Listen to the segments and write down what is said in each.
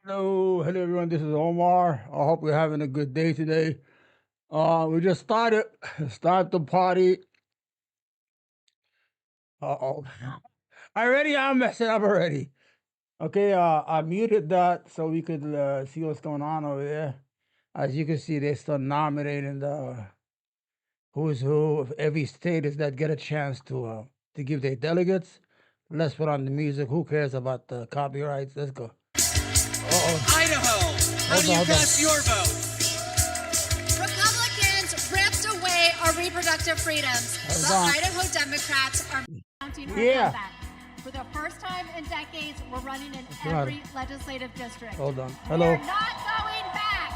Hello everyone. This is Omar. I hope you're having a good day today. We just start the party. Uh-oh. I'm messing up already. Okay, I muted that so we could see what's going on over there. As you can see, they start nominating the who's who of every state is that get a chance to give their delegates. Let's put on the music. Who cares about the copyrights? Let's go. Uh-oh. Idaho, how do you cast your vote? Republicans ripped away our reproductive freedoms. The Idaho Democrats are mounting for comeback. For the first time in decades, we're running in every legislative district. Hold on. Hello. We're not going back.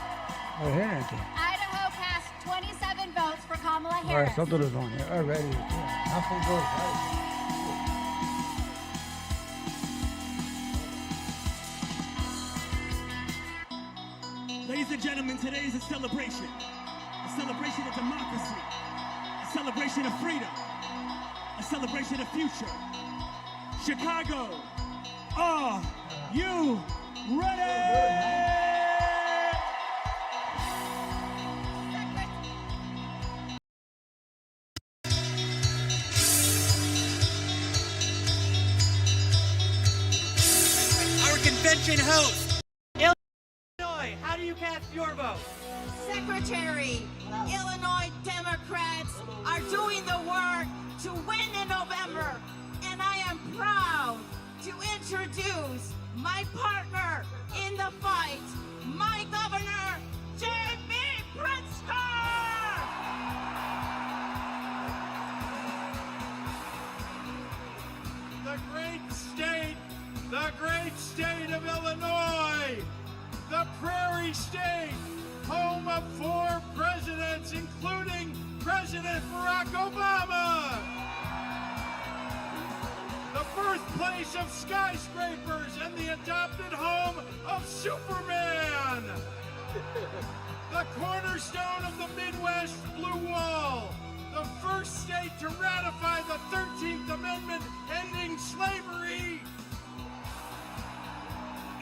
Oh, here. Idaho cast 27 votes for Kamala Harris. All right, something is on here already. Nothing goes right. Ladies and gentlemen, today is a celebration of democracy, a celebration of freedom, a celebration of future. Chicago, are you ready? Our convention host. How do you cast your vote? Secretary, Illinois Democrats are doing the work to win in November, and I am proud to introduce my partner in the fight, my governor, J.B. Pritzker! The great state of Illinois, the prairie state, home of 4 presidents, including President Barack Obama. The birthplace of skyscrapers and the adopted home of Superman. The cornerstone of the Midwest Blue Wall. The first state to ratify the 13th Amendment ending slavery.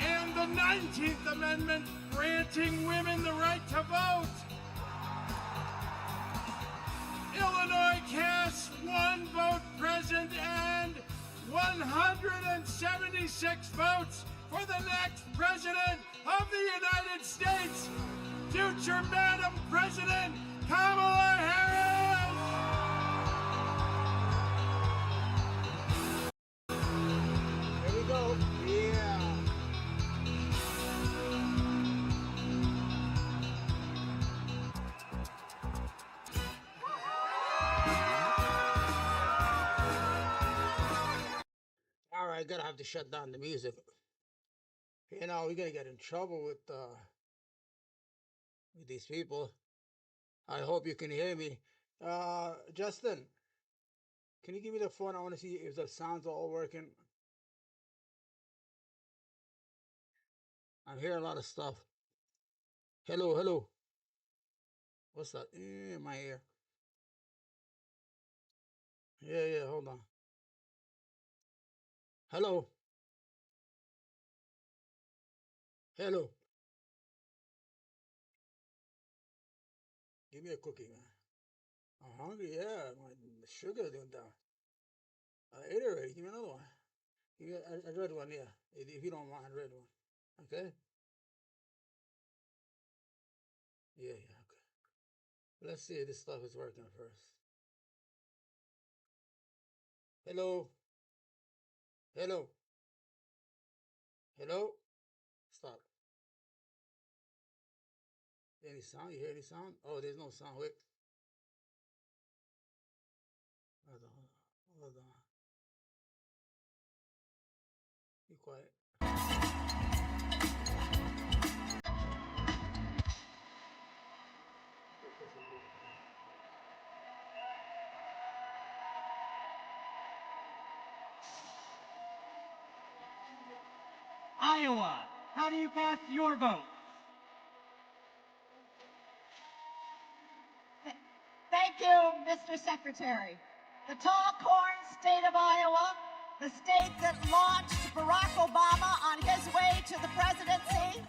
And the 19th Amendment granting women the right to vote. Illinois casts 1 vote present and 176 votes for the next president of the United States, future Madam President Kamala Harris. Here we go. Yeah. All right, gotta have to shut down the music. You know, we're gonna get in trouble with these people. I hope you can hear me. Justin, can you give me the phone? I want to see if the sounds are all working. I'm hearing a lot of stuff. Hello. What's that? In my ear. Yeah, hold on. Hello. Give me a cookie, man. I'm hungry, yeah. My sugar went down. I ate it already. Give me another one. Give me a red one, yeah. If you don't mind, red one. Okay? Yeah, okay. Let's see if this stuff is working first. Hello? Stop. Any sound? You hear any sound? Oh, there's no sound. Wait. Hold on. Be quiet. Iowa, how do you cast your vote? Thank you, Mr. Secretary. The tall corn state of Iowa, the state that launched Barack Obama on his way to the presidency,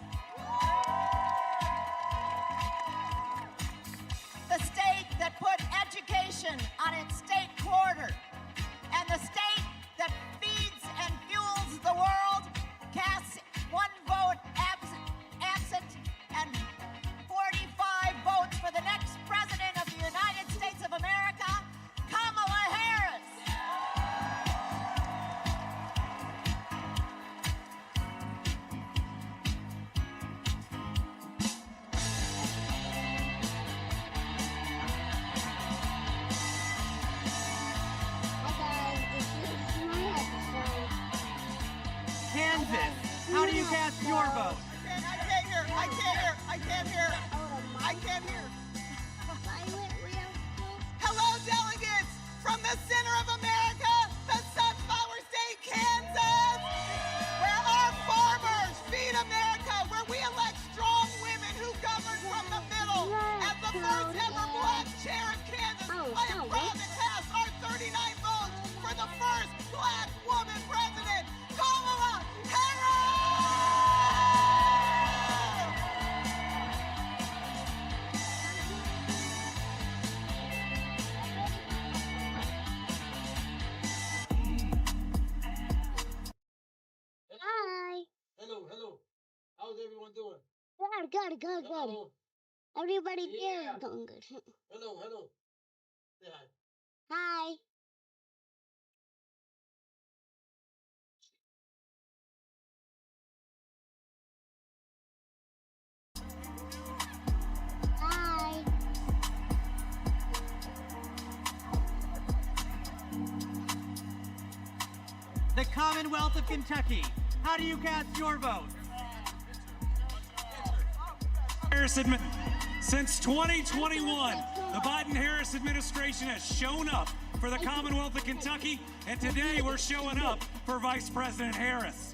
cast your vote? I can't hear. I can't hear. I can't hear. I can't hear. Hello, delegates from the center of America, the Sunflower State, Kansas, where our farmers feed America, where we elect strong women who govern from the middle. As the first ever black chair of Kansas, I am proud to cast our 39 votes for the first black woman president, Kamala Harris! Hi. Hello. How's everyone doing? Good. Hello. Everybody Yeah. there is doing good. Hello. Say hi. Hi. Hi. The Commonwealth of Kentucky. How do you cast your vote? Since 2021, the Biden-Harris administration has shown up for the Commonwealth of Kentucky, and today we're showing up for Vice President Harris.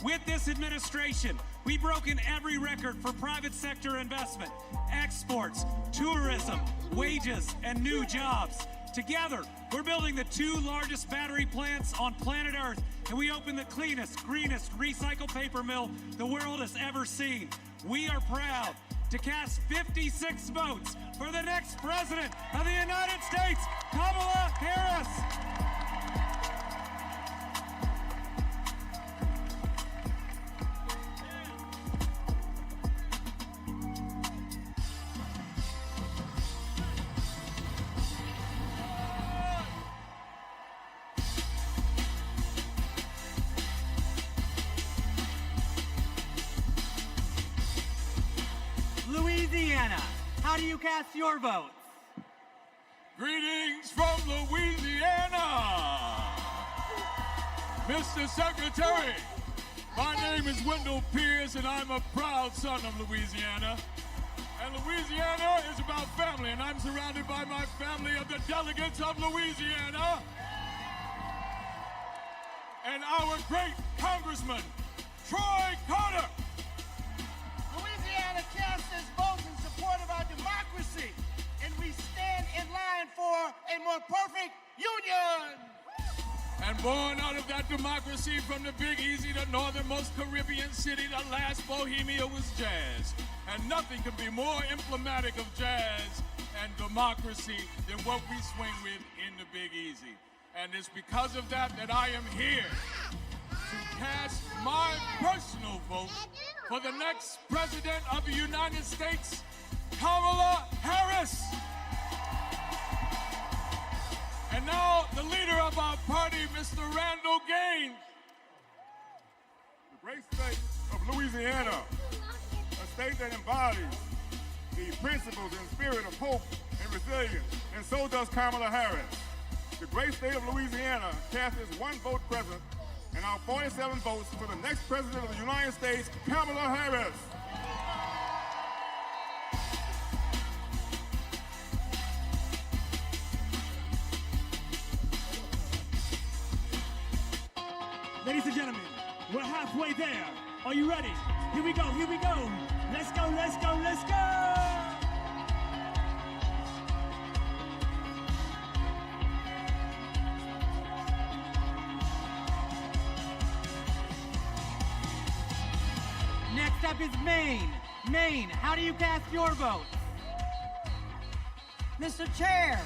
With this administration, we've broken every record for private sector investment, exports, tourism, wages, and new jobs. Together, we're building the 2 largest battery plants on planet Earth, and we opened the cleanest, greenest recycled paper mill the world has ever seen. We are proud to cast 56 votes for the next president of the United States, Kamala Harris. Louisiana. How do you cast your votes? Greetings from Louisiana! Mr. Secretary, my name is Wendell Pierce, and I'm a proud son of Louisiana. And Louisiana is about family, and I'm surrounded by my family of the delegates of Louisiana. And our great Congressman, Troy Carter. Louisiana casts its votes in support of our democracy, and we stand in line for a more perfect union. And born out of that democracy from the Big Easy, the northernmost Caribbean city, the last Bohemia was jazz. And nothing can be more emblematic of jazz and democracy than what we swing with in the Big Easy. And it's because of that that I am here to cast my personal vote for the next president of the United States, Kamala Harris. And now, the leader of our party, Mr. Randall Gaines. The great state of Louisiana, a state that embodies the principles and spirit of hope and resilience, and so does Kamala Harris. The great state of Louisiana casts its 1 vote present, and our 47 votes for the next president of the United States, Kamala Harris. Ladies and gentlemen, we're halfway there. Are you ready? Here we go. Let's go. Next up is Maine. Maine, how do you cast your vote? Mr. Chair,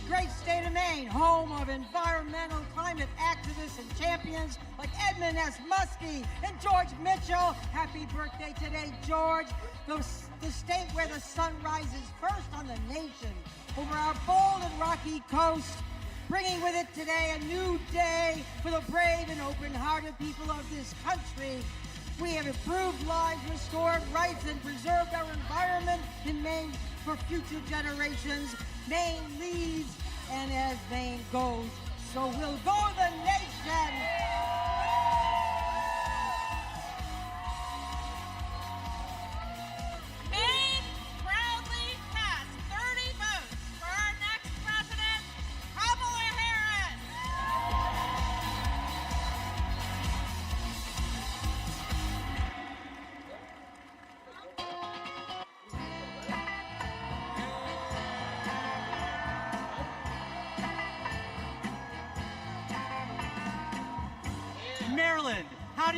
great state of Maine, home of environmental climate activists and champions like Edmund S. Muskie and George Mitchell. Happy birthday today, George. The state where the sun rises first on the nation over our bold and rocky coast, bringing with it today a new day for the brave and open-hearted people of this country. We have improved lives, restored rights, and preserved our environment in Maine for future generations. Maine leads, and as Maine goes, so will go the nation.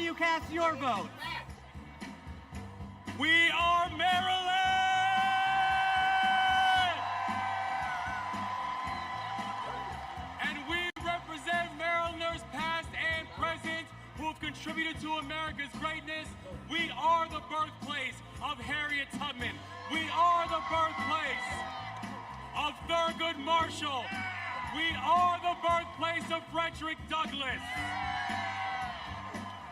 you cast your vote? We are Maryland! And we represent Marylanders past and present who have contributed to America's greatness. We are the birthplace of Harriet Tubman. We are the birthplace of Thurgood Marshall. We are the birthplace of Frederick Douglass.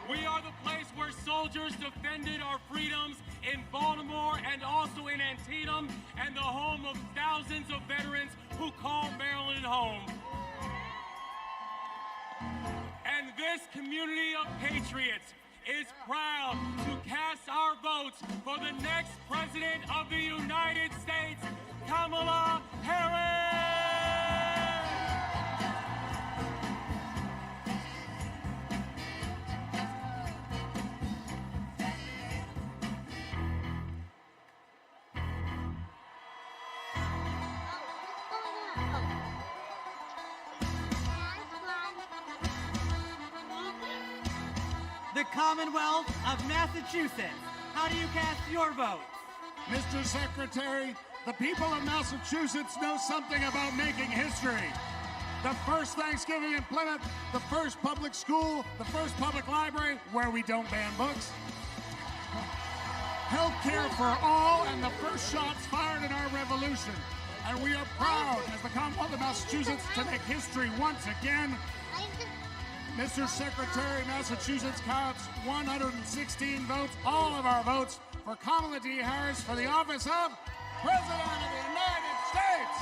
We are the place where soldiers defended our freedoms in Baltimore and also in Antietam, and the home of thousands of veterans who call Maryland home. And this community of patriots is proud to cast our votes for the next President of the United States, Kamala Harris! The Commonwealth of Massachusetts. How do you cast your vote? Mr. Secretary, the people of Massachusetts know something about making history. The first Thanksgiving in Plymouth, the first public school, the first public library where we don't ban books. Health care for all, and the first shots fired in our revolution. And we are proud as the Commonwealth of Massachusetts to make history once again. Mr. Secretary, Massachusetts counts 116 votes, all of our votes, for Kamala D. Harris for the office of President of the United States.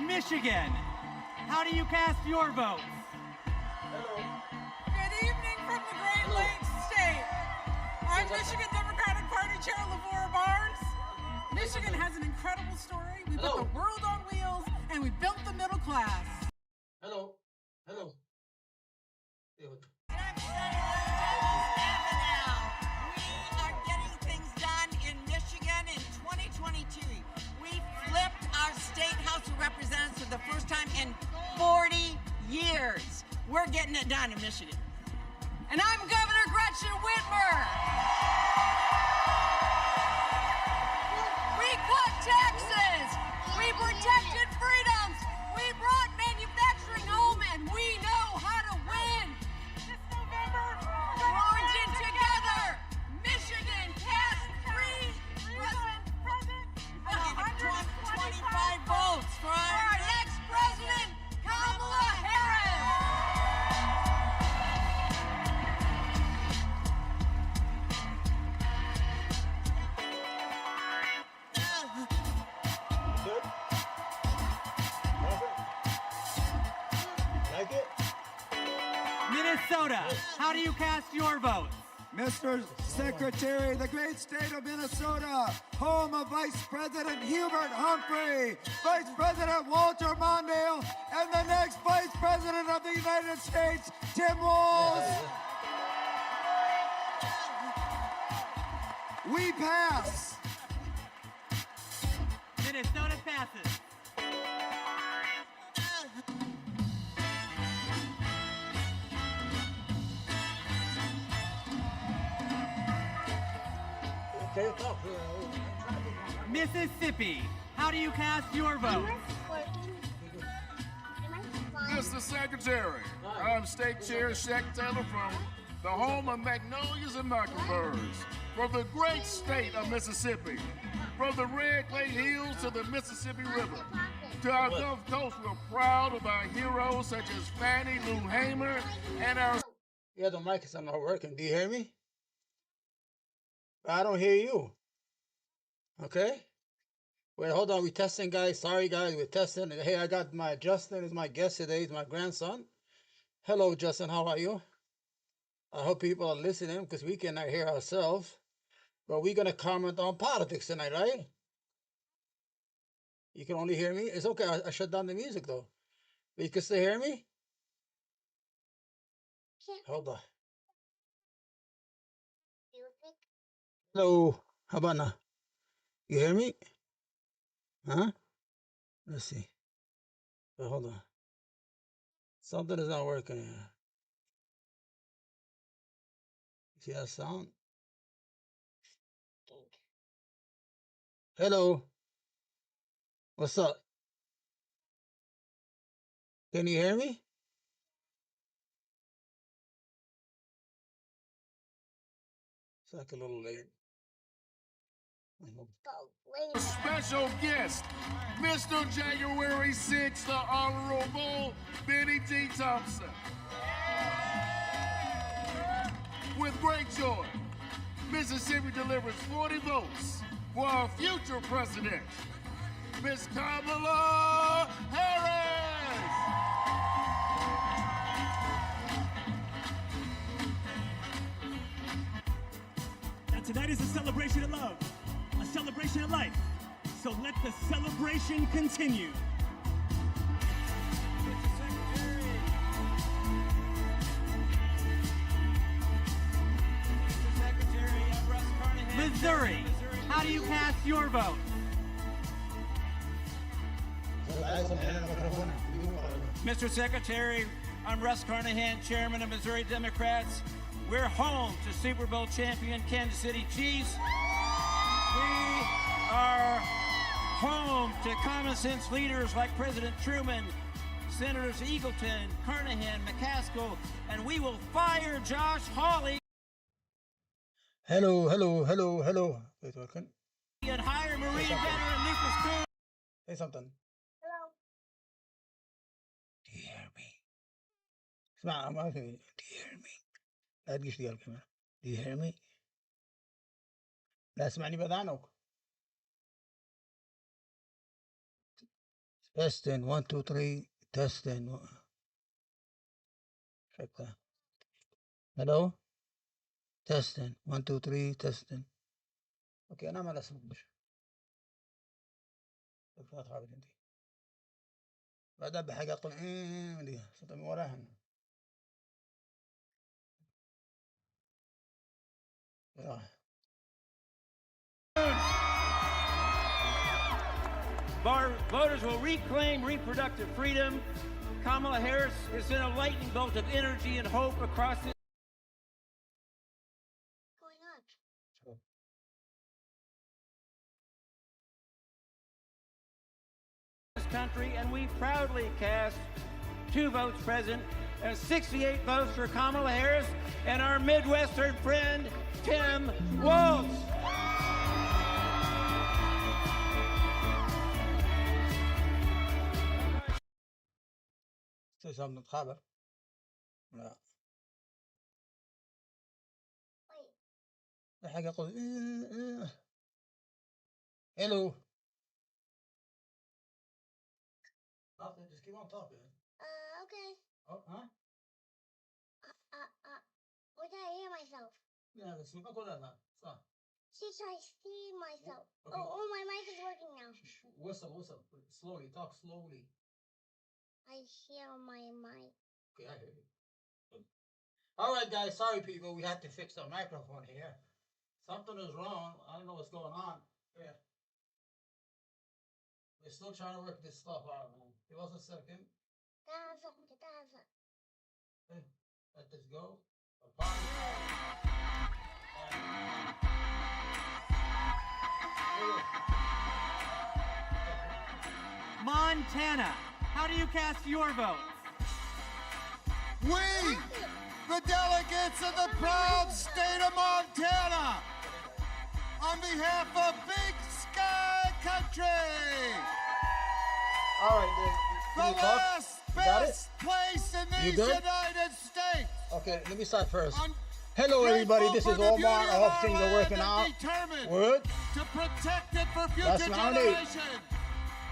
Michigan. How do you cast your votes? Good evening from the Great Lakes State. I'm Michigan Democratic Party Chair LaVora Barnes. Michigan has an incredible story. We put the world on wheels and we built the middle class. Hello. Hello. And I'm Senator now. We are getting things done in Michigan in 2022. We flipped our state House of Representatives for the first time in 40 years. We're getting it done in Michigan. And I'm Governor Gretchen Whitmer. We cut taxes. We protected freedoms. We brought manufacturing home, and we know how to win. This November, Oregon together. Michigan cast three President 125 votes for our next president, Kamala Harris. Good? Robert? Like it? Minnesota. How do you cast your votes? Mr. Secretary, the great state of Minnesota, home of Vice President Hubert Humphrey, Vice President Walter Mondale, and the next Vice President of the United States, Tim Walz. We pass. Minnesota passes. Okay, talk. Mississippi. How do you cast your vote? Mr. Secretary, I'm State Chair Shaq Taylor from the home of magnolias and mockingbirds, from the great state of Mississippi, from the Red Clay Hills to the Mississippi River. To our Gulf Coast, we're proud of our heroes such as Fannie Lou Hamer and our... Yeah, the mic is not working. Do you hear me? I don't hear you. Okay? Wait, hold on. We're testing, guys. Sorry, guys. We're testing. Hey, I got my Justin is my guest today. He's my grandson. Hello, Justin. How are you? I hope people are listening because we cannot hear ourselves. But we're going to comment on politics tonight, right? You can only hear me? It's okay. I shut down the music though. But you can still hear me? Hold on. Hello. How about now? You hear me? Huh? Let's see. But hold on. Something is not working here. See that sound? Hello. What's up? Can you hear me? It's like a little late. Special guest, Mr. January 6th, the Honorable Benny T. Thompson. With great joy, Mississippi delivers 40 votes for our future president, Miss Kamala Harris. And tonight is a celebration of love, a celebration of life. So let the celebration continue. Missouri, how do you cast your vote? Mr. Secretary, I'm Russ Carnahan, Chairman of Missouri Democrats. We're home to Super Bowl champion Kansas City Chiefs. We are home to common sense leaders like President Truman, Senators Eagleton, Carnahan, McCaskill, and we will fire Josh Hawley. Hello. Wait, welcome. And hire Marine veteran Lucas Coon. Say something. Hello. Do you hear me? اسمع I'm asking you. Do you hear me? لا تجيش لي الكاميرا. Do you hear me? لا اسمعني بعد عنك. Testing 1 2 3 testing. Check that. Hello. Testing 1 2 3 testing. اوكي انا ما اسمك مش فاتحه انت بعدها بحاجه اقول دي صوت من وراها Our voters will reclaim reproductive freedom. Kamala Harris is in a lightning bolt of energy and hope across this country, and we proudly cast 2 votes present and 68 votes for Kamala Harris and our Midwestern friend, Tim Walz. Say something, خابر. لا. حاجة أقول Hello. Nothing, just keep on talking. Okay. Oh, huh? What did I hear myself? Yeah, that's what I got. Since I see myself. Okay. Oh, my mic is working now. Whistle. Slowly, talk slowly. I hear my mic. Okay, I hear you. All right, guys. Sorry, people. We had to fix the microphone here. Something is wrong. I don't know what's going on. Yeah. We're still trying to work this stuff out, man. Give us a second. Okay, let this go. Montana, how do you cast your vote? We, the delegates of the proud state of Montana, on behalf of Big Sky Country, all right, the last best place in these United States. Okay, let me start first. Hello, everybody. This is Omar. I hope things are working out. What? To protect it for future generations.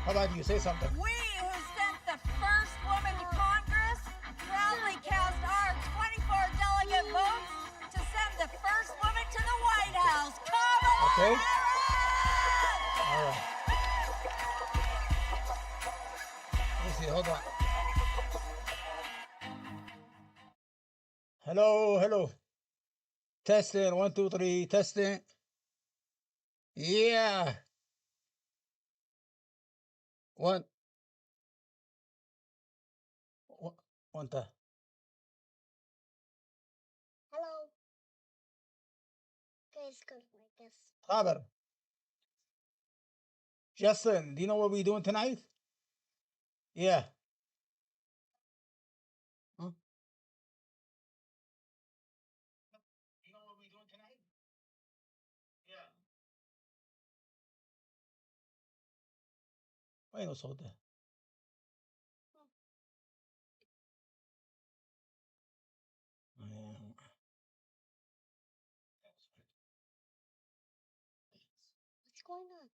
How about you? Say something. We who sent the first woman to Congress proudly cast our 24 delegate votes to send the first woman to the White House, Kamala Harris! All right. Hello, hello. Testing, 1, 2, 3, testing. Yeah. One. One time. Hello. Okay, it's good, I guess. Robert. Justin, do you know what we're doing tonight? Yeah. Huh? You know what we're doing tonight? Yeah. Why no soda? What's going on?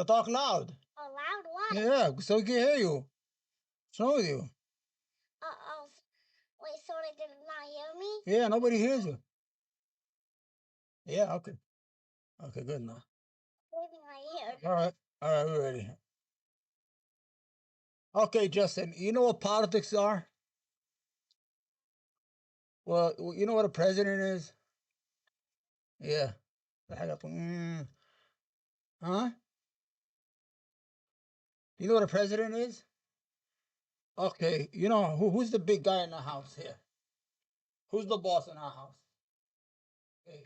Talk loud. Oh, loud? What? Yeah, so we can hear you. What's wrong with you? Oh, wait, so they did not hear me? Yeah, nobody hears you. Yeah, okay. Okay, good now. Maybe my ear. All right, we're ready. Okay, Justin, you know what politics are? Well, you know what a president is? Yeah. Huh? You know what a president is? Okay, you know who's the big guy in the house here? Who's the boss in our house? Okay.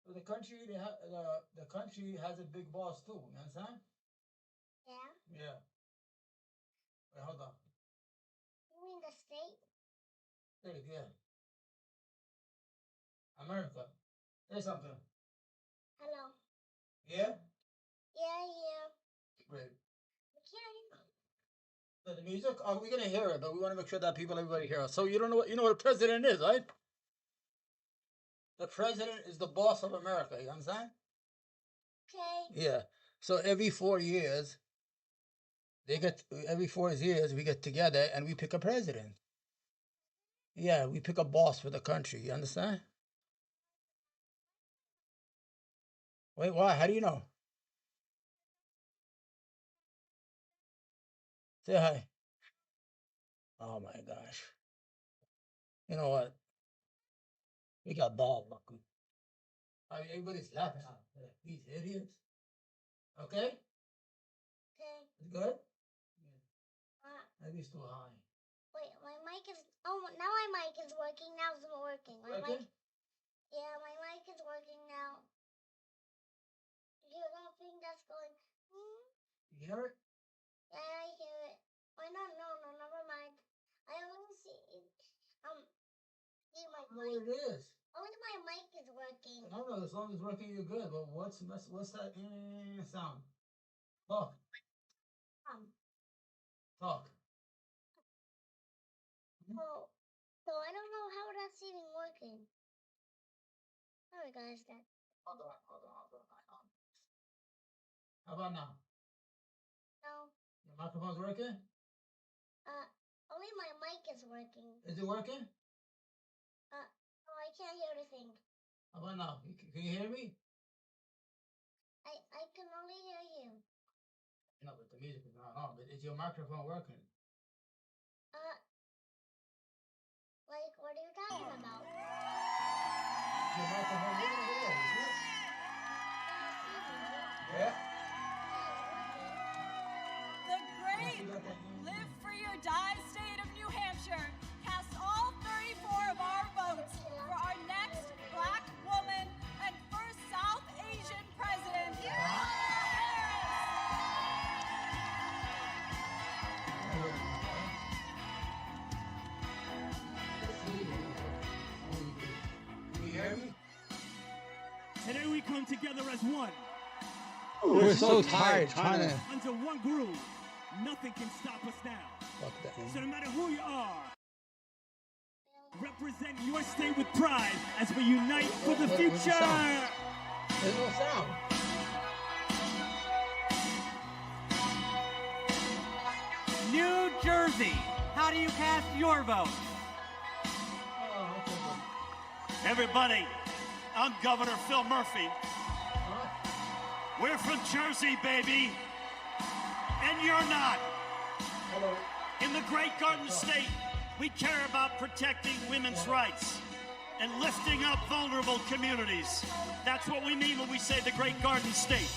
So the country, the country has a big boss too. You understand? Yeah? Yeah. Wait, hold on. You mean the state? State, yeah. America. Say something. Hello. Yeah? Yeah. Great. We can't hear. The music, we're gonna hear it, but we want to make sure that everybody hear us. So you don't know what a president is, right? The president is the boss of America. You understand? Okay. Yeah. So every 4 years, every 4 years we get together and we pick a president. Yeah, we pick a boss for the country. You understand? Wait, why? How do you know? Say hi. Oh my gosh. You know what? We got bad luck. I mean, everybody's laughing at these idiots. Okay? Okay. It's good? Uh, Maybe it's too high. Wait, my mic is. Oh, now my mic is working. Now it's not working. My mic. Yeah, my mic is working now. You don't think that's going? You hear it? Yeah, I hear it. Oh no, never mind. I only see see my I don't know what it is. Only my mic is working. I don't know. As long as it's working, you're good. But what's that sound? Talk. Talk. So I don't know how that's even working. Sorry guys, that. Hold on. How about now? No. Your microphone's working? Only my mic is working. Is it working? No, I can't hear anything. How about now? Can you hear me? I can only hear you. No, but the music is not on. But is your microphone working? Like, what are you talking about? Is your microphone working? Yeah. The great Live Free or Die state of New Hampshire casts all 34 of our votes for our next Black woman and first South Asian president, Can you hear me? Today we come together as one. We're so tired trying to. Under one groove, nothing can stop us now. Fuck that. So no matter who you are, represent your state with pride as we unite for the future. There's no sound. New Jersey, how do you cast your vote? Everybody, I'm Governor Phil Murphy. We're from Jersey, baby. And you're not. In the great Garden State, We care about protecting women's rights and lifting up vulnerable communities. That's what we mean when we say the Great Garden State.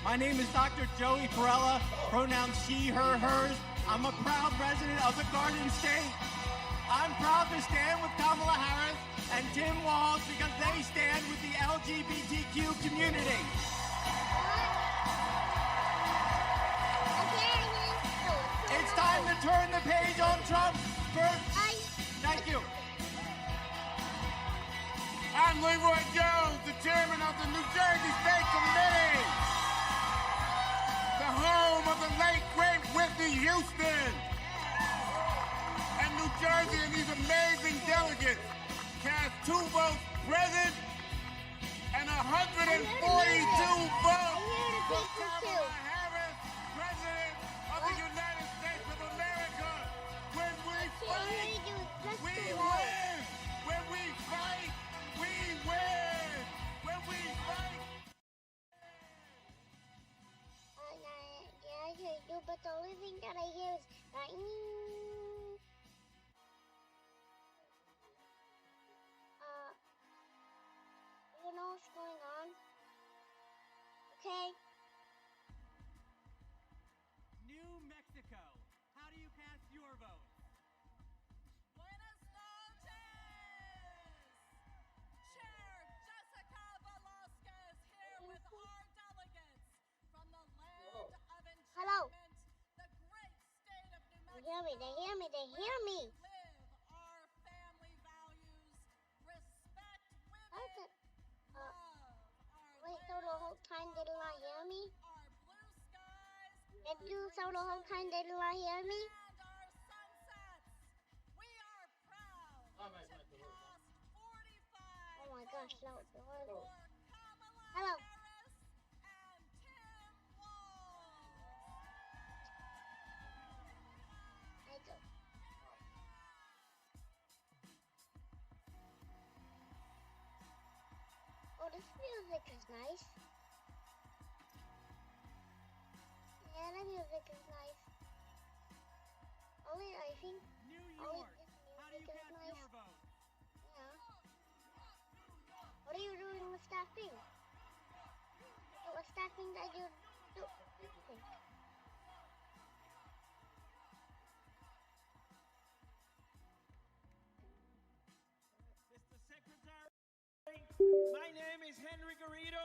My name is Dr. Joey Perella, pronouns she, her, hers. I'm a proud resident of the Garden State. I'm proud to stand with Kamala Harris and Tim Walz because they stand with the LGBTQ community. It's time to turn the page on Trump. Thank you. I'm Leroy Jones, the chairman of the New Jersey State Committee, the home of the late, great Whitney Houston. And New Jersey and these amazing delegates cast 2 votes present and 142 votes for Kamala Harris, President of the United States of America. When we fight, we win. When we fight, we win. When we fight. Yeah, I hear you, but the only thing that I hear is you know what's going on? Okay? New Mexico. How do you cast your vote? Buenas noches! Chair Jessica Velasquez here with our delegates from the land of Hello. enchantment, the great state of New They Mexico. hear me, they hear me, they hear me. Live our family values, respect women, Okay. love our Wait, so the whole time they did not hear me? our blue skies, And do so the whole time they did not hear me? and our sunsets. We are proud to cast 45 Oh my gosh, no. for Kamala Hello. Harris and Tim Walz. I do. Oh, this music is nice. Yeah, the music is nice. Only, I think, New only York. this How do you music is cast nice. your vote? Yeah. What are you doing with that thing? What's that thing that you do? Mr. Secretary, my name is Henry Garrido.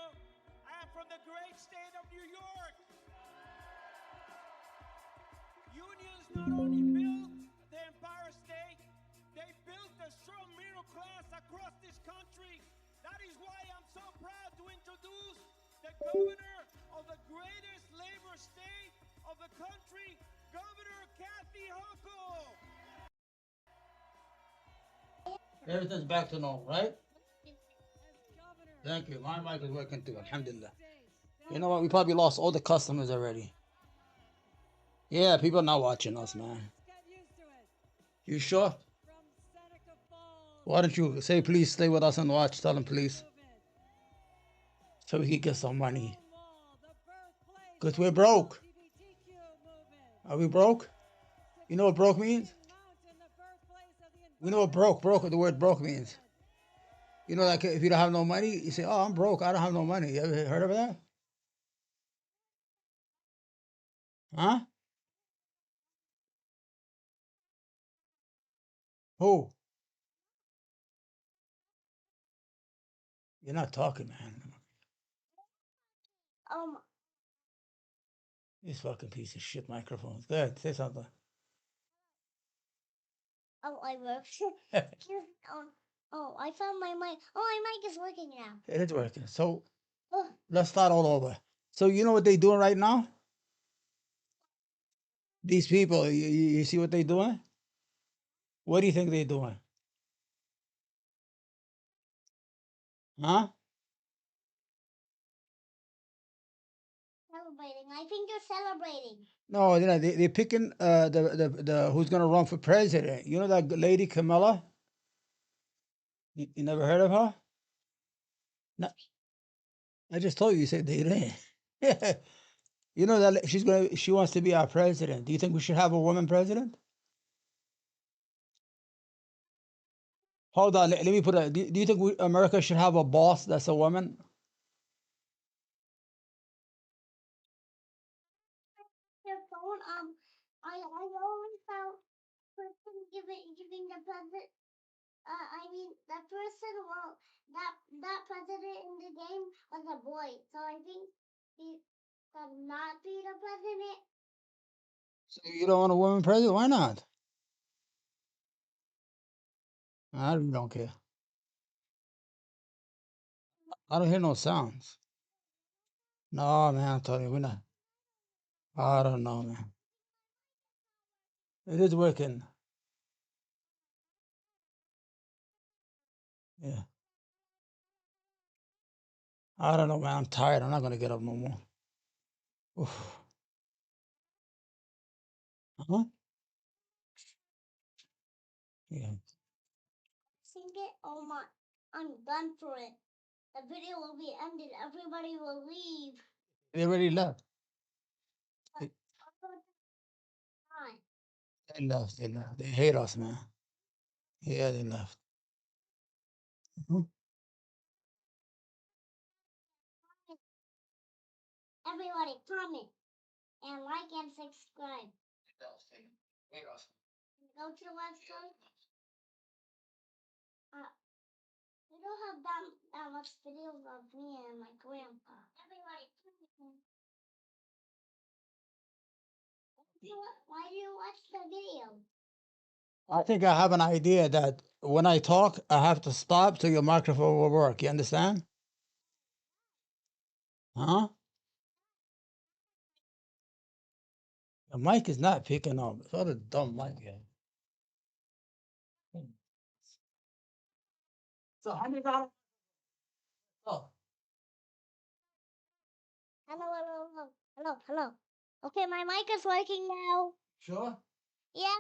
I am from the great state of New York. Unions not only built the Empire State, they built a strong middle class across this country. That is why I'm so proud to introduce the governor of the greatest labor state of the country, Governor Kathy Hochul. Everything's back to normal, right? Thank you. My mic is working too. Alhamdulillah. You know what? We probably lost all the customers already. Yeah, people are not watching us, man. You sure? Why don't you say, please stay with us and watch? Tell them, please. So we can get some money. Because we're broke. Are we broke? You know what broke means? We know what broke, the word broke means. You know, like if you don't have no money, you say, oh, I'm broke, I don't have no money. You ever heard of that? Huh? Who? You're not talking, man. This fucking piece of shit microphones. Go ahead, say something. Oh, I worked. I found my mic. Oh, my mic is working now. It is working. So Oh, let's start all over. So you know what they're doing right now? These people, you see what they're doing? What do you think they're doing? Huh? celebrating. I think you're celebrating. No, you know, they're picking the who's gonna run for president. You know that lady Kamala? You never heard of her? No, I just told you. You said they didn't. You know that she wants to be our president. Do you think we should have a woman president? Hold on, let me put a. Do you think America should have a boss that's a woman? Your phone. I always found person giving the president. I mean the person. Well, that president in the game was a boy, so I think he should not be the president. So you don't want a woman president? Why not? I really don't care. I don't hear no sounds. No, man, I'm telling you, we're not. I don't know, man. It is working. Yeah. I don't know, man. I'm tired. I'm not gonna get up no more. Oof. Huh? Yeah. Sing it. Oh my! I'm done for it. The video will be ended. Everybody will leave. They already left. But They, fine. they left. They left. They hate us, man. Yeah, they left. Mhm. Everybody comment and like and subscribe. They hate us. Go to the website. We don't have that much videos of me and my grandpa. Everybody comment. Why do you watch the video? I think I have an idea that when I talk, I have to stop so your microphone will work. You understand? Huh? The mic is not picking up. It's what a dumb mic. Yeah. So $100. Oh, Hello. Okay, my mic is working now. sure. Yeah.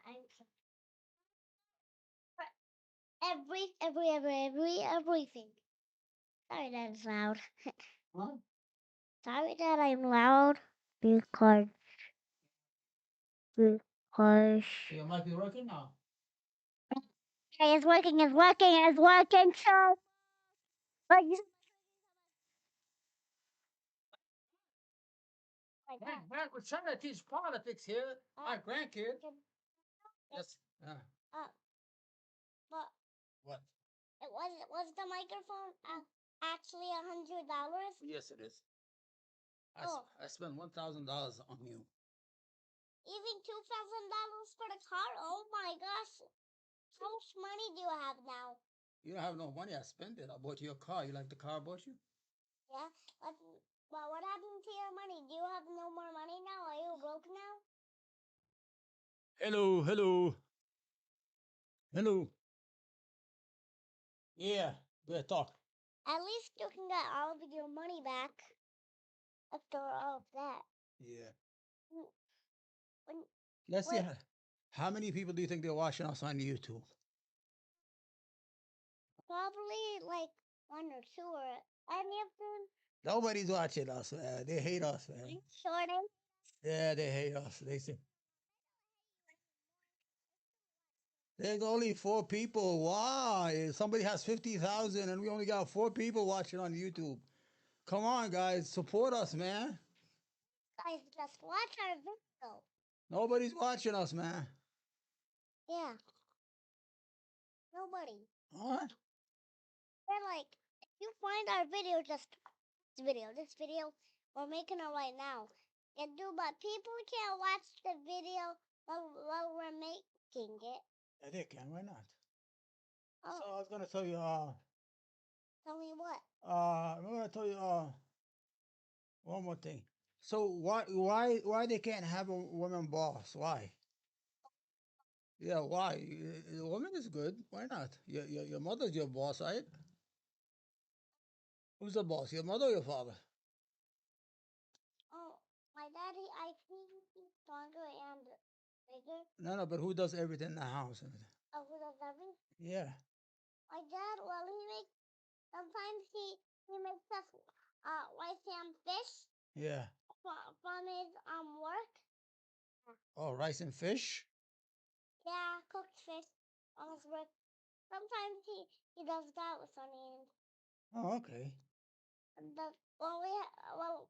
I'm everything. Sorry that it's loud. Huh? Sorry that I'm loud because Your mic is working now. it's working. So like you like that. Man, we're trying to teach politics here. My grandkid. Yes. But What? was the microphone actually $100? Yes, it is. Oh, I spent $1,000 on you. even $2,000 for the car? Oh my gosh! How much money do you have now? You don't have no money. I spent it. I bought you a car. You like the car I bought you? Yeah, but what happened to your money? Do you have no more money now? Are you broke now? Hello. Yeah, good talk. At least you can get all of your money back after all of that. Yeah. When, Let's see. wait, How many people do you think they're watching us on YouTube? probably like one or two or any of them. Nobody's watching us, man. They hate us, man. Sure they. Yeah, they hate us. They say there's only 4 people. Why? Somebody has 50,000 and we only got 4 people watching on YouTube. Come on, guys, support us, man. Guys, just watch our video. Nobody's watching us, man. Yeah, nobody. What? They're like, if you find our video, just this video, we're making it right now. But people can't watch the video while we're making it. Yeah, they can. Why not? Oh, So I was gonna tell you. tell me what? I'm gonna tell you. One more thing. So why they can't have a woman boss? Why? Yeah, why? A woman is good. Why not? Your mother's your boss, right? Who's the boss? Your mother or your father? Oh, my daddy, I think he's stronger and bigger. No, but who does everything in the house? Oh, who does everything? Yeah. My dad, well, sometimes he makes us rice and fish Yeah. from his work. Oh, rice and fish? Yeah, cooked fish. on his birthday. Sometimes he does that with Sunny. Oh, okay. Well,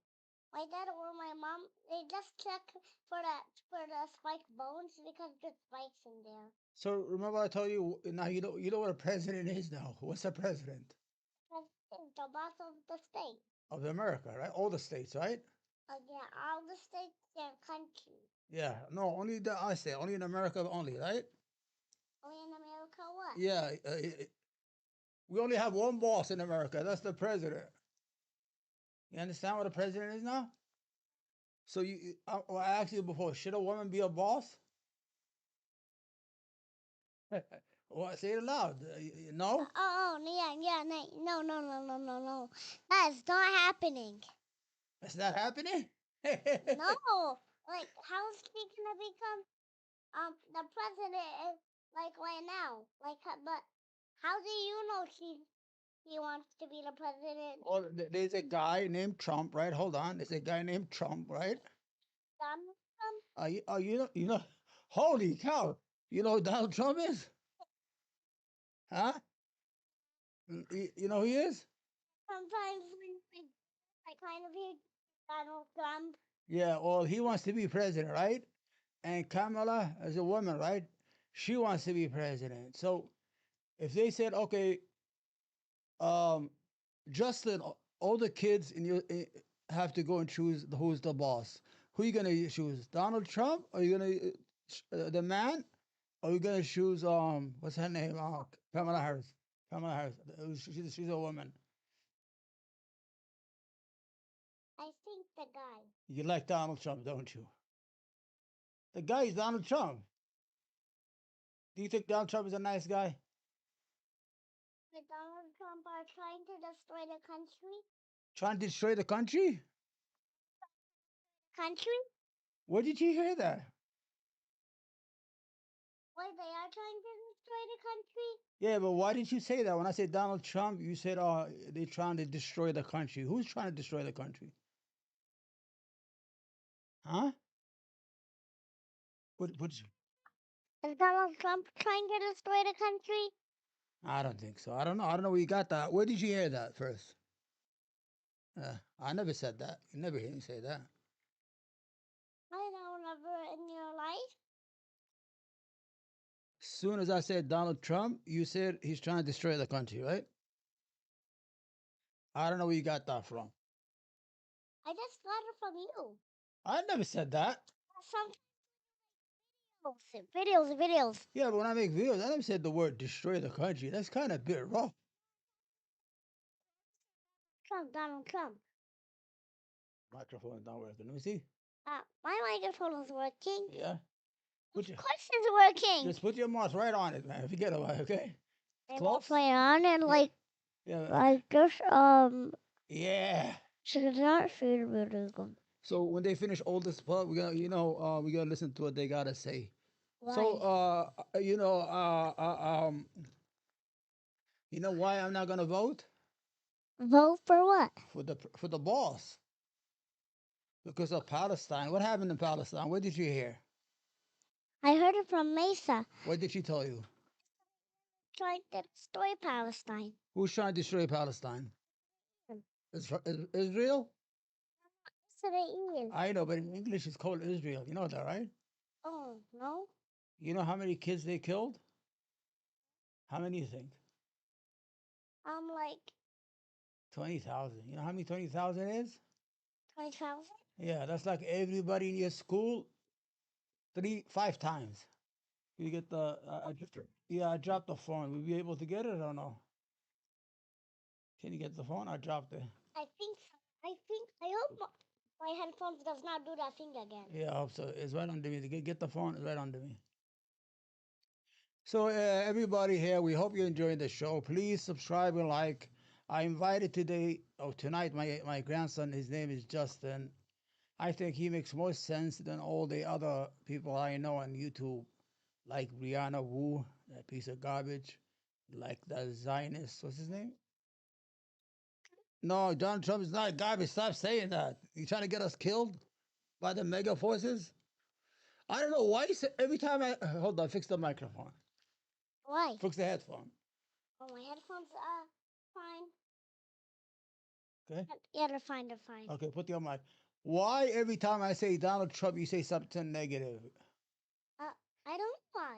my dad or my mom, they just check for the spike bones because there's spikes in there. So remember I told you now you know what a president is now. What's a president? President, the boss of the state. Of America, right? All the states, right? Yeah, all the states and country. Yeah. No, only I say only in America only, right? Only in America what? Yeah. We only have one boss in America. That's the president. You understand what a president is now? So I asked you before, should a woman be a boss? Well, say it loud. No? Yeah, no. That is not happening. That's not happening? No. Like, how is she gonna become the president like right now? Like, but how do you know he wants to be the president? Well, there's a guy named Trump, right? Hold on. There's a guy named Trump, right? Donald Trump? You know, holy cow. You know who Donald Trump is? Huh? You know who he is? Sometimes I kind of hear Donald Trump. Yeah, well, he wants to be president, right? And Kamala, as a woman, right? She wants to be president. So if they said, okay, Justin, all the kids in your have to go and choose who's the boss. Who are you gonna choose? Donald Trump? Or are you gonna the man? Or are you gonna choose what's her name? Kamala Harris. Kamala Harris. She's a woman. I think the guy. You like Donald Trump, don't you? The guy is Donald Trump. Do you think Donald Trump is a nice guy? The Donald Trump are trying to destroy the country. Trying to destroy the country? Country? Where did you hear that? Why they are trying to destroy the country? Yeah, but why did you say that? When I said Donald Trump, you said, they're trying to destroy the country. Who's trying to destroy the country? Huh? What? Is Donald Trump trying to destroy the country? I don't think so. I don't know. I don't know where you got that. Where did you hear that first? I never said that. You never hear me say that. I don't ever in your life. As soon as I said Donald Trump, you said he's trying to destroy the country, right? I don't know where you got that from. I just got it from you. I never said that. Some videos. Yeah, but when I make videos, I never said the word destroy the country. That's kind of a bit rough. Donald Trump. Microphone is not working. Let me see. My microphone is working. Yeah. Of course it's working. Just put your mouth right on it, man. Forget about it, okay? Close. Play on and yeah. Like just Yeah. Should not feed videos. So when they finish all this part, we're gonna we gotta listen to what they gotta say. Why? So you know why I'm not gonna vote? Vote for what? For the boss. Because of Palestine. What happened in Palestine? What did you hear? I heard it from Mesa. What did she tell you? Trying to destroy Palestine. Who's trying to destroy Palestine? Israel? Israel. I know, but in English it's called Israel. You know that, right? Oh, no. You know how many kids they killed? How many you think? Like 20,000. You know how many 20,000 is? 20,000? Yeah, that's like everybody in your school 5 times. You get the I dropped the phone. Will you be able to get it or no? Can you get the phone? I dropped it. I hope my headphones does not do that thing again. Yeah, I hope so. It's right under me. Get the phone. It's right under me. So everybody here, we hope you're enjoying the show. Please subscribe and like. I invited tonight, my grandson. His name is Justin. I think he makes more sense than all the other people I know on YouTube, like Brianna Wu, that piece of garbage, like the Zionist. What's his name? No, Donald Trump is not garbage. Stop saying that. You trying to get us killed by the mega forces? I don't know why every time hold on, fix the microphone. Why? Fix the headphone. Oh, my headphones fine. Okay. Yeah, they're fine. They're fine. Okay, put the on mic. Why every time I say Donald Trump, you say something negative? I don't know why.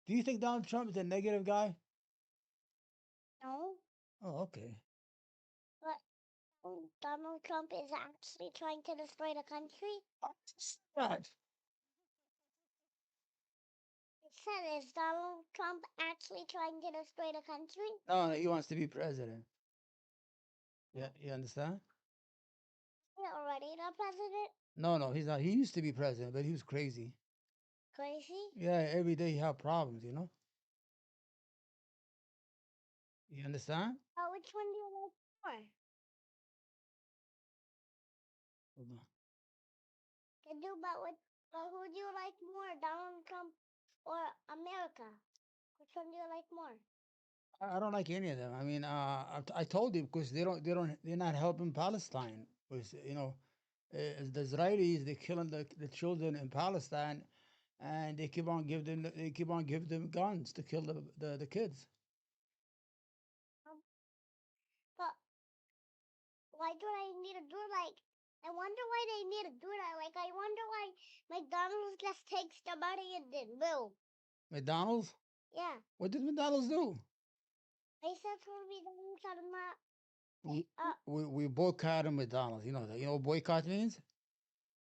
Do you think Donald Trump is a negative guy? No, Oh, okay. but Donald Trump is actually trying to destroy the country. What? It said, is Donald Trump actually trying to destroy the country? No, he wants to be president. Yeah, you understand? He's already the president. No, he's not. He used to be president, but he was crazy. Crazy? Yeah, every day he had problems, you know? You understand? Which one do you like more? Hold on. Can do but who do you like more, Donald Trump or America? Which one do you like more? I don't like any of them. I mean, I told you because they're not helping Palestine. Because the Israelis they're killing the children in Palestine, and they keep on giving them guns to kill the kids. But why do I need to do like? I wonder why they need to do that. Like, I wonder why McDonald's just takes the money and then boom. McDonald's? Yeah. What did McDonald's do? They said for McDonald's are not. We boycotted McDonald's. You know that. You know what boycott means?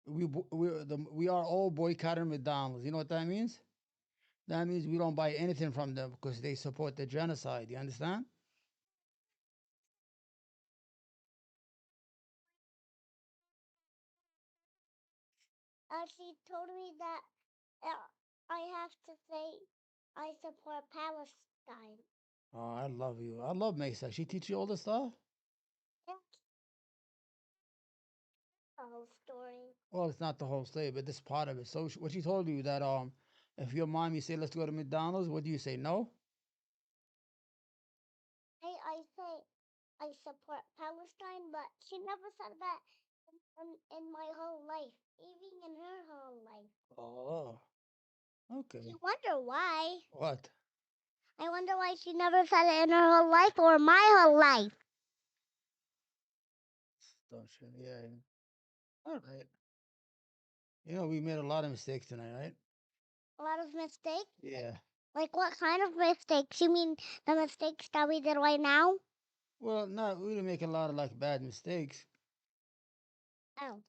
We are all boycotting McDonald's. You know what that means? That means we don't buy anything from them because they support the genocide. You understand? She told me that I have to say I support Palestine. Oh, I love you. I love Mesa. She teach you all this stuff? Yeah. The whole story. Well, it's not the whole story, but this part of it. So what she told you that if your mom you say let's go to McDonald's, what do you say? No? I say I support Palestine, but she never said that in my whole life, even in her whole life. Oh, okay. I wonder why. What? I wonder why she never said it in her whole life or my whole life. Don't you? Yeah. All right. You know, we made a lot of mistakes tonight, right? A lot of mistakes? Yeah. Like what kind of mistakes? You mean the mistakes that we did right now? Well, we didn't make a lot of like bad mistakes. Oh.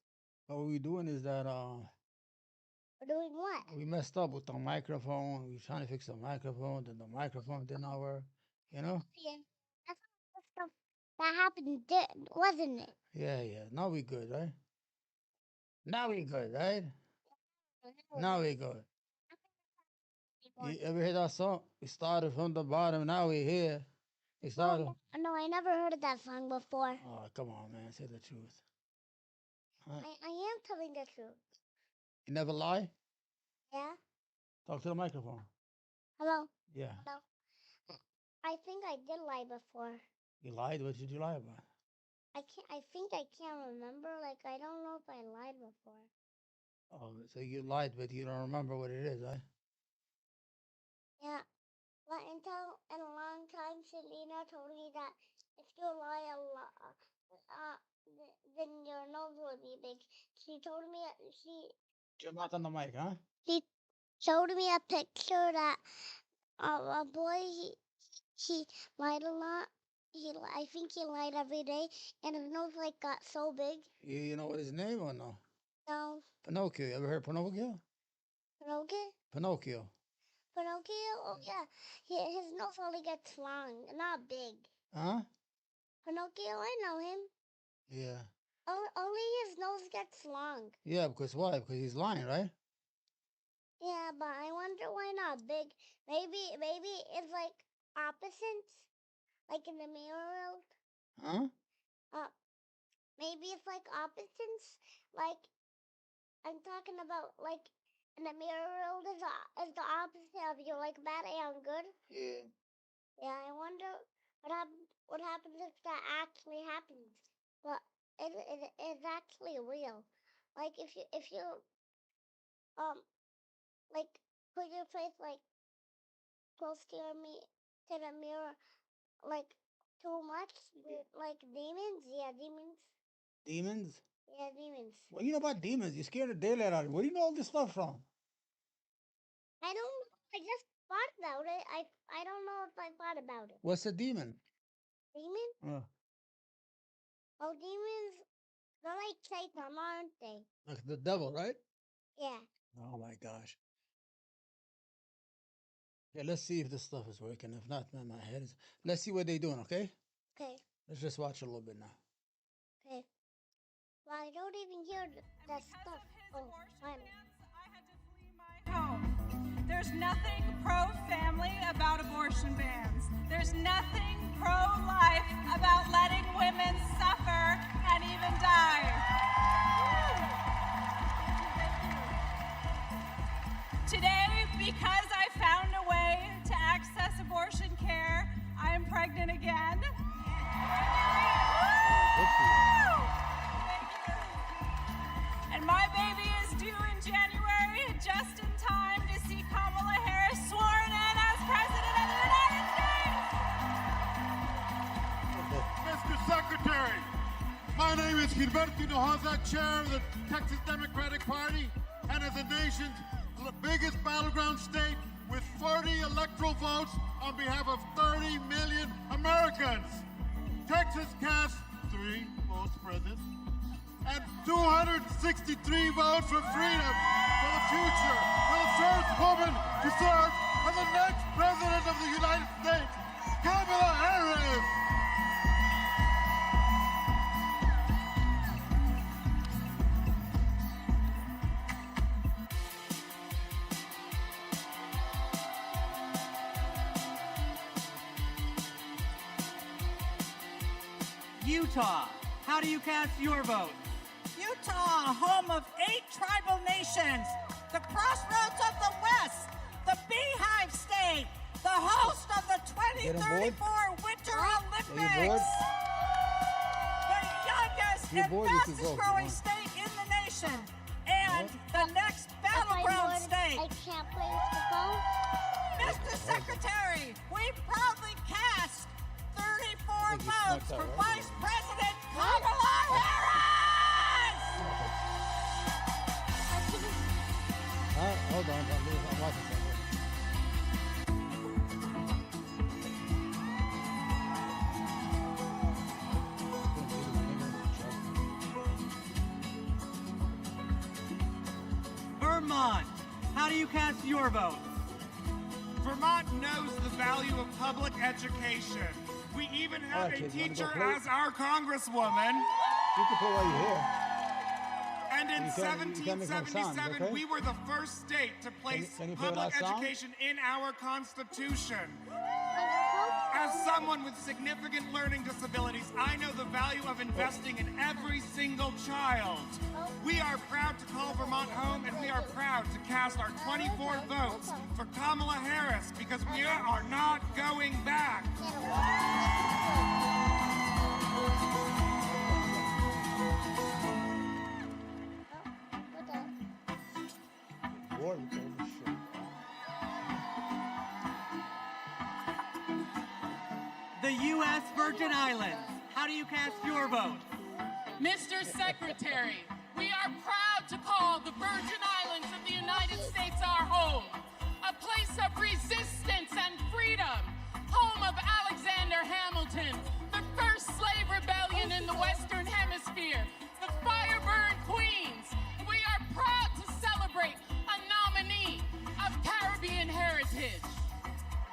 What we're doing is that We're doing what? we messed up with the microphone. We were trying to fix the microphone, then the microphone did not work. You know? Yeah. That's all the stuff that happened, wasn't it? Yeah. Now we good, right? Now we good, right? Now we good. You ever hear that song? We started from the bottom, now we here. We started. No, I never heard of that song before. Oh, come on, man. Say the truth. Huh? I am telling the truth. You never lie? Yeah? Talk to the microphone. Hello? Yeah. Hello? I think I did lie before. You lied? What did you lie about? I think I can't remember. Like, I don't know if I lied before. Oh, so you lied, but you don't remember what it is, huh? Yeah. But until in a long time, Selena told me that if you lie a lot, then your nose will be big. She told me Your mouth on the mic, huh? she showed me a picture that a boy he lied a lot. I think he lied every day, and his nose like got so big. You know what his name or no? No. Pinocchio. You ever heard Pinocchio? Pinocchio? Pinocchio. Pinocchio? Oh yeah. His nose only gets long, not big. Huh? Pinocchio, I know him. Yeah. Only his nose gets long. Yeah, because why? Because he's lying, right? Yeah, but I wonder why not big. Maybe it's like opposites, like in the mirror world. Huh? Maybe it's like opposites. Like I'm talking about like in the mirror world is the opposite of you, like bad and good. Yeah. Yeah, I wonder what happens if that actually happens. But it is actually real. Like if you um like put your face like close to the mirror, like too much, like demons. Yeah, demons. Demons? Yeah, demons. What do you know about demons? You scared the daylight out of me. Where do you know all this stuff from? I don't know. I just thought about it. I don't know if I thought about it. What's a demon? Demon? Oh, demons. They're like Satan, aren't they? Like the devil, right? Yeah. Oh my gosh. Yeah, let's see if this stuff is working. If not, man, my head is. Let's see what they're doing, okay? Okay. Let's just watch a little bit now. Okay. Well, I don't even hear that stuff. Oh, finally. Home. There's nothing pro-family about abortion bans. There's nothing pro-life about letting women suffer and even die. Today, because I found a way to access abortion care, I am pregnant again. And my baby is due in January, just in time to see Kamala Harris sworn in as President of the United States. Mr. Secretary, my name is Gilberto Hinojosa, chair of the Texas Democratic Party, and as the nation's biggest battleground state with 40 electoral votes on behalf of 30 million Americans. Texas cast 3 votes present and 263 votes for freedom, for the future, for the first woman to serve as the next president of the United States, Kamala Harris. Utah, how do you cast your vote? Utah, home of 8 tribal nations, the crossroads of the West, the Beehive State, the host of the 2034 Winter Olympics, the youngest and fastest growing state in the nation, and the next battleground state. I can't play with the phone. Mr. Secretary, we proudly cast 34 votes for Vice President Kamala Harris! Hold on, I'm watching something. Vermont, how do you cast your vote? Vermont knows the value of public education. We even have a teacher as our congresswoman. You can play while you're here. And in 1777, we were the first state to place public education in our Constitution. As someone with significant learning disabilities, I know the value of investing in every single child. We are proud to call Vermont home, and we are proud to cast our 24 votes for Kamala Harris because we are not going back. The U.S. Virgin Islands, how do you cast your vote? Mr. Secretary, we are proud to call the Virgin Islands of the United States our home, a place of resistance and freedom, home of Alexander Hamilton, the first slave rebellion in the Western Hemisphere, the fire-burned queens. We are proud to celebrate a nominee of Caribbean heritage.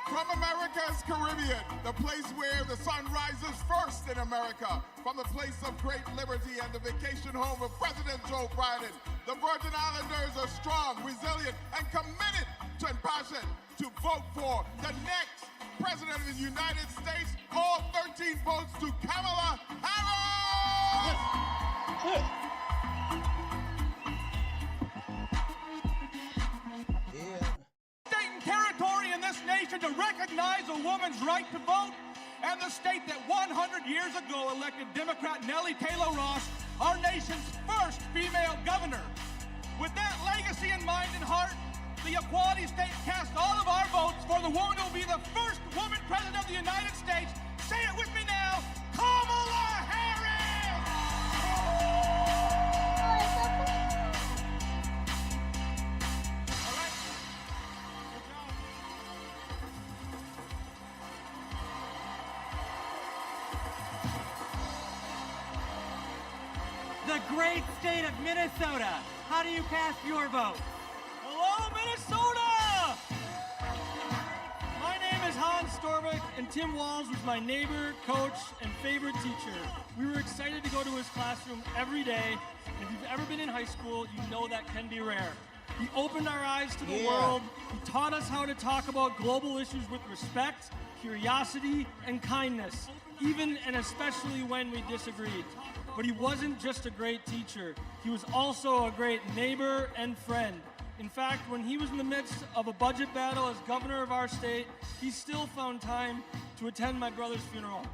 From America's Caribbean, the place where the sun rises first in America, from the place of great liberty and the vacation home of President Joe Biden, the Virgin Islanders are strong, resilient, and committed and passionate to vote for the next President of the United States. All 13 votes to Kamala Harris! State and territory in this nation to recognize a woman's right to vote, and the state that 100 years ago elected Democrat Nellie Taylor Ross, our nation's first female governor. With that legacy in mind and heart, the Equality State cast all of our votes for the woman who will be the first woman president of the United States. Say it with me now, Kamala Harris! All right. Good job. The great state of Minnesota. How do you cast your vote? Hello, Minnesota! My name is Hans Storbeck, and Tim Walz was my neighbor, coach, and favorite teacher. We were excited to go to his classroom every day, and if you've ever been in high school, you know that can be rare. He opened our eyes to the world. He taught us how to talk about global issues with respect, curiosity, and kindness, even and especially when we disagreed. But he wasn't just a great teacher. He was also a great neighbor and friend. In fact, when he was in the midst of a budget battle as governor of our state, he still found time to attend my brother's funeral.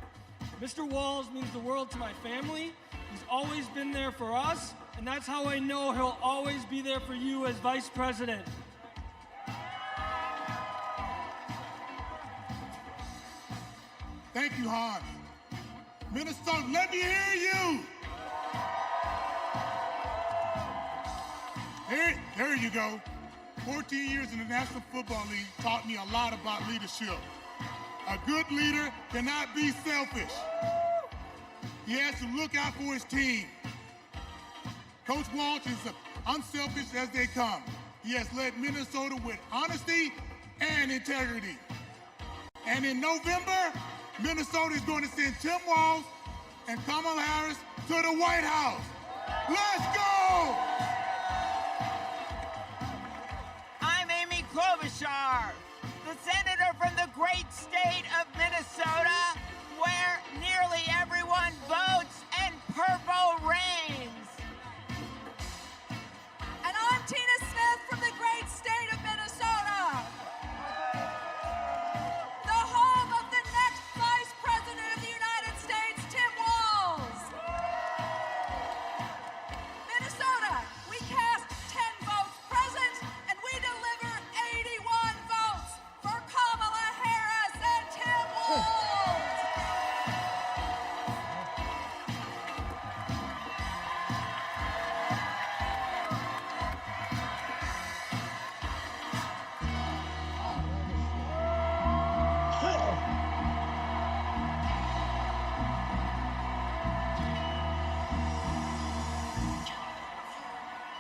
Mr. Walz means the world to my family. He's always been there for us, and that's how I know he'll always be there for you as vice president. Thank you, Hans. Minnesota, let me hear you. There you go. 14 years in the National Football League taught me a lot about leadership. A good leader cannot be selfish. He has to look out for his team. Coach Walz is unselfish as they come. He has led Minnesota with honesty and integrity. And in November, Minnesota is going to send Tim Walz and Kamala Harris to the White House. Let's go! I'm Amy Klobuchar, the senator from the great state of Minnesota, where nearly everyone votes and purple reigns. And I'm Tina Smith from the great state of Minnesota, the home of the next Vice President of the United States, Tim Walz. Minnesota, we cast 10 votes present, and we deliver 81 votes for Kamala Harris and Tim Walz.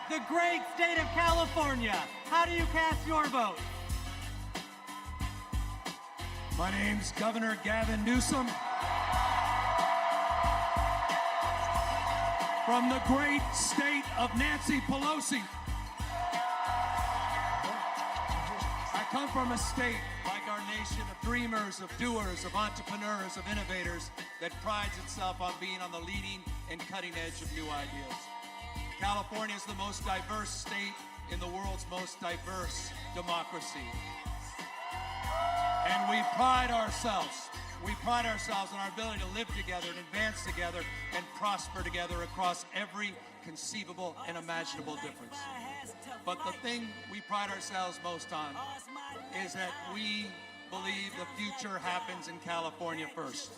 The great state of California. How do you cast your vote? My name's Governor Gavin Newsom. From the great state of Nancy Pelosi. I come from a state, like our nation, of dreamers, of doers, of entrepreneurs, of innovators, that prides itself on being on the leading and cutting edge of new ideas. California is the most diverse state in the world's most diverse democracy. And we pride ourselves on our ability to live together and advance together and prosper together across every conceivable and imaginable difference. But the thing we pride ourselves most on is that we believe the future happens in California first.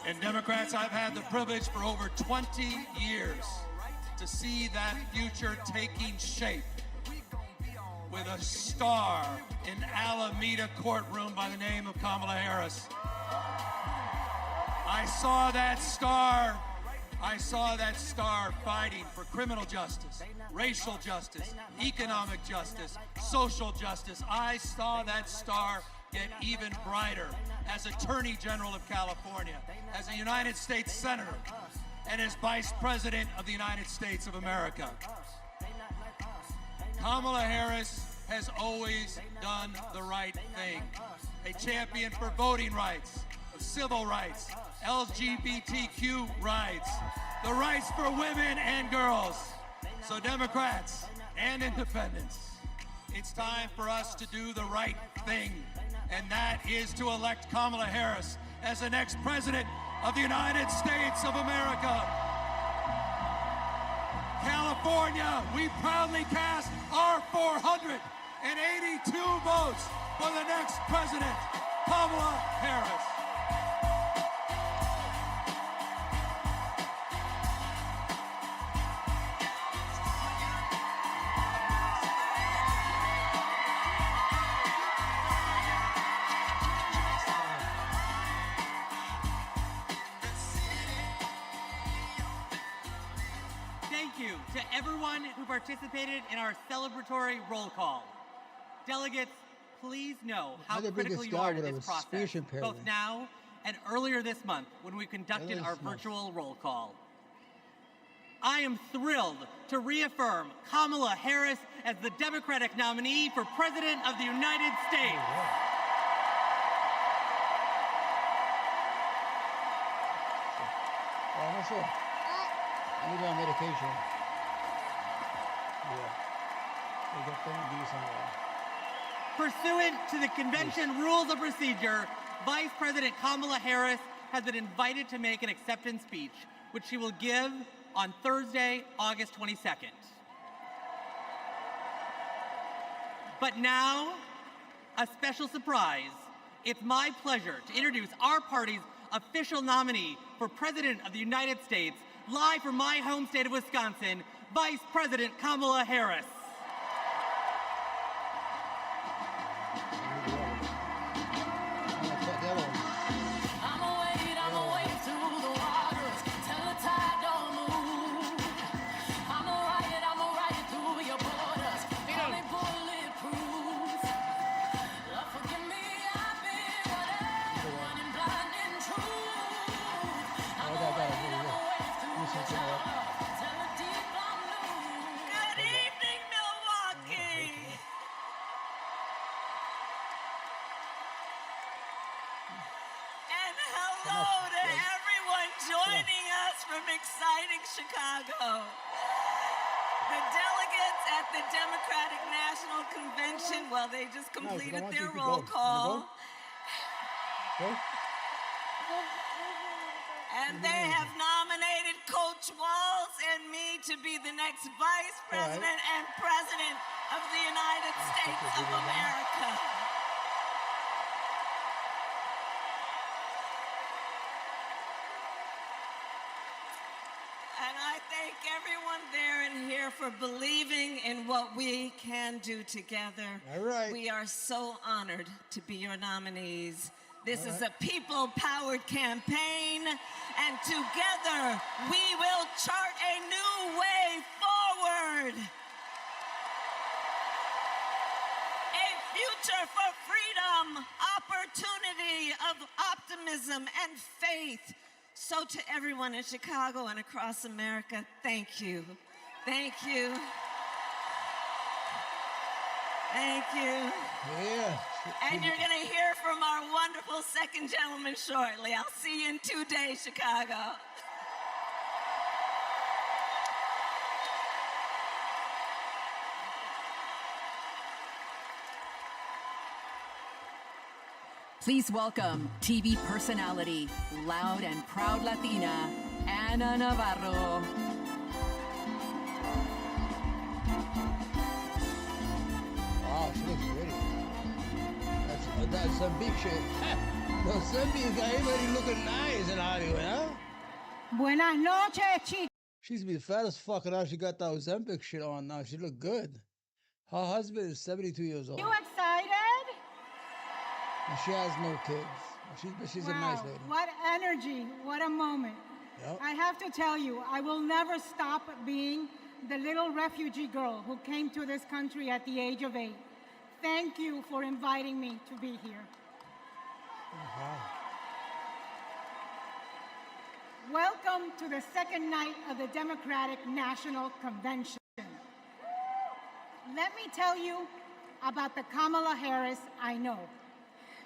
And Democrats, I've had the privilege for over 20 years to see that future taking shape with a star in Alameda courtroom by the name of Kamala Harris. I saw that star fighting for criminal justice, racial justice, economic justice, social justice. I saw that star get even brighter as Attorney General of California, as a United States Senator, and as Vice President of the United States of America. Kamala Harris has always done the right thing. A champion for voting rights, civil rights, LGBTQ rights, the rights for women and girls. So Democrats and independents, it's time for us to do the right thing, and that is to elect Kamala Harris as the next President of the United States of America. California, we proudly cast our 482 votes for the next president, Kamala Harris. Thank you to everyone who participated in our celebratory roll call. Delegates, please know how critical you are to this process, both now and earlier this month when we conducted our virtual roll call. I am thrilled to reaffirm Kamala Harris as the Democratic nominee for President of the United States. I need my medication. Yeah. I got them to do somewhere. Pursuant to the convention rules of procedure, Vice President Kamala Harris has been invited to make an acceptance speech, which she will give on Thursday, August 22nd. But now, a special surprise. It's my pleasure to introduce our party's official nominee for President of the United States, live from my home state of Wisconsin, Vice President Kamala Harris. Hello to everyone joining us from exciting Chicago. The delegates at the Democratic National Convention, well, they just completed their roll call. And they have nominated Coach Walz and me to be the next Vice President and President of the United States of America. And I thank everyone there and here for believing in what we can do together. All right. We are so honored to be your nominees. This is a people-powered campaign, and together we will chart a new way forward. A future for freedom, opportunity, of optimism and faith. So to everyone in Chicago and across America, thank you. Thank you. Thank you. Yeah. And you're going to hear from our wonderful second gentleman shortly. I'll see you in 2 days, Chicago. Please welcome TV personality, loud and proud Latina, Ana Navarro. Wow, she looks pretty. That's some big shit. No, some big guy, everybody looking nice in Hollywood, huh? Buenas noches, chicos. She's be fat as fuck now. She got that Ozempic shit on now. She look good. Her husband is 72 years old. You excited? And she has no kids. She's a nice lady. What energy, what a moment. Yep. I have to tell you, I will never stop being the little refugee girl who came to this country at the age of 8. Thank you for inviting me to be here. Welcome to the second night of the Democratic National Convention. Let me tell you about the Kamala Harris I know.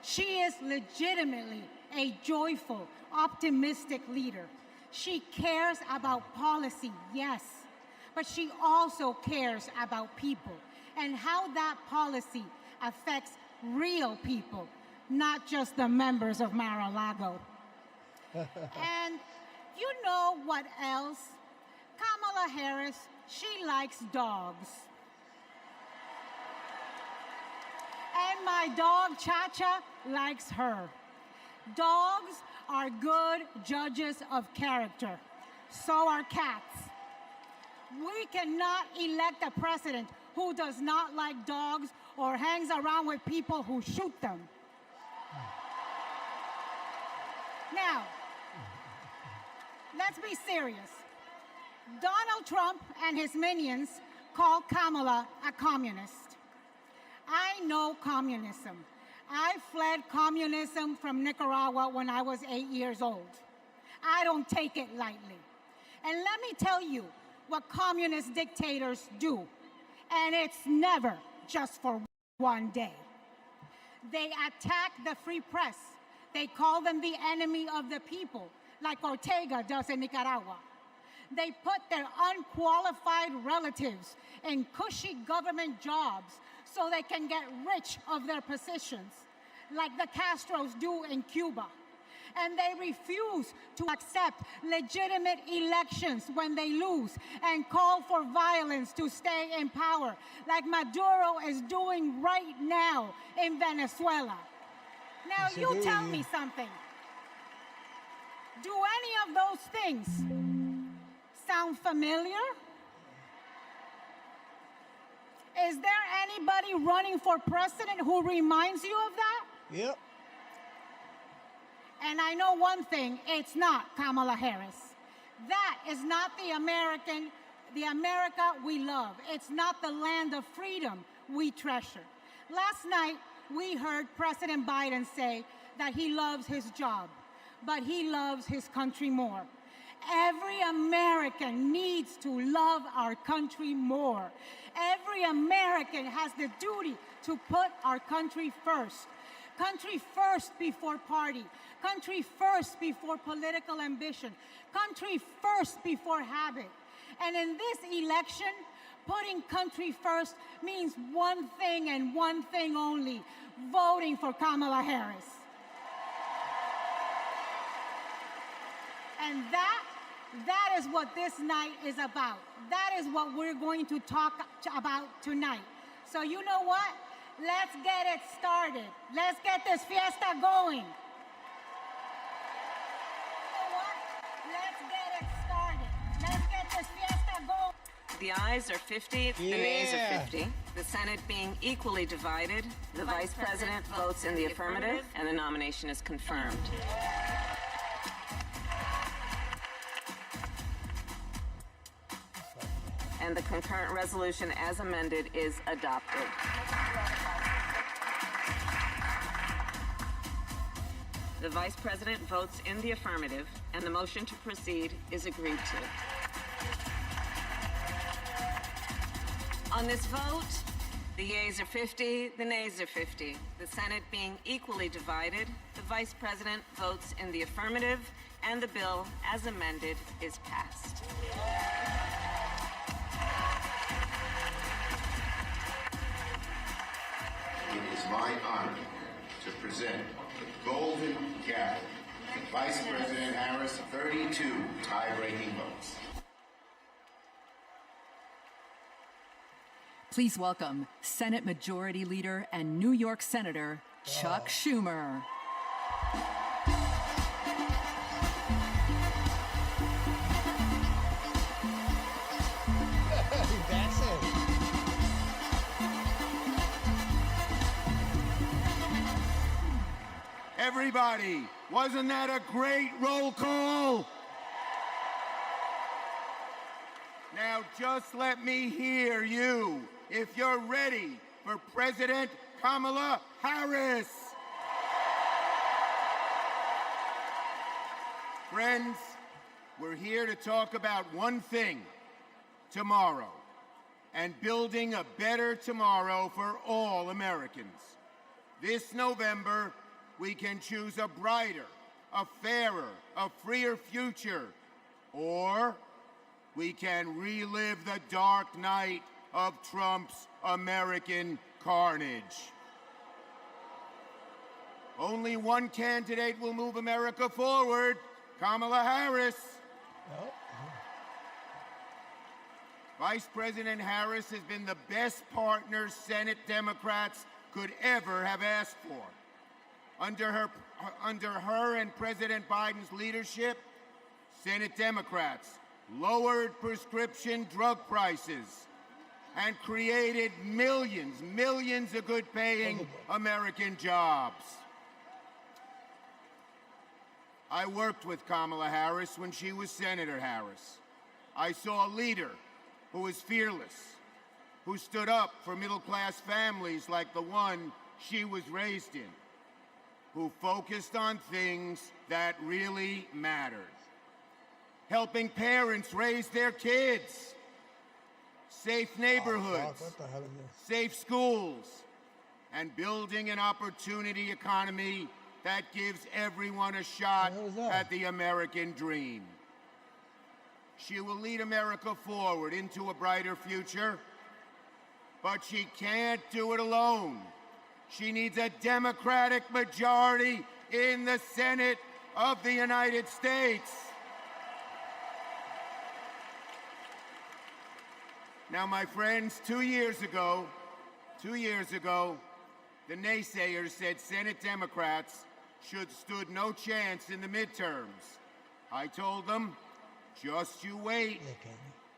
She is legitimately a joyful, optimistic leader. She cares about policy, yes, but she also cares about people and how that policy affects real people, not just the members of Mar-a-Lago. And you know what else? Kamala Kamala Harris, she likes dogs. And my dog, Cha-Cha, likes her. Dogs are good judges of character. So are cats. We cannot elect a president who does not like dogs or hangs around with people who shoot them. Now, let's be serious. Donald Trump and his minions call Kamala a communist. I know communism. I fled communism from Nicaragua when I was 8 years old. I don't take it lightly. And let me tell you what communist dictators do. And it's never just for one day. They attack the free press. They call them the enemy of the people, like Ortega does in Nicaragua. They put their unqualified relatives in cushy government jobs so they can get rich of their positions, like the Castros do in Cuba. And they refuse to accept legitimate elections when they lose and call for violence to stay in power, like Maduro is doing right now in Venezuela. Now, you tell me something. Do any of those things sound familiar? Is there anybody running for president who reminds you of that? Yep. And I know one thing, it's not Kamala Harris. That is not the America we love. It's not the land of freedom we treasure. Last night, we heard President Biden say that he loves his job, but he loves his country more. Every American needs to love our country more. Every American has the duty to put our country first. Country first before party. Country first before political ambition. Country first before habit. And in this election, putting country first means one thing and one thing only: voting for Kamala Harris. And that is what this night is about. That is what we're going to talk about tonight. So you know what? Let's get it started. Let's get this fiesta going. You know what? Let's get it started. Let's get this fiesta going. The ayes are 50, the nays are 50. The Senate being equally divided, the Vice President votes in the affirmative, and the nomination is confirmed. And the concurrent resolution as amended is adopted. The Vice President votes in the affirmative, and the motion to proceed is agreed to. On this vote, the yeas are 50, the nays are 50. The Senate being equally divided, the Vice President votes in the affirmative, and the bill as amended is passed. It is my honor to present the Golden Gavel to Vice President Harris, 32 tie-breaking votes. Please welcome Senate Majority Leader and New York Senator Chuck Schumer. That's it. Everybody, wasn't that a great roll call? Now just let me hear you if you're ready for President Kamala Harris. Friends, we're here to talk about one thing: tomorrow, and building a better tomorrow for all Americans. This November, we can choose a brighter, a fairer, a freer future, or we can relive the dark night of Trump's American carnage. Only one candidate will move America forward: Kamala Harris. Vice President Harris has been the best partner Senate Democrats could ever have asked for. Under her and President Biden's leadership, Senate Democrats lowered prescription drug prices and created millions of good-paying American jobs. I worked with Kamala Harris when she was Senator Harris. I saw a leader who was fearless, who stood up for middle-class families like the one she was raised in, who focused on things that really mattered. Helping parents raise their kids, safe neighborhoods, safe schools, and building an opportunity economy that gives everyone a shot at the American dream. She will lead America forward into a brighter future, but she can't do it alone. She needs a Democratic majority in the Senate of the United States. Now, my friends, 2 years ago, the naysayers said Senate Democrats stood no chance in the midterms. I told them, just you wait.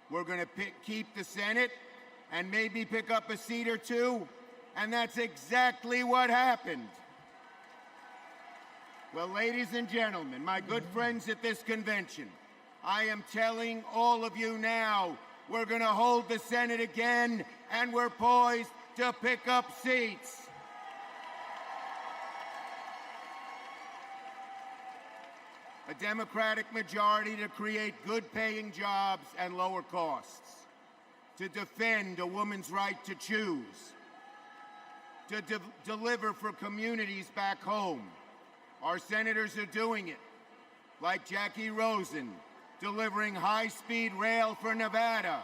We're going to keep the Senate and maybe pick up a seat or two, and that's exactly what happened. Well, ladies and gentlemen, my good friends at this convention, I am telling all of you now, we're going to hold the Senate again, and we're poised to pick up seats. A Democratic majority to create good-paying jobs and lower costs, to defend a woman's right to choose, to deliver for communities back home. Our senators are doing it, like Jackie Rosen, delivering high-speed rail for Nevada,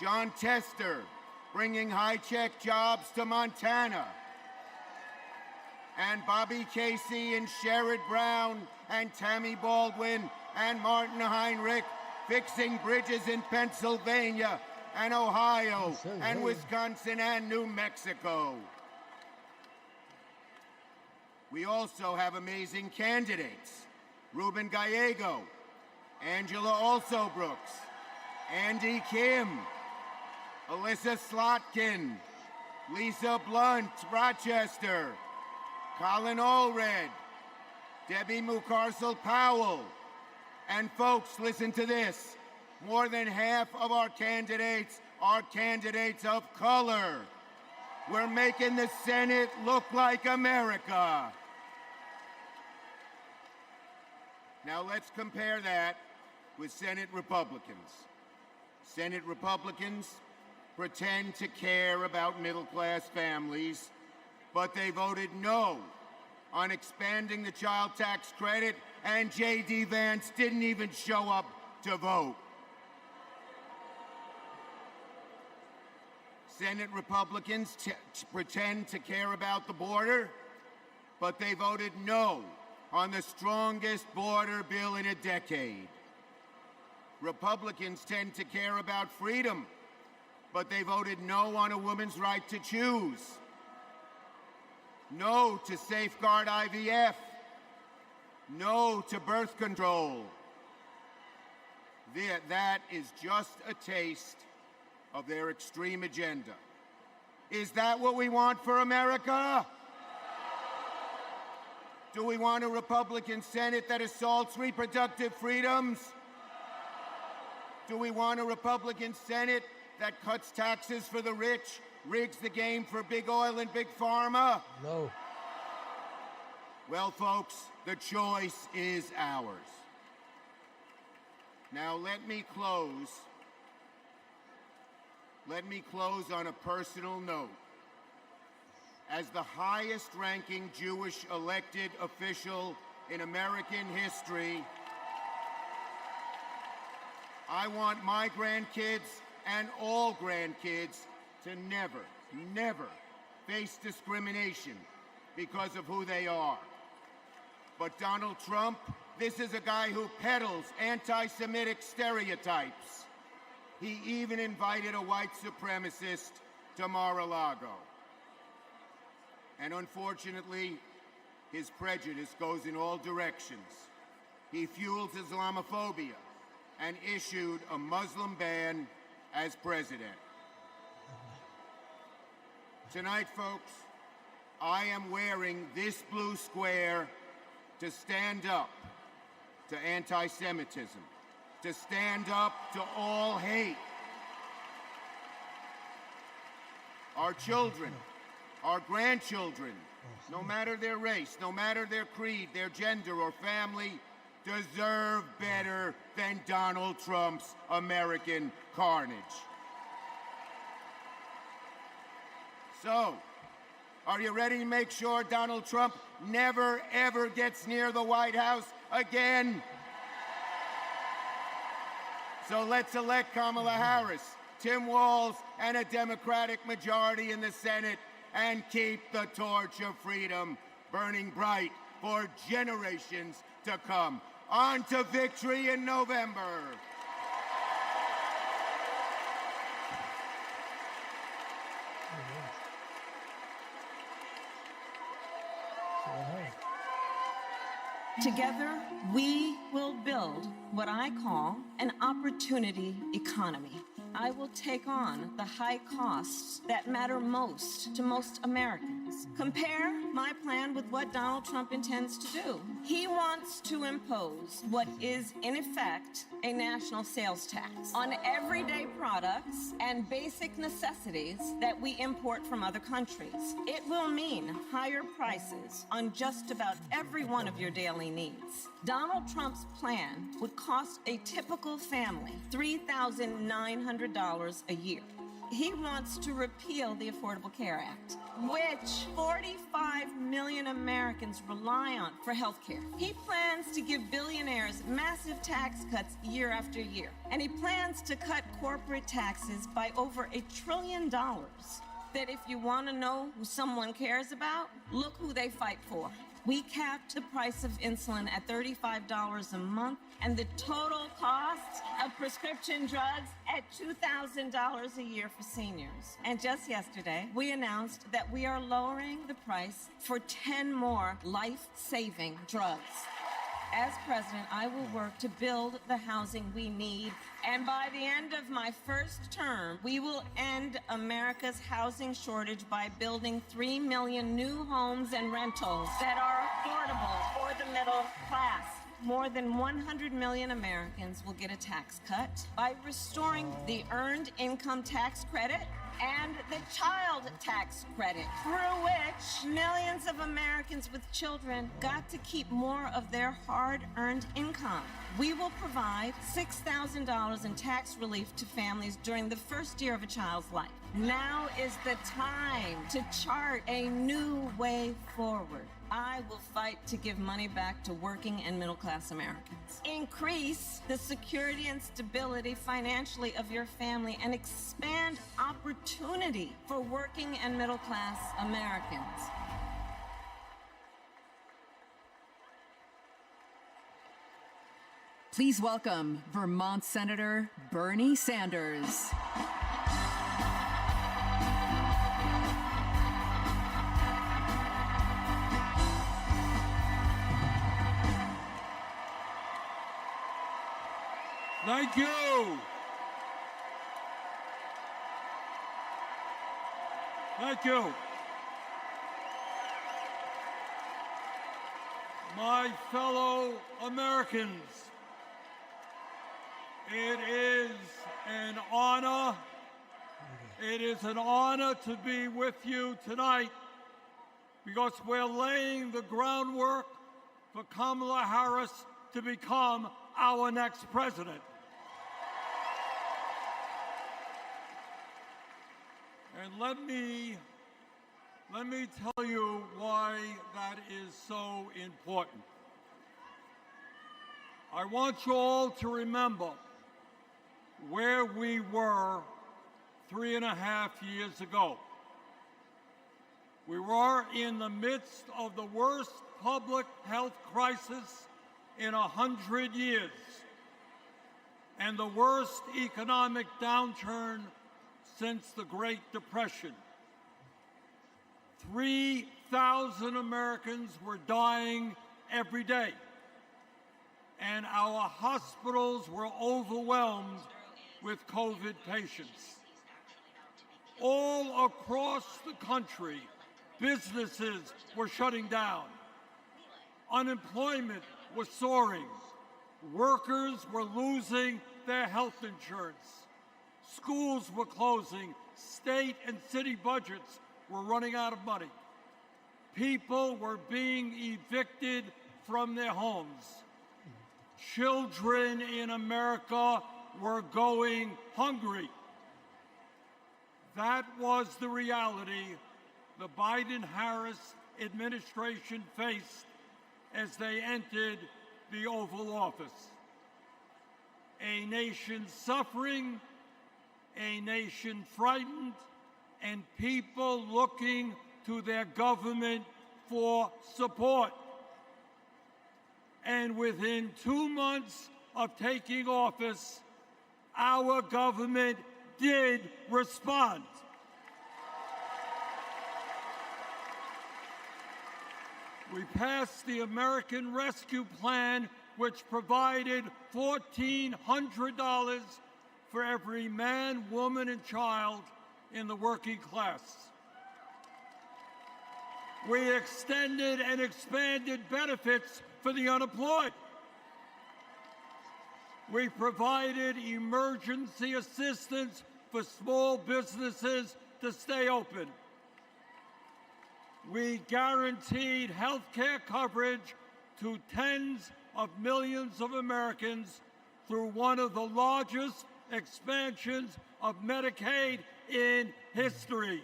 John Tester, bringing high-tech jobs to Montana, and Bobby Casey and Sherrod Brown and Tammy Baldwin and Martin Heinrich fixing bridges in Pennsylvania and Ohio and Wisconsin and New Mexico. We also have amazing candidates. Ruben Gallego, Angela Alsobrooks, Andy Kim, Alyssa Slotkin, Lisa Blunt, Rochester, Colin Allred, Debbie Mucarsel-Powell. And folks, listen to this. More than half of our candidates are candidates of color. We're making the Senate look like America. Now let's compare that with Senate Republicans. Senate Republicans pretend to care about middle-class families, but they voted no on expanding the child tax credit, and J.D. Vance didn't even show up to vote. Senate Republicans pretend to care about the border, but they voted no on the strongest border bill in a decade. Republicans tend to care about freedom, but they voted no on a woman's right to choose. No to safeguard IVF. No to birth control. That is just a taste of their extreme agenda. Is that what we want for America? Do we want a Republican Senate that assaults reproductive freedoms? Do we want a Republican Senate that cuts taxes for the rich, rigs the game for big oil and big pharma? No. Well, folks, the choice is ours. Now let me close on a personal note. As the highest-ranking Jewish elected official in American history, I want my grandkids and all grandkids to never face discrimination because of who they are. But Donald Trump, this is a guy who peddles anti-Semitic stereotypes. He even invited a white supremacist to Mar-a-Lago. And unfortunately, his prejudice goes in all directions. He fuels Islamophobia and issued a Muslim ban as president. Tonight, folks, I am wearing this blue square to stand up to anti-Semitism, to stand up to all hate. Our children, our grandchildren, no matter their race, no matter their creed, their gender or family, deserve better than Donald Trump's American carnage. So, are you ready to make sure Donald Trump never, ever gets near the White House again? So let's elect Kamala Harris, Tim Walz, and a Democratic majority in the Senate and keep the torch of freedom burning bright for generations to come. On to victory in November. Together, we will build what I call an opportunity economy. I will take on the high costs that matter most to most Americans. Compare my plan with what Donald Trump intends to do. He wants to impose what is, in effect, a national sales tax on everyday products and basic necessities that we import from other countries. It will mean higher prices on just about every one of your daily needs. Donald Trump's plan would cost a typical family $3,900 a year. He wants to repeal the Affordable Care Act, which 45 million Americans rely on for health care. He plans to give billionaires massive tax cuts year after year. And he plans to cut corporate taxes by over $1 trillion. That if you want to know who someone cares about, look who they fight for. We capped the price of insulin at $35 a month and the total cost of prescription drugs at $2,000 a year for seniors. And just yesterday, we announced that we are lowering the price for 10 more life-saving drugs. As president, I will work to build the housing we need, and by the end of my first term, we will end America's housing shortage by building 3 million new homes and rentals that are affordable for the middle class. More than 100 million Americans will get a tax cut by restoring the Earned Income Tax Credit and the Child Tax Credit, through which millions of Americans with children got to keep more of their hard-earned income. We will provide $6,000 in tax relief to families during the first year of a child's life. Now is the time to chart a new way forward. I will fight to give money back to working and middle-class Americans. Increase the security and stability financially of your family and expand opportunity for working and middle-class Americans. Please welcome Vermont Senator Bernie Sanders. Thank you. Thank you. My fellow Americans, it is an honor. It is an honor to be with you tonight because we're laying the groundwork for Kamala Harris to become our next president. And let me tell you why that is so important. I want you all to remember where we were 3.5 years ago. We were in the midst of the worst public health crisis in 100 years. and the worst economic downturn since the Great Depression. 3,000 Americans were dying every day, and our hospitals were overwhelmed with COVID patients. All across the country, businesses were shutting down. Unemployment was soaring. Workers were losing their health insurance. Schools were closing. State and city budgets were running out of money. People were being evicted from their homes. Children in America were going hungry. That was the reality the Biden-Harris administration faced as they entered the Oval Office. A nation suffering, a nation frightened, and people looking to their government for support. And within 2 months of taking office, our government did respond. We passed the American Rescue Plan, which provided $1,400 for every man, woman, and child in the working class. We extended and expanded benefits for the unemployed. We provided emergency assistance for small businesses to stay open. We guaranteed health care coverage to tens of millions of Americans through one of the largest expansions of Medicaid in history.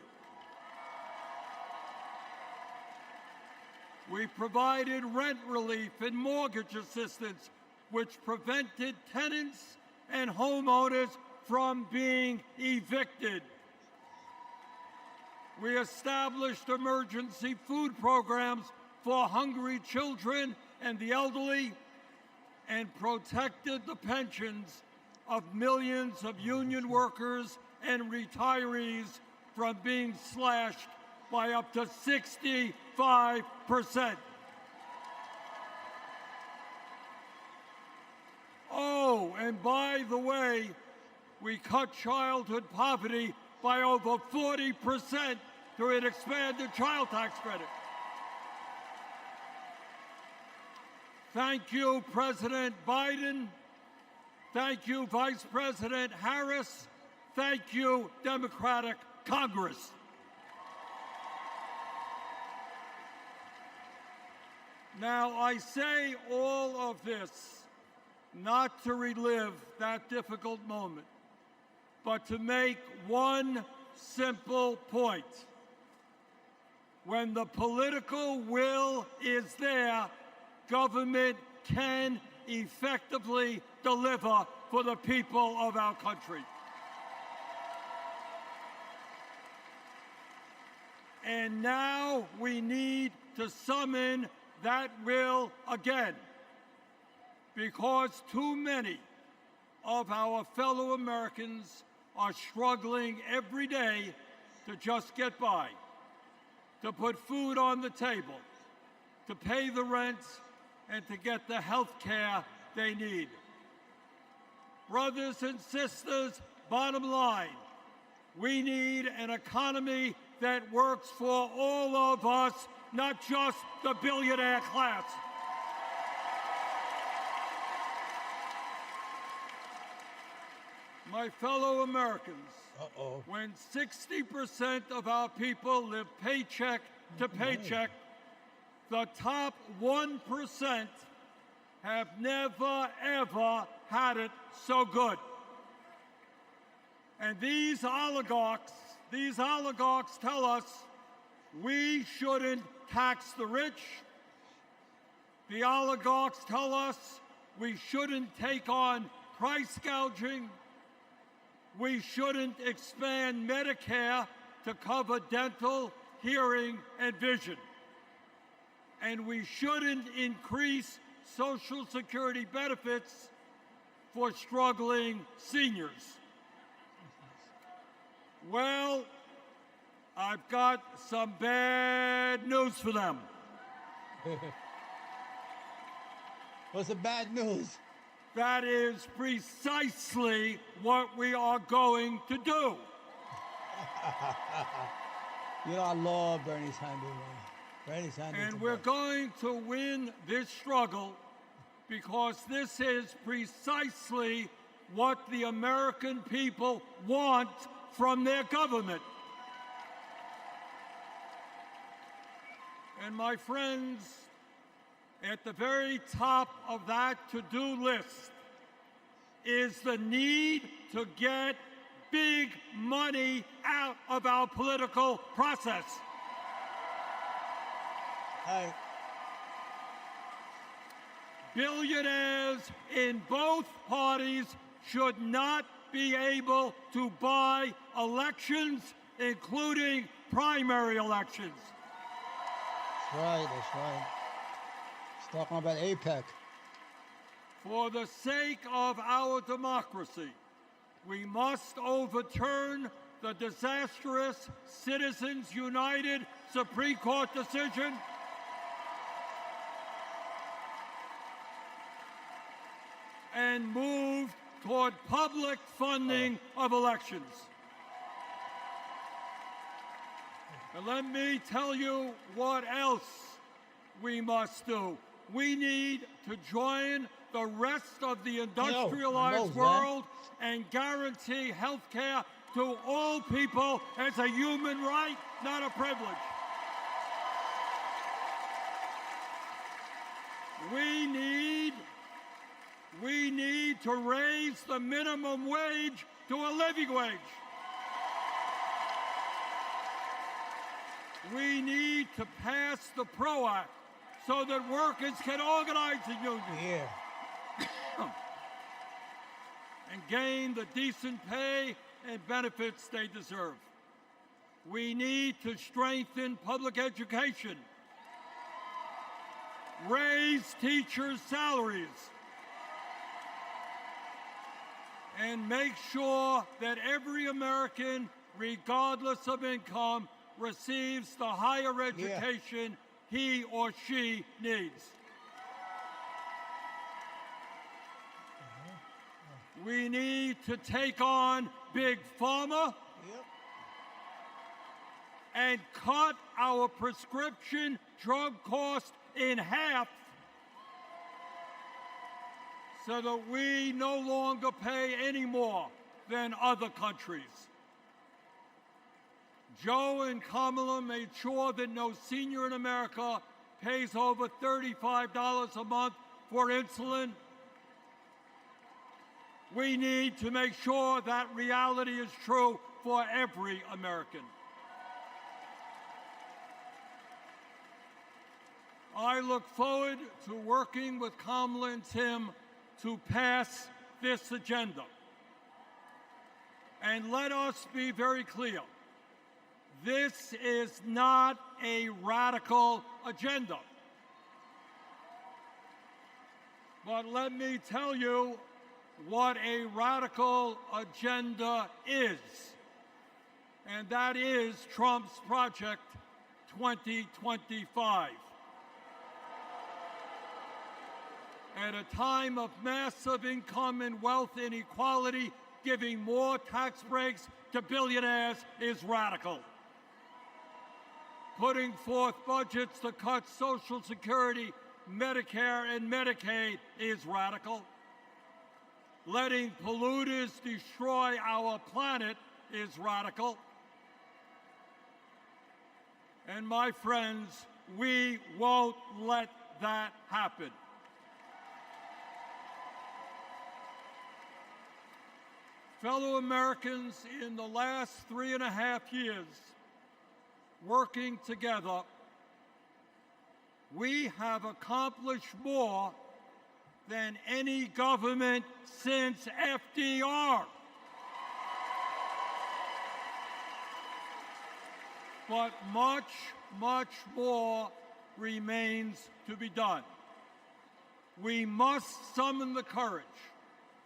We provided rent relief and mortgage assistance, which prevented tenants and homeowners from being evicted. We established emergency food programs for hungry children and the elderly, and protected the pensions of millions of union workers and retirees from being slashed by up to 65%. Oh, and by the way, we cut childhood poverty by over 40% through an expanded child tax credit. Thank you, President Biden. Thank you, Vice President Harris. Thank you, Democratic Congress. Now, I say all of this not to relive that difficult moment, but to make one simple point. When the political will is there, government can effectively deliver for the people of our country. And now we need to summon that will again, because too many of our fellow Americans are struggling every day to just get by, to put food on the table, to pay the rent, and to get the health care they need. Brothers and sisters, bottom line, we need an economy that works for all of us, not just the billionaire class. My fellow Americans, when 60% of our people live paycheck to paycheck, the top 1% have never, ever had it so good. And these oligarchs tell us we shouldn't tax the rich. The oligarchs tell us we shouldn't take on price gouging. We shouldn't expand Medicare to cover dental, hearing, and vision. And we shouldn't increase Social Security benefits for struggling seniors. Well, I've got some bad news for them. What's the bad news? That is precisely what we are going to do. You know, I love Bernie Sanders, man. Bernie Sanders. And we're going to win this struggle because this is precisely what the American people want from their government. And my friends, at the very top of that to-do list is the need to get big money out of our political process. Hi. Billionaires in both parties should not be able to buy elections, including primary elections. That's right, that's right. He's talking about APEC. For the sake of our democracy, we must overturn the disastrous Citizens United Supreme Court decision and move toward public funding of elections. And let me tell you what else we must do. We need to join the rest of the industrialized world and guarantee health care to all people as a human right, not a privilege. We need to raise the minimum wage to a living wage. We need to pass the PRO Act so that workers can organize in unions. Yeah. And gain the decent pay and benefits they deserve. We need to strengthen public education, raise teachers' salaries, and make sure that every American, regardless of income, receives the higher education he or she needs. We need to take on Big Pharma and cut our prescription drug costs in half so that we no longer pay any more than other countries. Joe and Kamala made sure that no senior in America pays over $35 a month for insulin. We need to make sure that reality is true for every American. I look forward to working with Kamala and Tim to pass this agenda. And let us be very clear. This is not a radical agenda. But let me tell you what a radical agenda is. And that is Trump's Project 2025. At a time of massive income and wealth inequality, giving more tax breaks to billionaires is radical. Putting forth budgets to cut Social Security, Medicare, and Medicaid is radical. Letting polluters destroy our planet is radical. And my friends, we won't let that happen. Fellow Americans, in the last 3.5 years, working together, we have accomplished more than any government since FDR. But much, much more remains to be done. We must summon the courage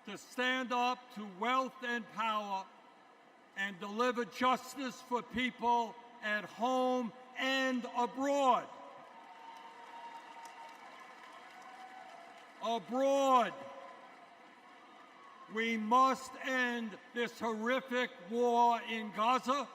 to stand up to wealth and power and deliver justice for people at home and abroad. Abroad, we must end this horrific war in Gaza.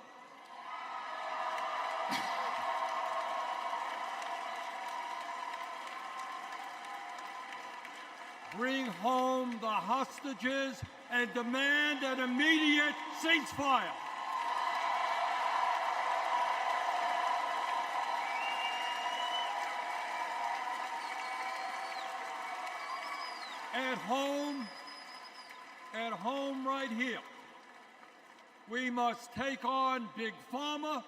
Bring home the hostages and demand an immediate ceasefire. At home right here, we must take on big pharma,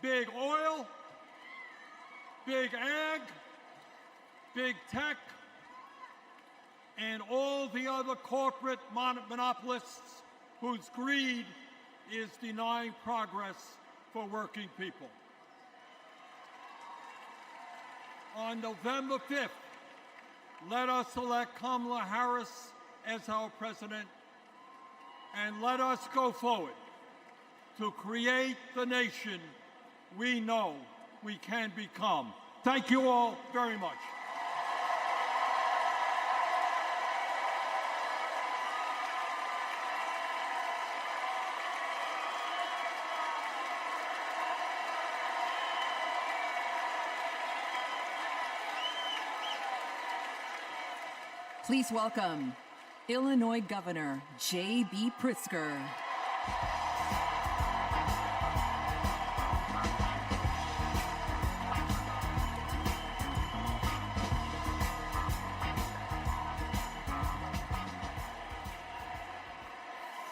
big oil, big ag, big tech, and all the other corporate monopolists whose greed is denying progress for working people. On November 5th, let us elect Kamala Harris as our president, and let us go forward to create the nation we know we can become. Thank you all very much. Please welcome Illinois Governor J.B. Pritzker.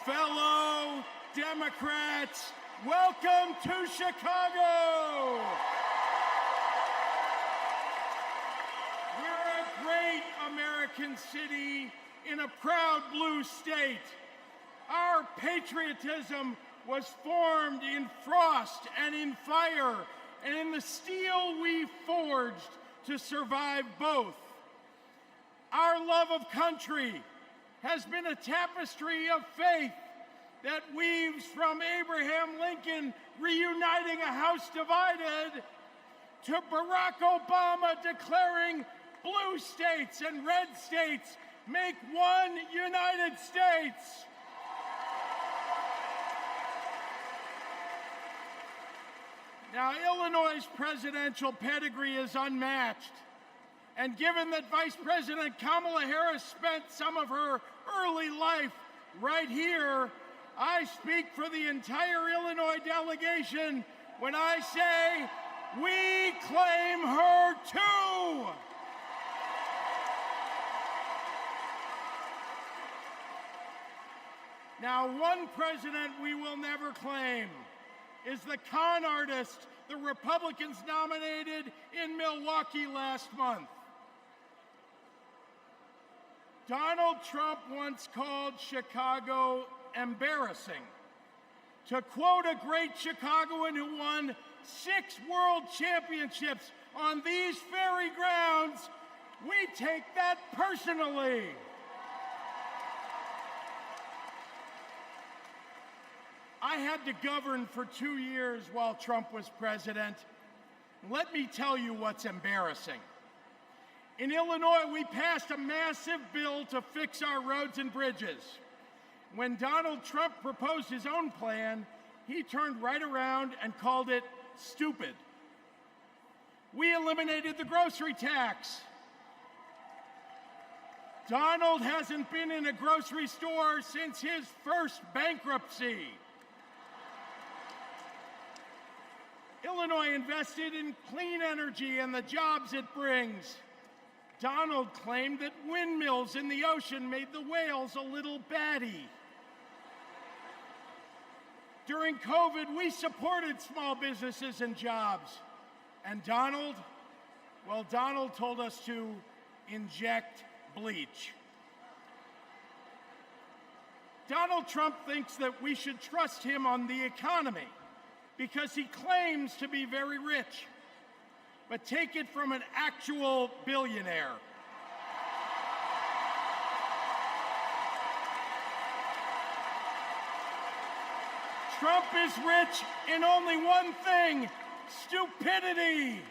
Fellow Democrats, welcome to Chicago! We're a great American city in a proud blue state. Our patriotism was formed in frost and in fire, and in the steel we forged to survive both. Our love of country has been a tapestry of faith that weaves from Abraham Lincoln reuniting a house divided to Barack Obama declaring blue states and red states make one United States. Now, Illinois' presidential pedigree is unmatched. And given that Vice President Kamala Harris spent some of her early life right here, I speak for the entire Illinois delegation when I say, we claim her too! Now, one president we will never claim is the con artist the Republicans nominated in Milwaukee last month. Donald Trump once called Chicago embarrassing. To quote a great Chicagoan who won 6 world championships on these very grounds, we take that personally. I had to govern for 2 years while Trump was president. Let me tell you what's embarrassing. In Illinois, we passed a massive bill to fix our roads and bridges. When Donald Trump proposed his own plan, he turned right around and called it stupid. We eliminated the grocery tax. Donald hasn't been in a grocery store since his first bankruptcy. Illinois invested in clean energy and the jobs it brings. Donald claimed that windmills in the ocean made the whales a little batty. During COVID, we supported small businesses and jobs. And Donald told us to inject bleach. Donald Trump thinks that we should trust him on the economy because he claims to be very rich. But take it from an actual billionaire. Trump is rich in only one thing: stupidity.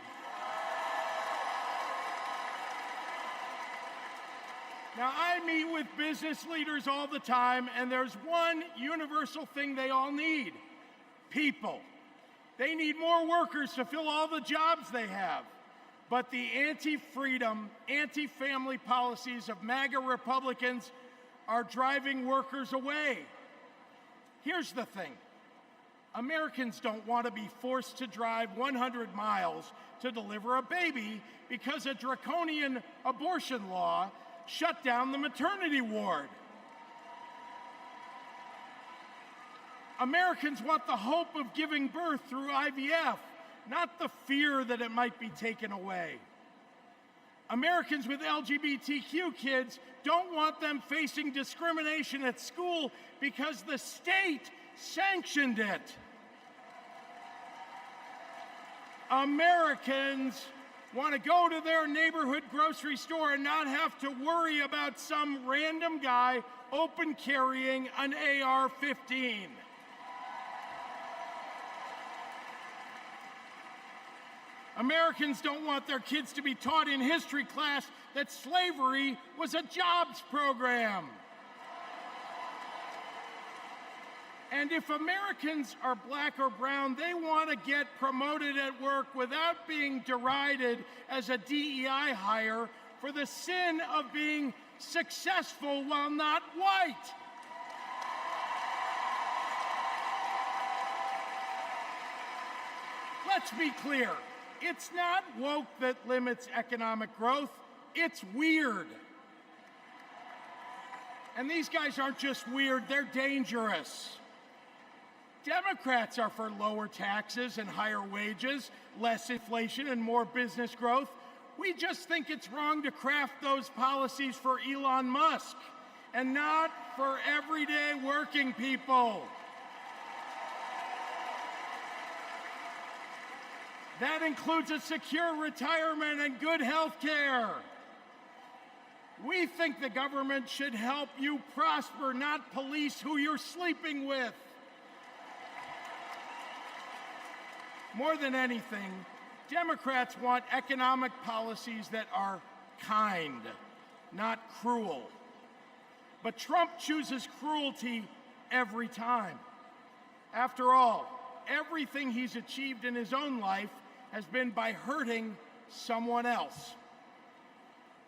Now, I meet with business leaders all the time, and there's one universal thing they all need: people. They need more workers to fill all the jobs they have. But the anti-freedom, anti-family policies of MAGA Republicans are driving workers away. Here's the thing. Americans don't want to be forced to drive 100 miles to deliver a baby because a draconian abortion law shut down the maternity ward. Americans want the hope of giving birth through IVF, not the fear that it might be taken away. Americans with LGBTQ kids don't want them facing discrimination at school because the state sanctioned it. Americans want to go to their neighborhood grocery store and not have to worry about some random guy open carrying an AR-15. Americans don't want their kids to be taught in history class that slavery was a jobs program. And if Americans are black or brown, they want to get promoted at work without being derided as a DEI hire for the sin of being successful while not white. Let's be clear. It's not woke that limits economic growth. It's weird. And these guys aren't just weird, they're dangerous. Democrats are for lower taxes and higher wages, less inflation and more business growth. We just think it's wrong to craft those policies for Elon Musk and not for everyday working people. That includes a secure retirement and good health care. We think the government should help you prosper, not police who you're sleeping with. More than anything, Democrats want economic policies that are kind, not cruel. But Trump chooses cruelty every time. After all, everything he's achieved in his own life has been by hurting someone else.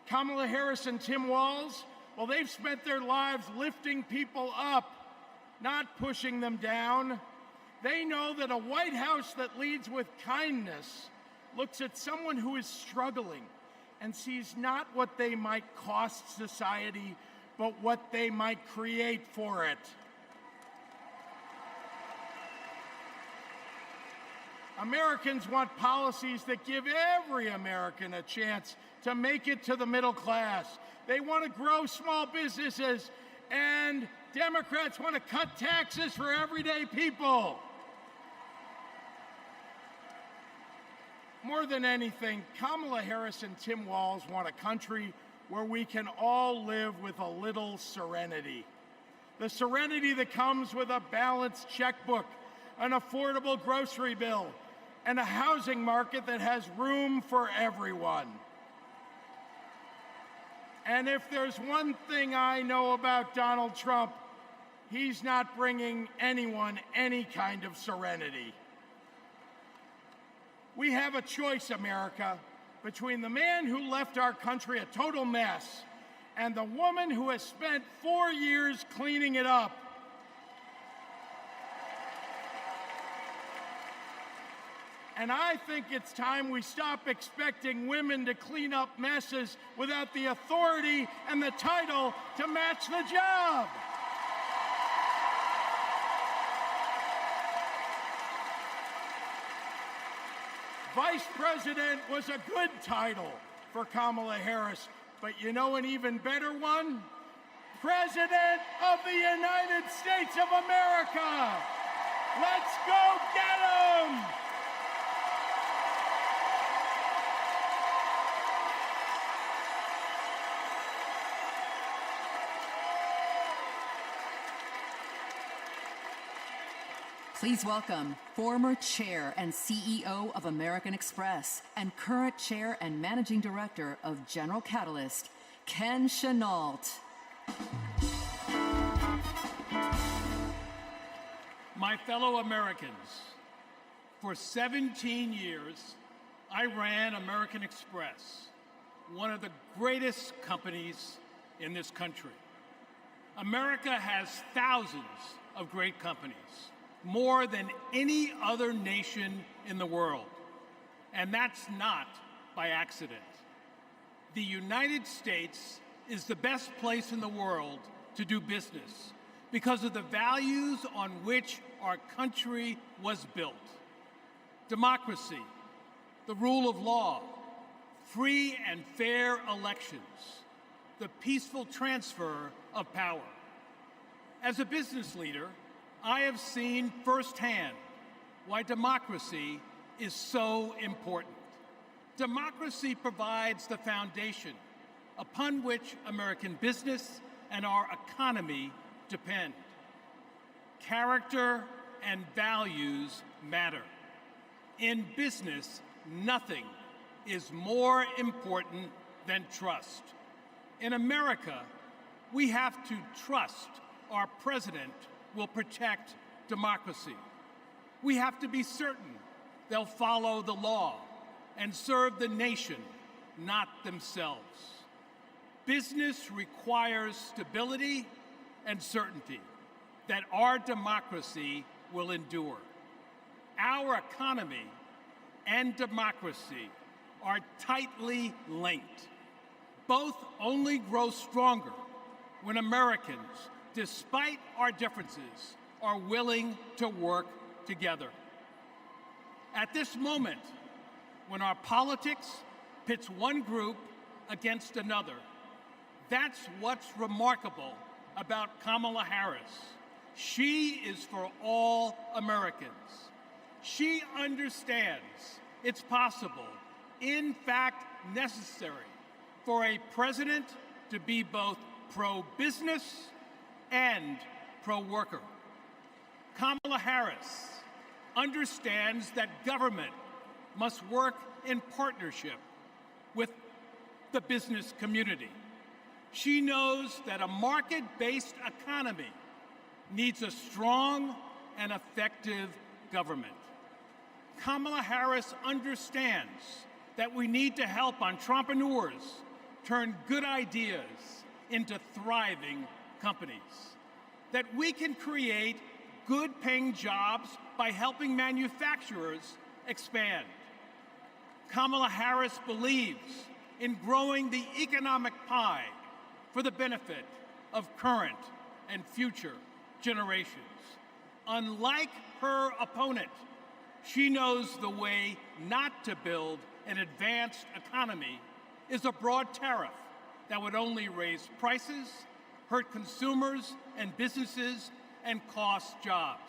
Kamala Harris and Tim Walz, well, they've spent their lives lifting people up, not pushing them down. They know that a White House that leads with kindness looks at someone who is struggling and sees not what they might cost society, but what they might create for it. Americans want policies that give every American a chance to make it to the middle class. They want to grow small businesses, and Democrats want to cut taxes for everyday people. More than anything, Kamala Harris and Tim Walz want a country where we can all live with a little serenity. The serenity that comes with a balanced checkbook, an affordable grocery bill, and a housing market that has room for everyone. And if there's one thing I know about Donald Trump, he's not bringing anyone any kind of serenity. We have a choice, America, between the man who left our country a total mess and the woman who has spent 4 years cleaning it up. And I think it's time we stop expecting women to clean up messes without the authority and the title to match the job. Vice President was a good title for Kamala Harris, but you know an even better one? President of the United States of America! Let's go get 'em! Please welcome former chair and CEO of American Express and current chair and managing director of General Catalyst, Ken Chenault. My fellow Americans, for 17 years, I ran American Express, one of the greatest companies in this country. America has thousands of great companies, more than any other nation in the world. And that's not by accident. The United States is the best place in the world to do business because of the values on which our country was built. Democracy, the rule of law, free and fair elections, the peaceful transfer of power. As a business leader, I have seen firsthand why democracy is so important. Democracy provides the foundation upon which American business and our economy depend. Character and values matter. In business, nothing is more important than trust. In America, we have to trust our president will protect democracy. We have to be certain they'll follow the law and serve the nation, not themselves. Business requires stability and certainty that our democracy will endure. Our economy and democracy are tightly linked. Both only grow stronger when Americans, despite our differences, are willing to work together. At this moment, when our politics pits one group against another, that's what's remarkable about Kamala Harris. She is for all Americans. She understands it's possible, in fact necessary, for a president to be both pro-business and pro-worker. Kamala Harris understands that government must work in partnership with the business community. She knows that a market-based economy needs a strong and effective government. Kamala Harris understands that we need to help entrepreneurs turn good ideas into thriving companies, that we can create good-paying jobs by helping manufacturers expand. Kamala Harris believes in growing the economic pie for the benefit of current and future generations. Unlike her opponent, she knows the way not to build an advanced economy is a broad tariff that would only raise prices, hurt consumers and businesses, and cost jobs.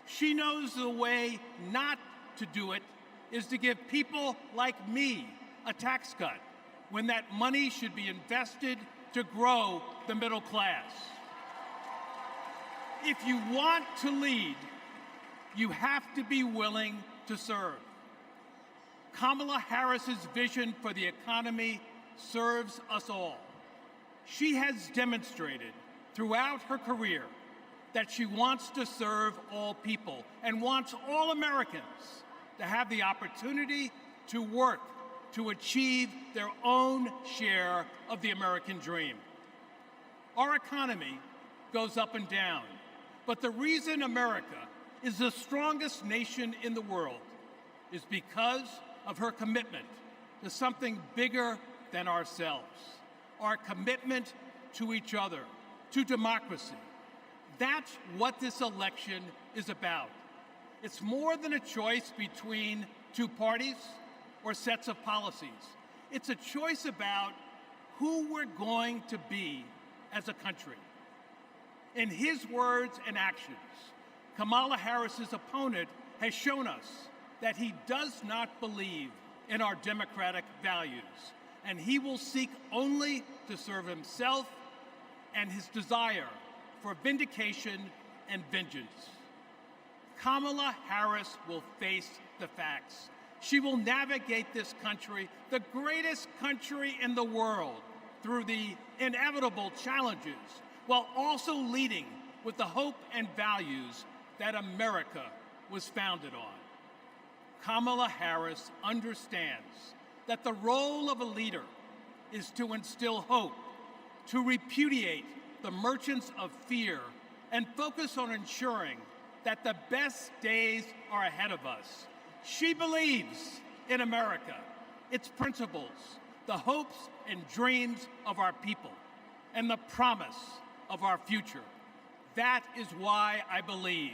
She knows the way not to do it is to give people like me a tax cut when that money should be invested to grow the middle class. If you want to lead, you have to be willing to serve. Kamala Harris's vision for the economy serves us all. She has demonstrated throughout her career that she wants to serve all people and wants all Americans to have the opportunity to work to achieve their own share of the American dream. Our economy goes up and down, but the reason America is the strongest nation in the world is because of her commitment to something bigger than ourselves, our commitment to each other, to democracy. That's what this election is about. It's more than a choice between two parties or sets of policies. It's a choice about who we're going to be as a country. In his words and actions, Kamala Harris's opponent has shown us that he does not believe in our democratic values, and he will seek only to serve himself and his desire for vindication and vengeance. Kamala Harris will face the facts. She will navigate this country, the greatest country in the world, through the inevitable challenges, while also leading with the hope and values that America was founded on. Kamala Harris understands that the role of a leader is to instill hope, to repudiate the merchants of fear, and focus on ensuring that the best days are ahead of us. She believes in America, its principles, the hopes and dreams of our people, and the promise of our future. That is why I believe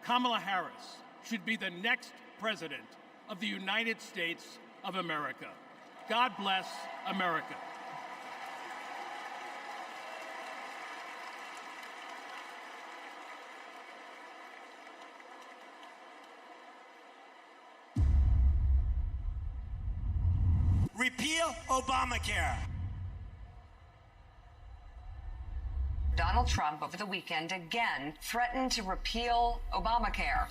Kamala Harris should be the next president of the United States of America. God bless America. Repeal Obamacare. Donald Trump over the weekend again threatened to repeal Obamacare.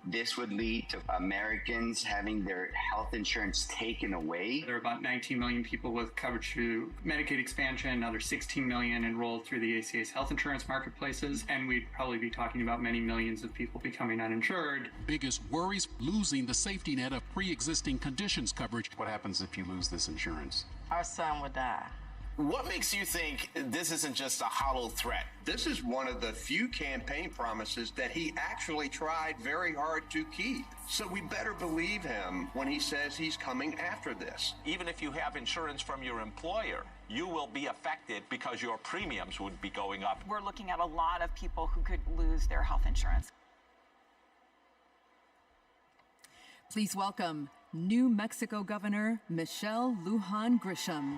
This would lead to Americans having their health insurance taken away. There are about 19 million people with coverage through Medicaid expansion, another 16 million enrolled through the ACA's health insurance marketplaces, and we'd probably be talking about many millions of people becoming uninsured. Biggest worries, losing the safety net of pre-existing conditions coverage. What happens if you lose this insurance? Our son would die. What makes you think this isn't just a hollow threat? This is one of the few campaign promises that he actually tried very hard to keep. So we better believe him when he says he's coming after this. Even if you have insurance from your employer, you will be affected because your premiums would be going up. We're looking at a lot of people who could lose their health insurance. Please welcome New Mexico Governor Michelle Lujan Grisham.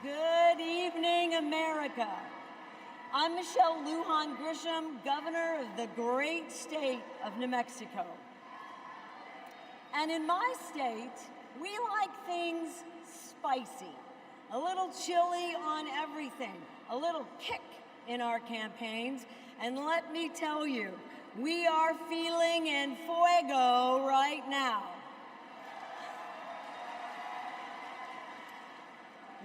Good evening, America. I'm Michelle Lujan Grisham, governor of the great state of New Mexico. And in my state, we like things spicy, a little chili on everything, a little kick in our campaigns. And let me tell you, we are feeling en fuego right now.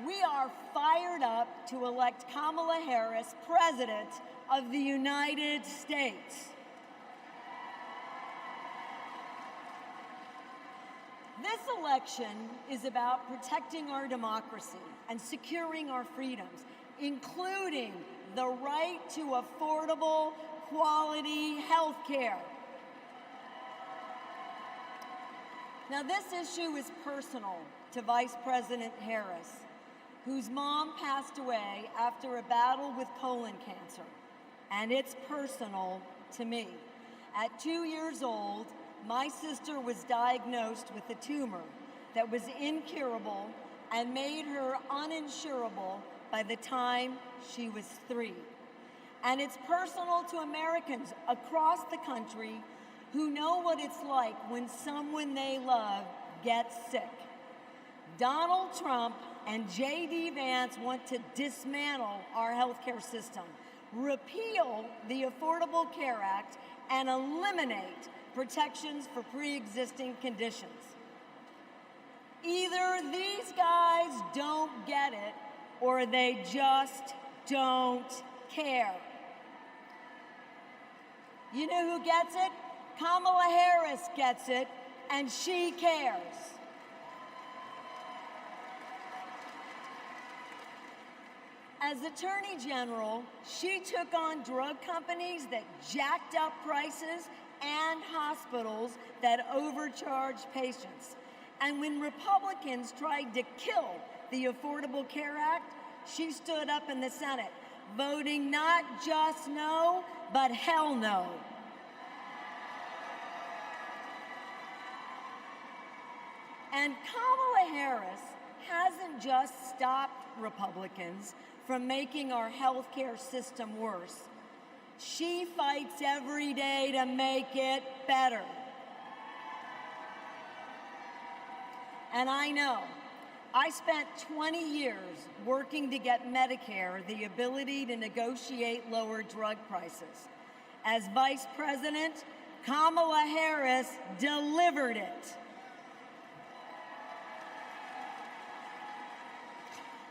We are fired up to elect Kamala Harris President of the United States. This election is about protecting our democracy and securing our freedoms, including the right to affordable, quality health care. Now, this issue is personal to Vice President Harris, whose mom passed away after a battle with colon cancer. And it's personal to me. At 2 years old, my sister was diagnosed with a tumor that was incurable and made her uninsurable by the time she was 3. And it's personal to Americans across the country who know what it's like when someone they love gets sick. Donald Trump and J.D. Vance want to dismantle our healthcare system, repeal the Affordable Care Act, and eliminate protections for pre-existing conditions. Either these guys don't get it, or they just don't care. You know who gets it? Kamala Harris gets it, and she cares. As Attorney General, she took on drug companies that jacked up prices and hospitals that overcharged patients. And when Republicans tried to kill the Affordable Care Act, she stood up in the Senate, voting not just no, but hell no. And Kamala Harris hasn't just stopped Republicans from making our healthcare system worse. She fights every day to make it better. And I know. I spent 20 years working to get Medicare the ability to negotiate lower drug prices. As Vice President, Kamala Harris delivered it.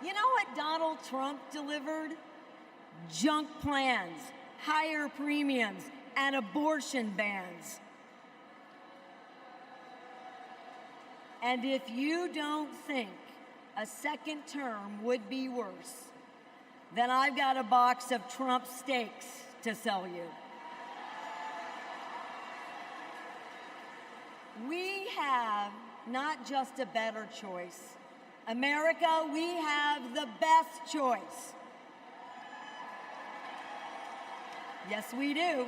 You know what Donald Trump delivered? Junk plans, higher premiums, and abortion bans. And if you don't think a second term would be worse, then I've got a box of Trump steaks to sell you. We have not just a better choice. America, we have the best choice. Yes, we do.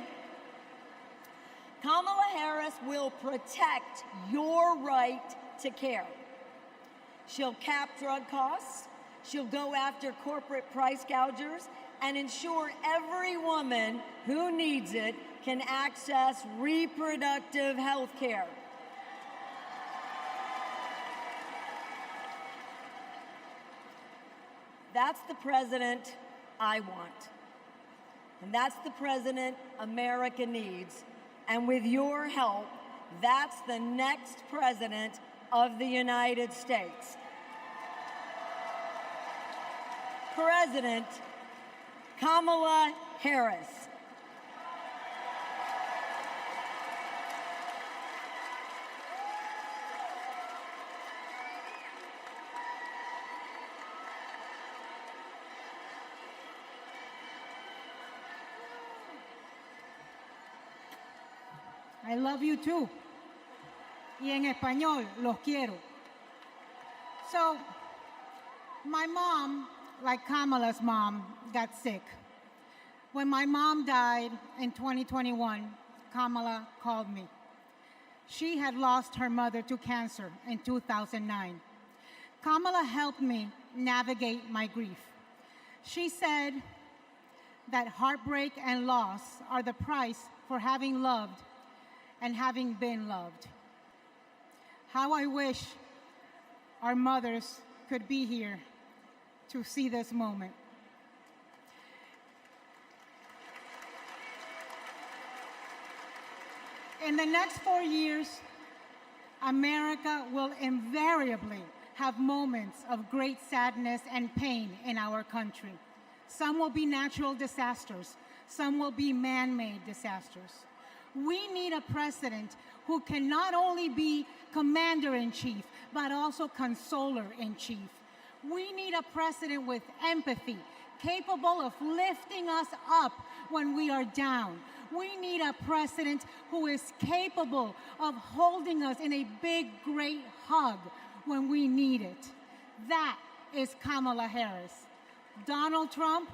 Kamala Harris will protect your right to care. She'll cap drug costs, she'll go after corporate price gougers, and ensure every woman who needs it can access reproductive health care. That's the president I want. And that's the president America needs. And with your help, that's the next president of the United States. President Kamala Harris. I love you too. Y en español, los quiero. So, my mom, like Kamala's mom, got sick. When my mom died in 2021, Kamala called me. She had lost her mother to cancer in 2009. Kamala helped me navigate my grief. She said that heartbreak and loss are the price for having loved and having been loved. How I wish our mothers could be here to see this moment. In the next 4 years, America will invariably have moments of great sadness and pain in our country. Some will be natural disasters. Some will be man-made disasters. We need a president who can not only be commander-in-chief, but also consoler-in-chief. We need a president with empathy, capable of lifting us up when we are down. We need a president who is capable of holding us in a big, great hug when we need it. That is Kamala Harris. Donald Trump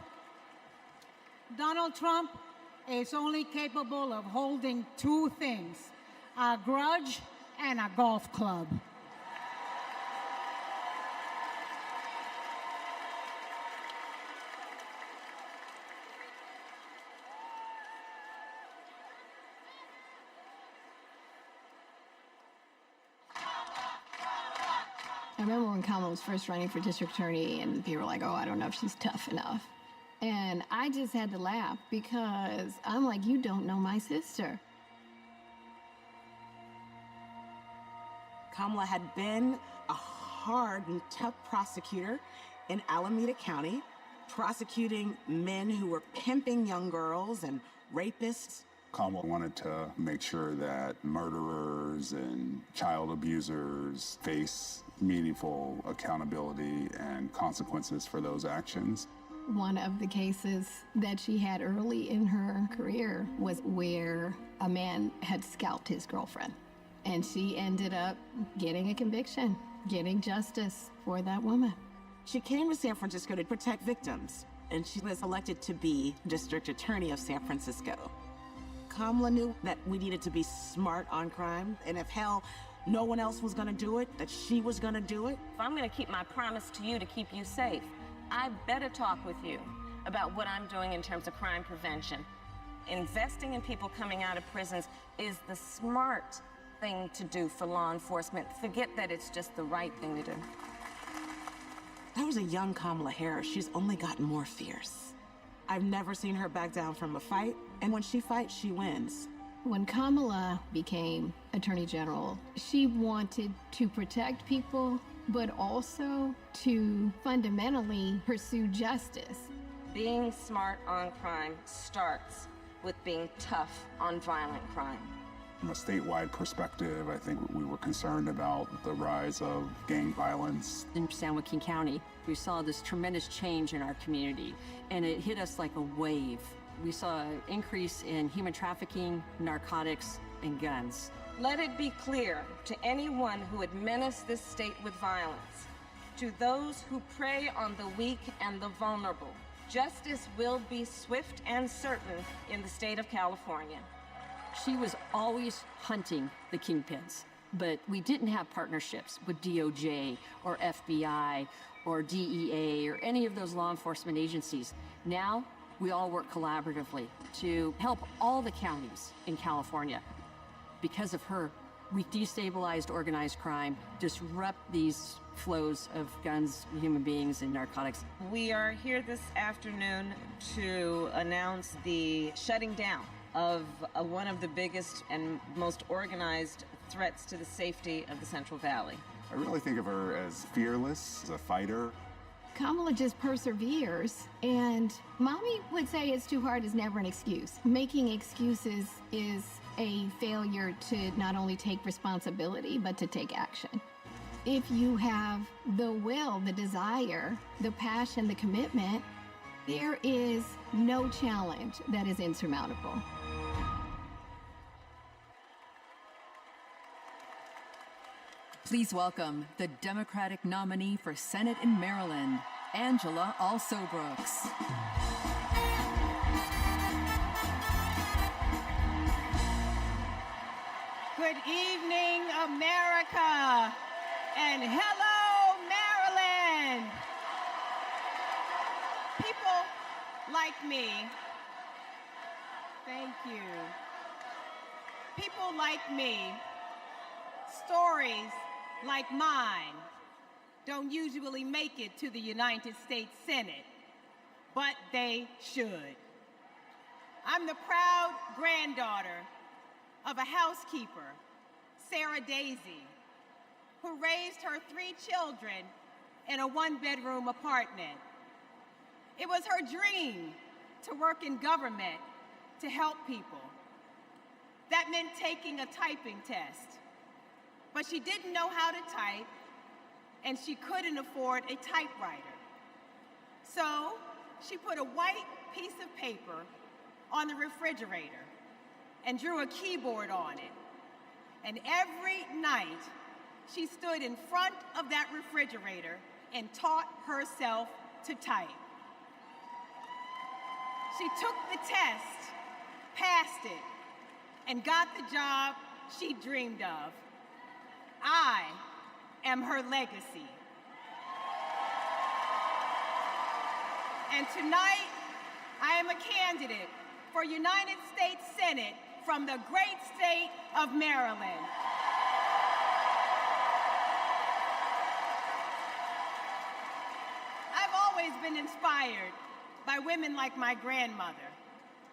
is only capable of holding two things, a grudge and a golf club. I remember when Kamala was first running for district attorney and people were like, oh, I don't know if she's tough enough. And I just had to laugh because I'm like, you don't know my sister. Kamala had been a hard and tough prosecutor in Alameda County, prosecuting men who were pimping young girls and rapists. Kamala wanted to make sure that murderers and child abusers face meaningful accountability and consequences for those actions. One of the cases that she had early in her career was where a man had scalped his girlfriend. And she ended up getting a conviction, getting justice for that woman. She came to San Francisco to protect victims, and she was elected to be district attorney of San Francisco. Kamala knew that we needed to be smart on crime, and if hell, no one else was gonna do it, that she was gonna do it. If I'm gonna keep my promise to you to keep you safe, I better talk with you about what I'm doing in terms of crime prevention. Investing in people coming out of prisons is the smart thing to do for law enforcement. Forget that it's just the right thing to do. That was a young Kamala Harris. She's only gotten more fierce. I've never seen her back down from a fight, and when she fights, she wins. When Kamala became Attorney General, she wanted to protect people, but also to fundamentally pursue justice. Being smart on crime starts with being tough on violent crime. From a statewide perspective, I think we were concerned about the rise of gang violence. In San Joaquin County, we saw this tremendous change in our community, and it hit us like a wave. We saw an increase in human trafficking, narcotics, and guns. Let it be clear to anyone who would menace this state with violence, to those who prey on the weak and the vulnerable, justice will be swift and certain in the state of California. She was always hunting the kingpins, but we didn't have partnerships with DOJ or FBI or DEA or any of those law enforcement agencies. Now, we all work collaboratively to help all the counties in California. Because of her, we destabilized organized crime, disrupt these flows of guns, human beings, and narcotics. We are here this afternoon to announce the shutting down of one of the biggest and most organized threats to the safety of the Central Valley. I really think of her as fearless, as a fighter. Kamala just perseveres, and Mommy would say it's too hard is never an excuse. Making excuses is a failure to not only take responsibility, but to take action. If you have the will, the desire, the passion, the commitment, there is no challenge that is insurmountable. Please welcome the Democratic nominee for Senate in Maryland, Angela Alsobrooks. Good evening, America, and hello, Maryland. People like me, thank you. People like me, stories like mine don't usually make it to the United States Senate, but they should. I'm the proud granddaughter of a housekeeper, Sarah Daisy, who raised her 3 children in a 1-bedroom apartment. It was her dream to work in government to help people. That meant taking a typing test. But she didn't know how to type, and she couldn't afford a typewriter. So she put a white piece of paper on the refrigerator and drew a keyboard on it. And every night, she stood in front of that refrigerator and taught herself to type. She took the test, passed it, and got the job she dreamed of. I am her legacy. And tonight, I am a candidate for United States Senate from the great state of Maryland. I've always been inspired by women like my grandmother,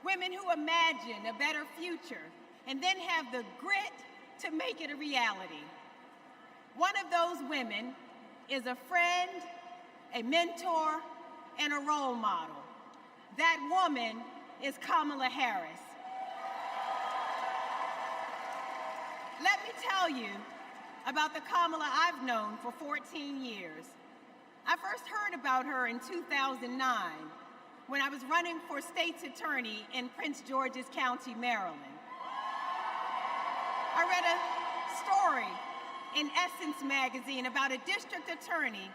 women who imagine a better future and then have the grit to make it a reality. One of those women is a friend, a mentor, and a role model. That woman is Kamala Harris. Let me tell you about the Kamala I've known for 14 years. I first heard about her in 2009 when I was running for state's attorney in Prince George's County, Maryland. I read a story in Essence magazine about a district attorney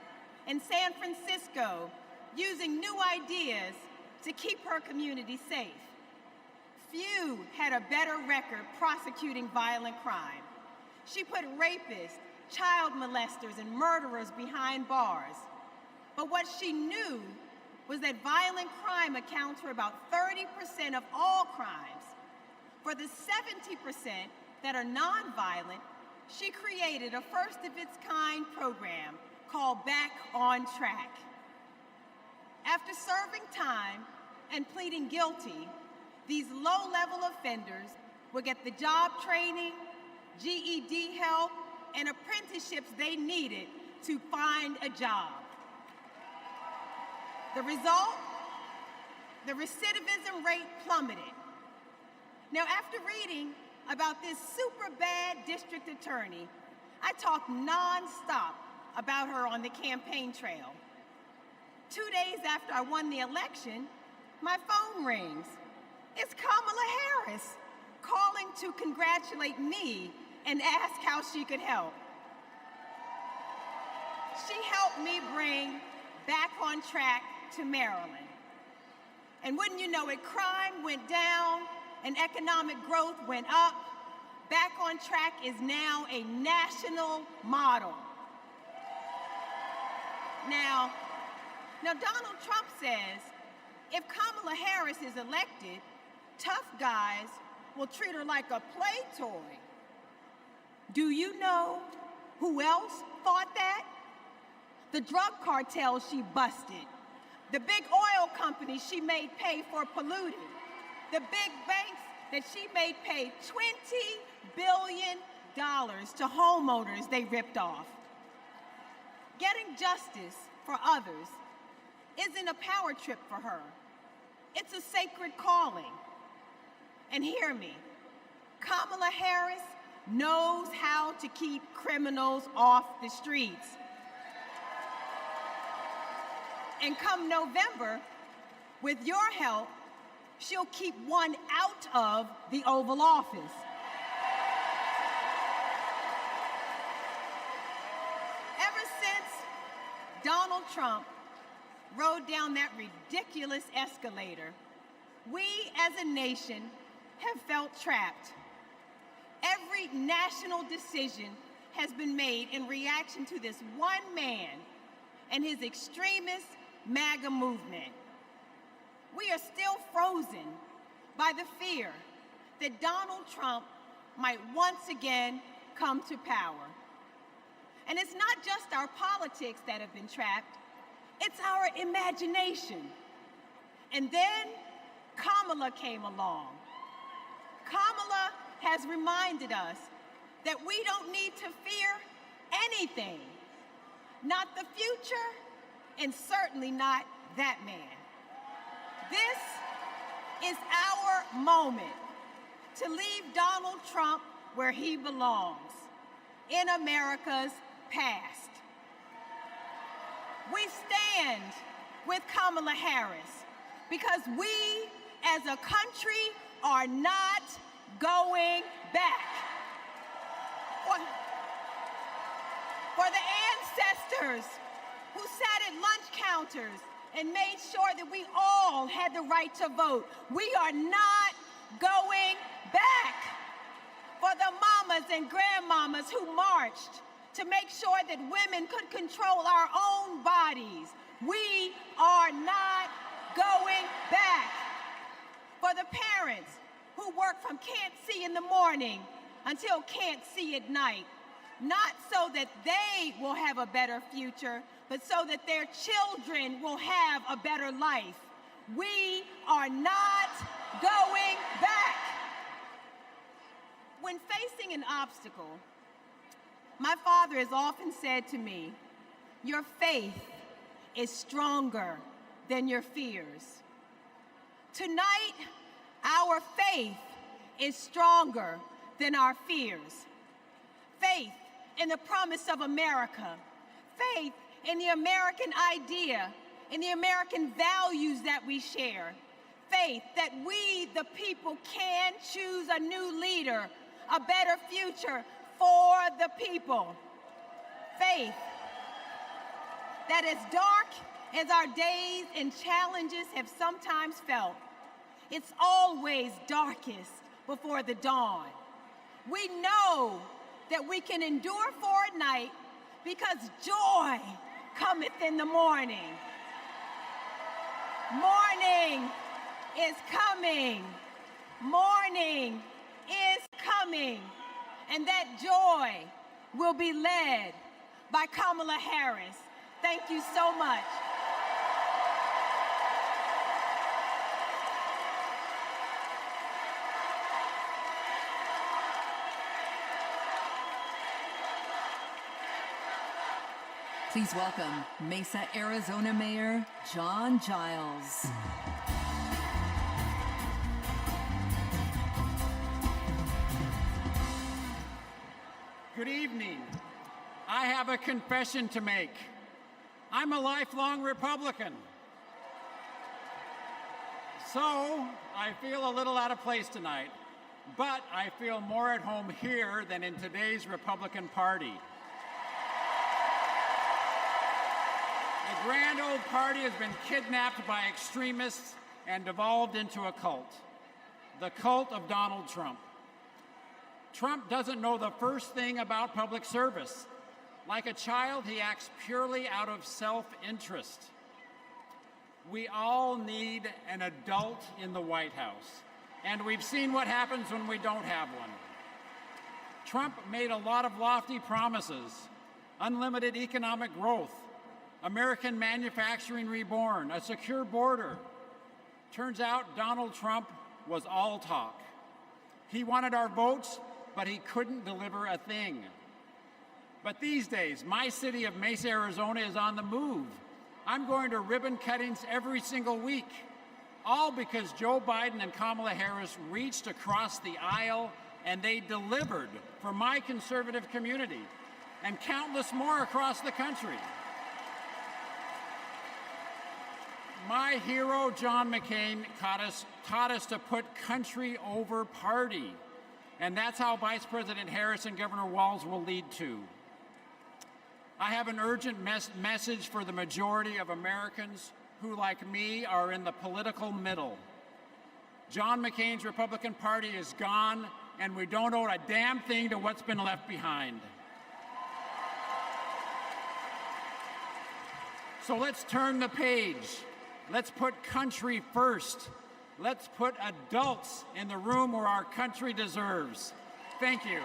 in San Francisco using new ideas to keep her community safe. Few had a better record prosecuting violent crime. She put rapists, child molesters, and murderers behind bars. But what she knew was that violent crime accounts for about 30% of all crimes. For the 70% that are nonviolent, she created a first-of-its-kind program called Back on Track. After serving time and pleading guilty, these low-level offenders will get the job training, GED help, and apprenticeships they needed to find a job. The result? The recidivism rate plummeted. Now, after reading about this super bad district attorney, I talked nonstop about her on the campaign trail. 2 days after I won the election, my phone rings. It's Kamala Harris calling to congratulate me and ask how she could help. She helped me bring Back on Track to Maryland. And wouldn't you know it, crime went down and economic growth went up. Back on Track is now a national model. Now Donald Trump says if Kamala Harris is elected, tough guys will treat her like a play toy. Do you know who else thought that? The drug cartels she busted, the big oil companies she made pay for polluting, the big banks that she made pay $20 billion to homeowners they ripped off. Getting justice for others isn't a power trip for her. It's a sacred calling. And hear me, Kamala Harris knows how to keep criminals off the streets. And come November, with your help, she'll keep one out of the Oval Office. Ever since Donald Trump rode down that ridiculous escalator, we as a nation have felt trapped. Every national decision has been made in reaction to this one man and his extremist MAGA movement. We are still frozen by the fear that Donald Trump might once again come to power. And it's not just our politics that have been trapped, it's our imagination. And then Kamala came along. Kamala has reminded us that we don't need to fear anything, not the future, and certainly not that man. This is our moment to leave Donald Trump where he belongs, in America's past. We stand with Kamala Harris because we as a country are not going back. For the ancestors who sat at lunch counters and made sure that we all had the right to vote, we are not going back. For the mamas and grandmamas who marched to make sure that women could control our own bodies, we are not going back. For the parents who work from can't see in the morning until can't see at night, not so that they will have a better future, but so that their children will have a better life. We are not going back. When facing an obstacle, my father has often said to me, your faith is stronger than your fears. Tonight, our faith is stronger than our fears. Faith in the promise of America. Faith in the American idea, in the American values that we share. Faith that we, the people, can choose a new leader, a better future for the people. Faith that as dark as our days and challenges have sometimes felt, it's always darkest before the dawn. We know that we can endure for a night because joy cometh in the morning. Morning is coming. Morning is coming. and that joy will be led by Kamala Harris. Thank you so much. Please welcome Mesa, Arizona Mayor John Giles. Good evening. I have a confession to make. I'm a lifelong Republican. So I feel a little out of place tonight, but I feel more at home here than in today's Republican Party. The grand old party has been kidnapped by extremists and devolved into a cult, the cult of Donald Trump. Trump doesn't know the first thing about public service. Like a child, he acts purely out of self-interest. We all need an adult in the White House, and we've seen what happens when we don't have one. Trump made a lot of lofty promises: unlimited economic growth, American manufacturing reborn, a secure border. Turns out Donald Trump was all talk. He wanted our votes, but he couldn't deliver a thing. But these days, my city of Mesa, Arizona is on the move. I'm going to ribbon cuttings every single week, all because Joe Biden and Kamala Harris reached across the aisle and they delivered for my conservative community and countless more across the country. My hero, John McCain, taught us to put country over party. And that's how Vice President Harris and Governor Walz will lead too. I have an urgent message for the majority of Americans who, like me, are in the political middle. John McCain's Republican Party is gone, and we don't owe a damn thing to what's been left behind. So let's turn the page. Let's put country first. Let's put adults in the room where our country deserves. Thank you.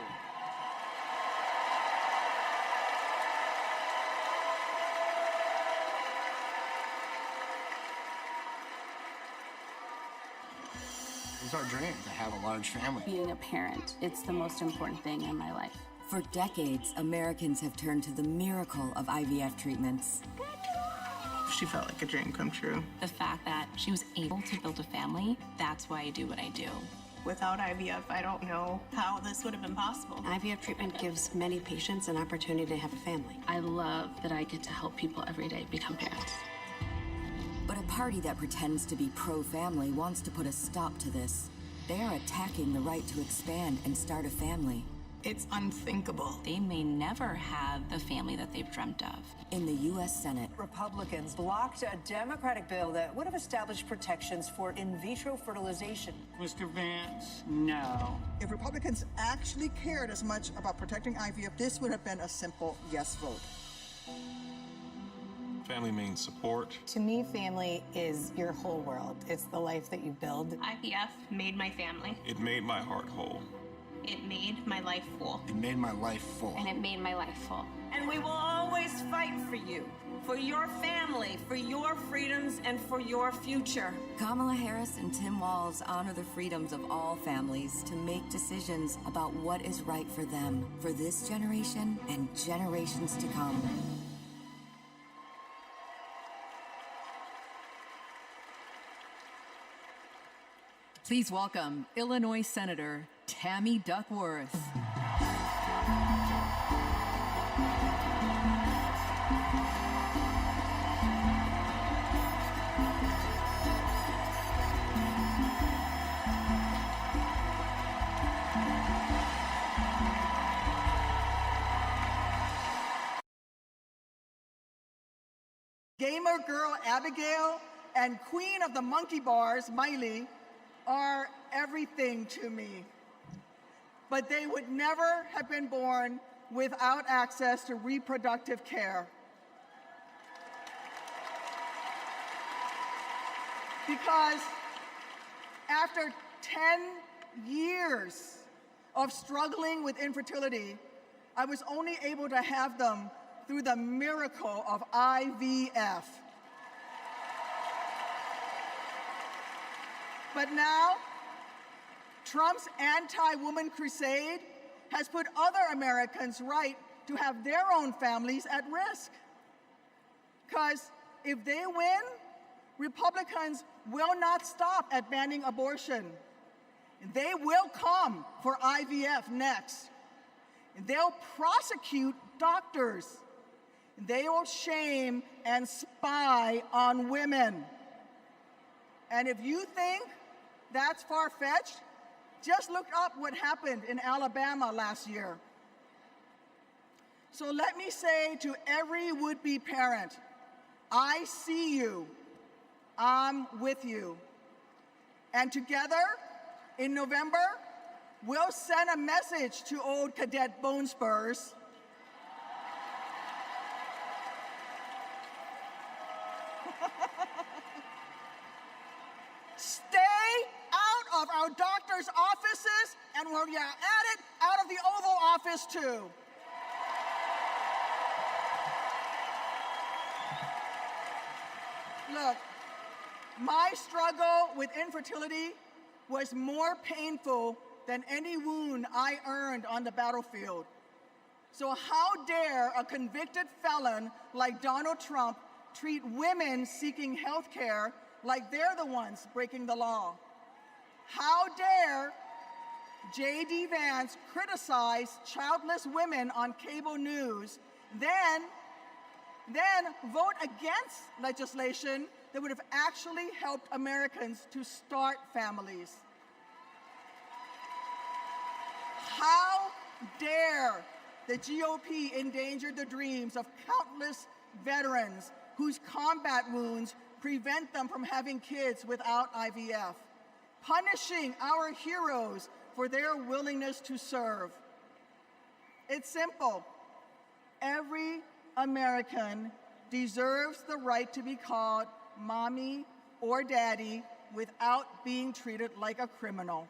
It's our dream to have a large family. Being a parent, it's the most important thing in my life. For decades, Americans have turned to the miracle of IVF treatments. She felt like a dream come true. The fact that she was able to build a family, that's why I do what I do. Without IVF, I don't know how this would have been possible. IVF treatment gives many patients an opportunity to have a family. I love that I get to help people every day become parents. But a party that pretends to be pro-family wants to put a stop to this. They are attacking the right to expand and start a family. It's unthinkable. They may never have the family that they've dreamt of. In the U.S. Senate, Republicans blocked a Democratic bill that would have established protections for in vitro fertilization. Mr. Vance, no. If Republicans actually cared as much about protecting IVF, this would have been a simple yes vote. Family means support. To me, family is your whole world. It's the life that you build. IVF made my family. It made my heart whole. It made my life full. It made my life full. And it made my life full. And we will always fight for you, for your family, for your freedoms, and for your future. Kamala Harris and Tim Walz honor the freedoms of all families to make decisions about what is right for them, for this generation and generations to come. Please welcome Illinois Senator Tammy Duckworth. Gamer girl Abigail and queen of the monkey bars, Miley, are everything to me. But they would never have been born without access to reproductive care. Because after 10 years of struggling with infertility, I was only able to have them through the miracle of IVF. But now, Trump's anti-woman crusade has put other Americans' right to have their own families at risk. Because if they win, Republicans will not stop at banning abortion. They will come for IVF next. They'll prosecute doctors. They will shame and spy on women. And if you think that's far-fetched, just look up what happened in Alabama last year. So let me say to every would-be parent, I see you, I'm with you. And together, in November, we'll send a message to old Cadet Bone Spurs. Stay out of our doctors' offices, and when you're at it, out of the Oval Office too. Look, my struggle with infertility was more painful than any wound I earned on the battlefield. So how dare a convicted felon like Donald Trump treat women seeking health care like they're the ones breaking the law? How dare J.D. Vance criticize childless women on cable news, then vote against legislation that would have actually helped Americans to start families? How dare the GOP endanger the dreams of countless veterans whose combat wounds prevent them from having kids without IVF, punishing our heroes for their willingness to serve? It's simple. Every American deserves the right to be called mommy or daddy without being treated like a criminal.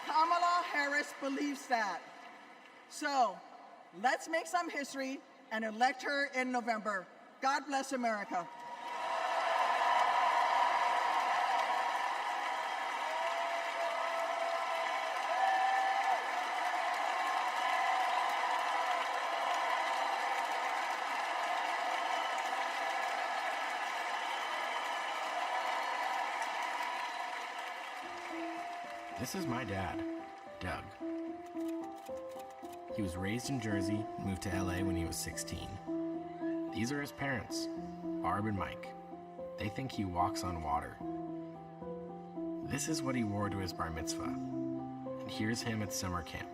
Kamala Harris believes that. So let's make some history and elect her in November. God bless America. This is my dad, Doug. He was raised in Jersey and moved to LA when he was 16. These are his parents, Barb and Mike. They think he walks on water. This is what he wore to his bar mitzvah. And here's him at summer camp.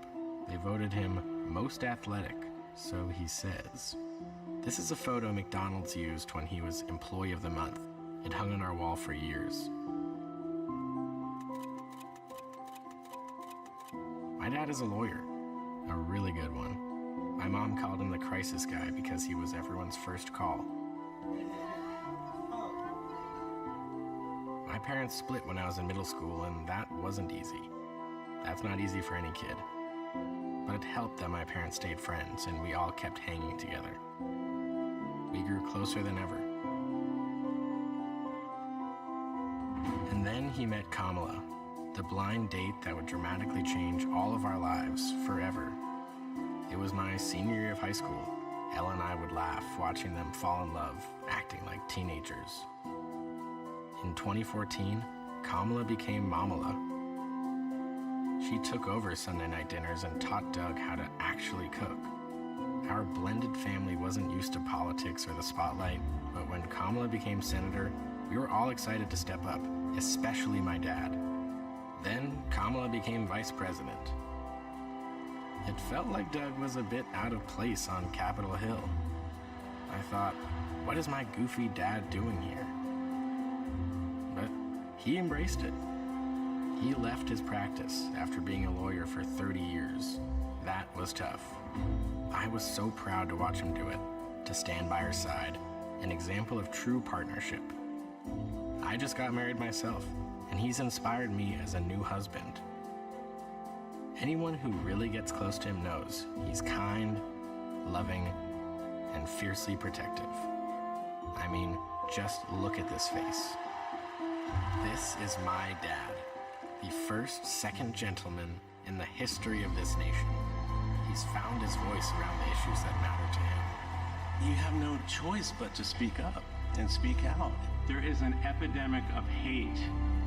They voted him most athletic, so he says. This is a photo McDonald's used when he was Employee of the Month. It hung on our wall for years. My dad is a lawyer, a really good one. My mom called him the crisis guy because he was everyone's first call. My parents split when I was in middle school, and that wasn't easy. That's not easy for any kid. But it helped that my parents stayed friends, and we all kept hanging together. We grew closer than ever. And then he met Kamala, the blind date that would dramatically change all of our lives forever. It was my senior year of high school. Ella and I would laugh watching them fall in love, acting like teenagers. In 2014, Kamala became Mamala. She took over Sunday night dinners and taught Doug how to actually cook. Our blended family wasn't used to politics or the spotlight, but when Kamala became senator, we were all excited to step up, especially my dad. Then Kamala became vice president. It felt like Doug was a bit out of place on Capitol Hill. I thought, what is my goofy dad doing here? But he embraced it. He left his practice after being a lawyer for 30 years. That was tough. I was so proud to watch him do it, to stand by her side, an example of true partnership. I just got married myself, and he's inspired me as a new husband. Anyone who really gets close to him knows he's kind, loving, and fiercely protective. I mean, just look at this face. This is my dad, the first second gentleman in the history of this nation. He's found his voice around the issues that matter to him. You have no choice but to speak up and speak out. There is an epidemic of hate,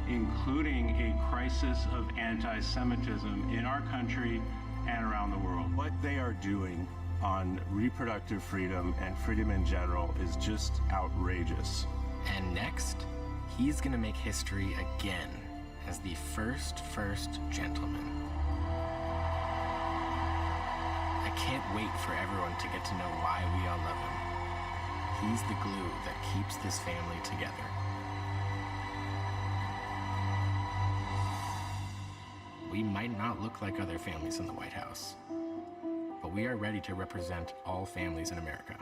including a crisis of anti-Semitism in our country and around the world. What they are doing on reproductive freedom and freedom in general is just outrageous. And next, he's gonna make history again as the first gentleman. I can't wait for everyone to get to know why we all love him. He's the glue that keeps this family together. We might not look like other families in the White House, but we are ready to represent all families in America.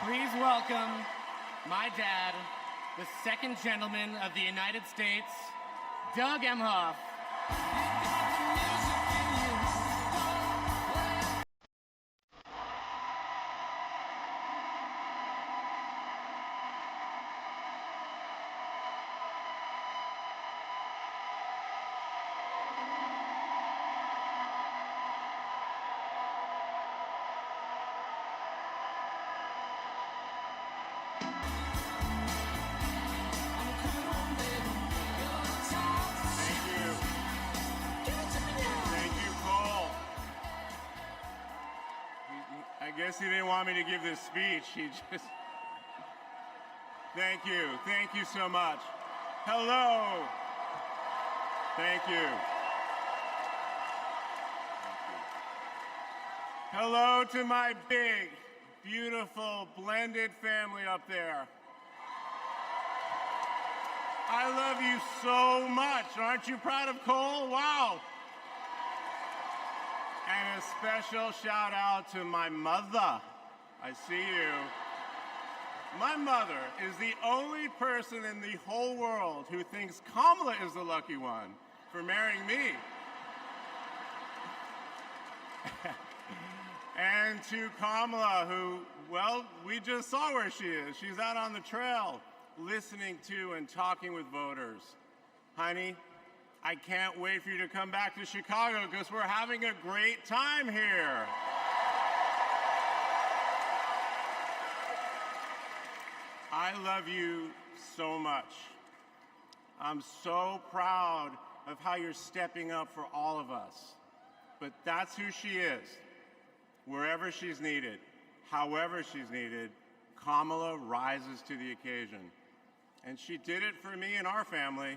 Please welcome my dad, the second gentleman of the United States, Doug Emhoff. I guess he didn't want me to give this speech. He just... Thank you. Thank you so much. Hello. Thank you. Hello to my big, beautiful, blended family up there. I love you so much. Aren't you proud of Cole? Wow. And a special shout out to my mother. I see you. My mother is the only person in the whole world who thinks Kamala is the lucky one for marrying me. And to Kamala, who, well, we just saw where she is. She's out on the trail listening to and talking with voters. Honey, I can't wait for you to come back to Chicago because we're having a great time here. I love you so much. I'm so proud of how you're stepping up for all of us. But that's who she is. Wherever she's needed, however she's needed, Kamala rises to the occasion. And she did it for me and our family.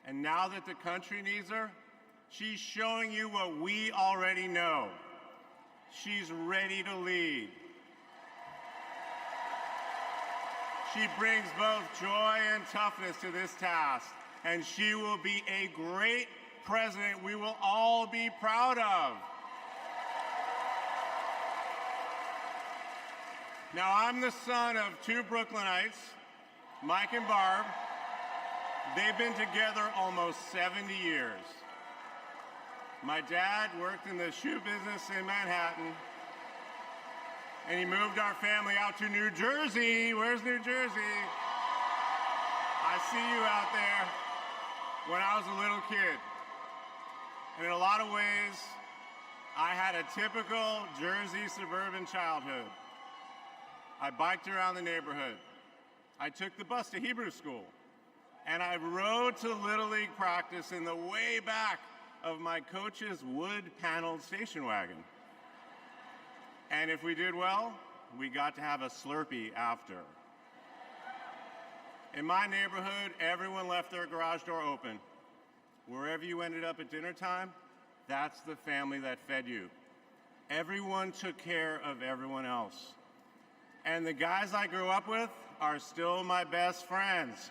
And now that the country needs her, she's showing you what we already know. She's ready to lead. She brings both joy and toughness to this task, and she will be a great president we will all be proud of. Now, I'm the son of two Brooklynites, Mike and Barb. They've been together almost 70 years. My dad worked in the shoe business in Manhattan, and he moved our family out to New Jersey. Where's New Jersey? I see you out there. When I was a little kid. And in a lot of ways, I had a typical Jersey suburban childhood. I biked around the neighborhood. I took the bus to Hebrew school. And I rode to Little League practice in the way back of my coach's wood-paneled station wagon. And if we did well, we got to have a Slurpee after. In my neighborhood, everyone left their garage door open. Wherever you ended up at dinner time, that's the family that fed you. Everyone took care of everyone else. And the guys I grew up with are still my best friends.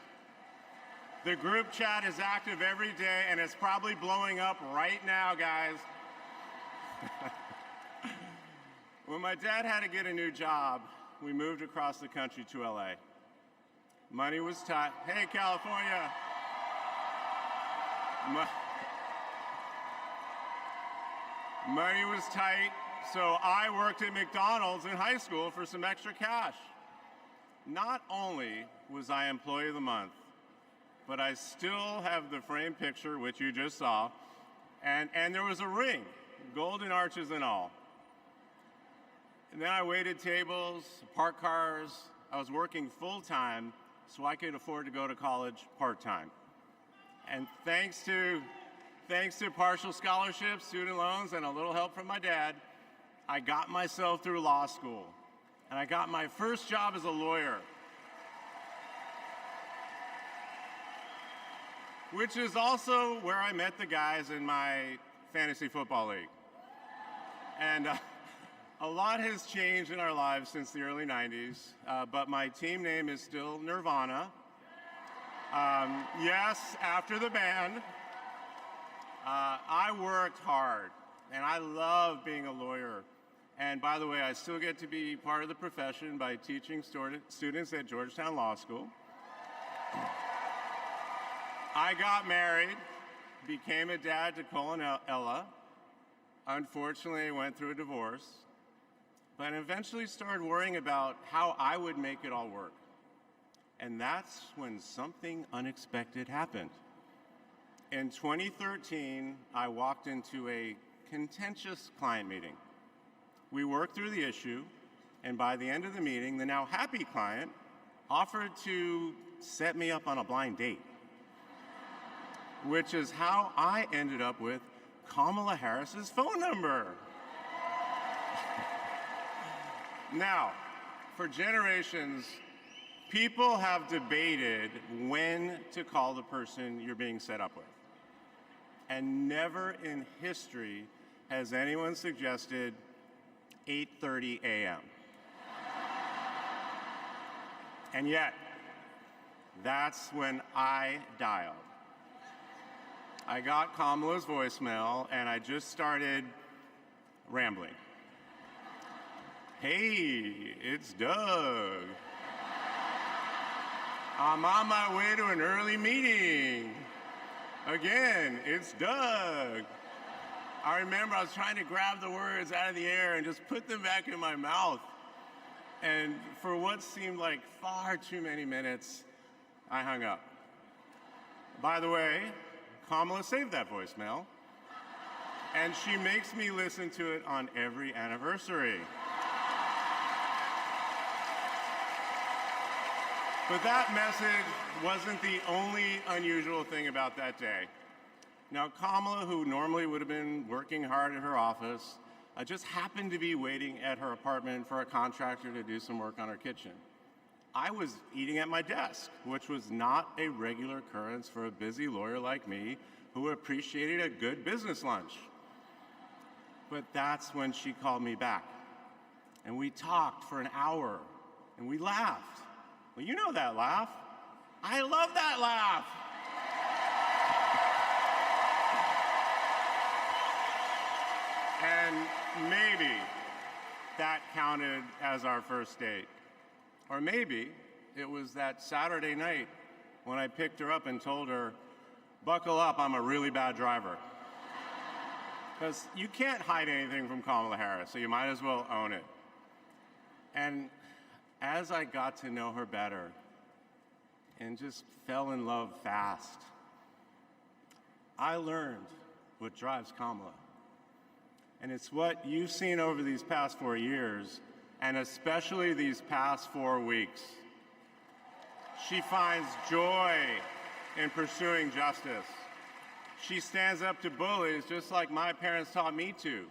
The group chat is active every day, and it's probably blowing up right now, guys. When my dad had to get a new job, we moved across the country to LA. Money was tight. Hey, California. Money was tight, so I worked at McDonald's in high school for some extra cash. Not only was I Employee of the Month, but I still have the framed picture, which you just saw, and there was a ring, golden arches and all. And then I waited tables, parked cars. I was working full-time so I could afford to go to college part-time. And thanks to partial scholarships, student loans, and a little help from my dad, I got myself through law school. And I got my first job as a lawyer, which is also where I met the guys in my fantasy football league. And a lot has changed in our lives since the early 90s, but my team name is still Nirvana. Yes, after the band. I worked hard, and I love being a lawyer. And by the way, I still get to be part of the profession by teaching students at Georgetown Law School. I got married, became a dad to Cole and Ella. Unfortunately, I went through a divorce, but eventually started worrying about how I would make it all work. And that's when something unexpected happened. In 2013, I walked into a contentious client meeting. We worked through the issue, and by the end of the meeting, the now happy client offered to set me up on a blind date, which is how I ended up with Kamala Harris's phone number. Now, for generations, people have debated when to call the person you're being set up with. And never in history has anyone suggested 8:30 a.m. And yet, that's when I dialed. I got Kamala's voicemail, and I just started rambling. Hey, it's Doug. I'm on my way to an early meeting. Again, it's Doug. I remember I was trying to grab the words out of the air and just put them back in my mouth. And for what seemed like far too many minutes, I hung up. By the way, Kamala saved that voicemail, and she makes me listen to it on every anniversary. But that message wasn't the only unusual thing about that day. Now, Kamala, who normally would have been working hard at her office, just happened to be waiting at her apartment for a contractor to do some work on her kitchen. I was eating at my desk, which was not a regular occurrence for a busy lawyer like me who appreciated a good business lunch. But that's when she called me back. And we talked for an hour, and we laughed. Well, you know that laugh. I love that laugh. And maybe that counted as our first date. Or maybe it was that Saturday night when I picked her up and told her, buckle up, I'm a really bad driver. Because you can't hide anything from Kamala Harris, so you might as well own it. And as I got to know her better and just fell in love fast, I learned what drives Kamala. And it's what you've seen over these past 4 years, and especially these past 4 weeks. She finds joy in pursuing justice. She stands up to bullies just like my parents taught me to.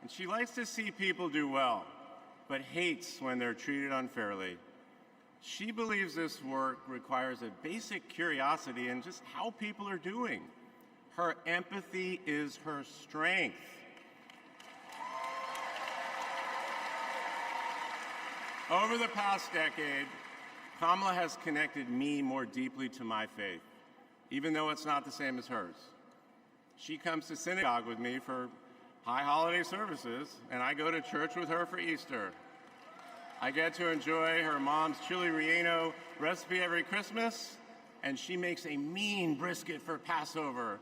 And she likes to see people do well, but hates when they're treated unfairly. She believes this work requires a basic curiosity in just how people are doing. Her empathy is her strength. Over the past decade, Kamala has connected me more deeply to my faith, even though it's not the same as hers. She comes to synagogue with me for high holiday services, and I go to church with her for Easter. I get to enjoy her mom's chili relleno recipe every Christmas, and she makes a mean brisket for Passover.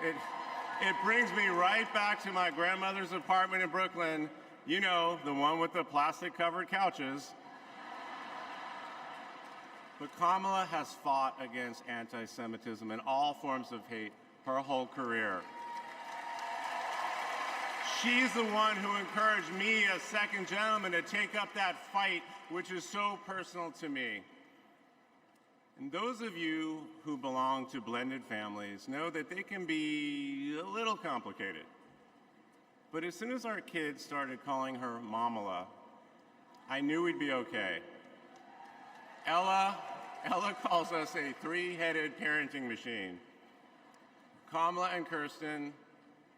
It brings me right back to my grandmother's apartment in Brooklyn, you know, the one with the plastic-covered couches. But Kamala has fought against anti-Semitism and all forms of hate her whole career. She's the one who encouraged me as second gentleman to take up that fight, which is so personal to me. And those of you who belong to blended families know that they can be a little complicated. But as soon as our kids started calling her Mamala, I knew we'd be okay. Ella calls us a three-headed parenting machine. Kamala and Kirsten,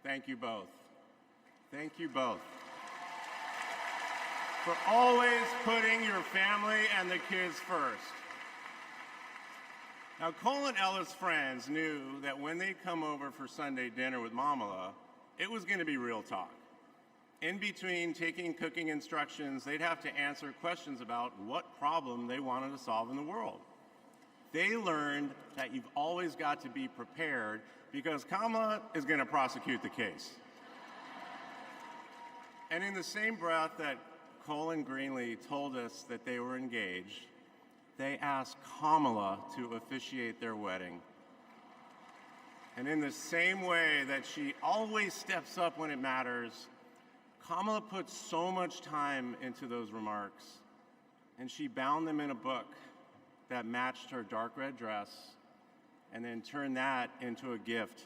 thank you both. Thank you both for always putting your family and the kids first. Now, Cole and Ella's friends knew that when they'd come over for Sunday dinner with Mamala, it was going to be real talk. In between taking cooking instructions, they'd have to answer questions about what problem they wanted to solve in the world. They learned that you've always got to be prepared because Kamala is going to prosecute the case. And in the same breath that Cole and Greenlee told us that they were engaged, they asked Kamala to officiate their wedding. And in the same way that she always steps up when it matters, Kamala put so much time into those remarks, and she bound them in a book that matched her dark red dress, and then turned that into a gift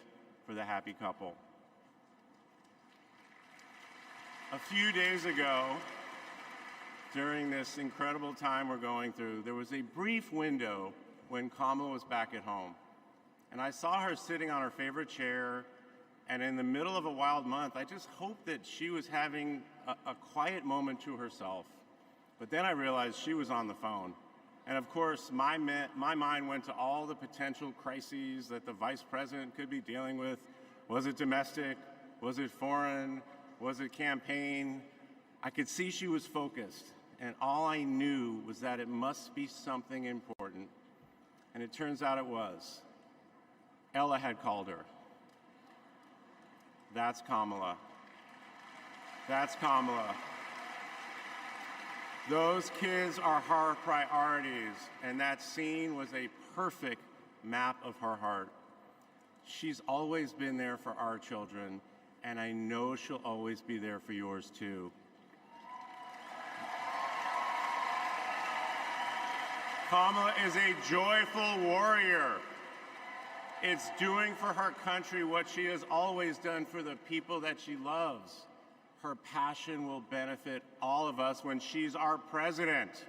for the happy couple. A few days ago, during this incredible time we're going through, there was a brief window when Kamala was back at home. And I saw her sitting on her favorite chair, and in the middle of a wild month, I just hoped that she was having a quiet moment to herself. But then I realized she was on the phone. And of course, my mind went to all the potential crises that the vice president could be dealing with. Was it domestic? Was it foreign? Was it campaign? I could see she was focused, and all I knew was that it must be something important. And it turns out it was. Ella had called her. That's Kamala. That's Kamala. Those kids are her priorities, and that scene was a perfect map of her heart. She's always been there for our children, and I know she'll always be there for yours too. Kamala is a joyful warrior. It's doing for her country what she has always done for the people that she loves. Her passion will benefit all of us when she's our president.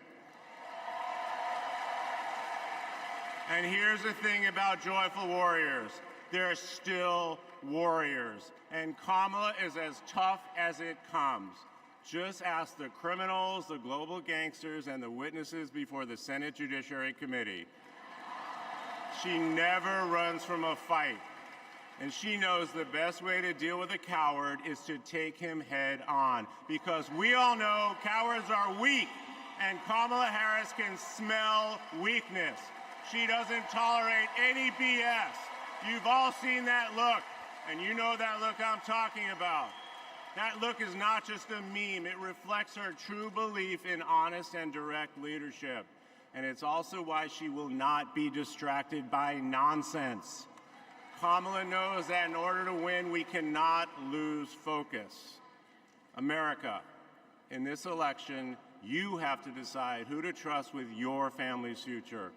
And here's the thing about joyful warriors. They're still warriors. And Kamala is as tough as it comes. Just ask the criminals, the global gangsters, and the witnesses before the Senate Judiciary Committee. She never runs from a fight. And she knows the best way to deal with a coward is to take him head on. Because we all know cowards are weak, and Kamala Harris can smell weakness. She doesn't tolerate any BS. You've all seen that look, and you know that look I'm talking about. That look is not just a meme. It reflects her true belief in honest and direct leadership. And it's also why she will not be distracted by nonsense. Kamala knows that in order to win, we cannot lose focus. America, in this election, you have to decide who to trust with your family's future.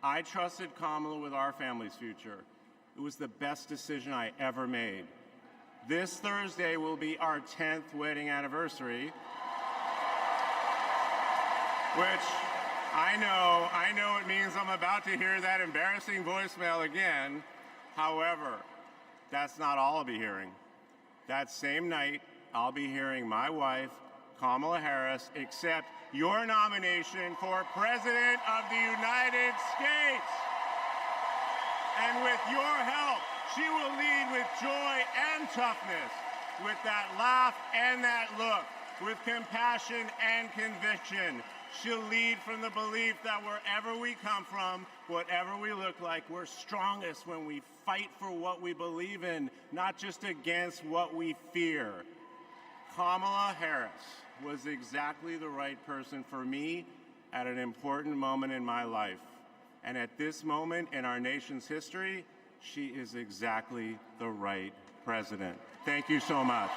I trusted Kamala with our family's future. It was the best decision I ever made. This Thursday will be our 10th wedding anniversary, which I know it means I'm about to hear that embarrassing voicemail again. However, that's not all I'll be hearing. That same night, I'll be hearing my wife, Kamala Harris, accept your nomination for President of the United States. And with your help, she will lead with joy and toughness, with that laugh and that look, with compassion and conviction. She'll lead from the belief that wherever we come from, whatever we look like, we're strongest when we fight for what we believe in, not just against what we fear. Kamala Harris was exactly the right person for me at an important moment in my life. And at this moment in our nation's history, she is exactly the right president. Thank you so much.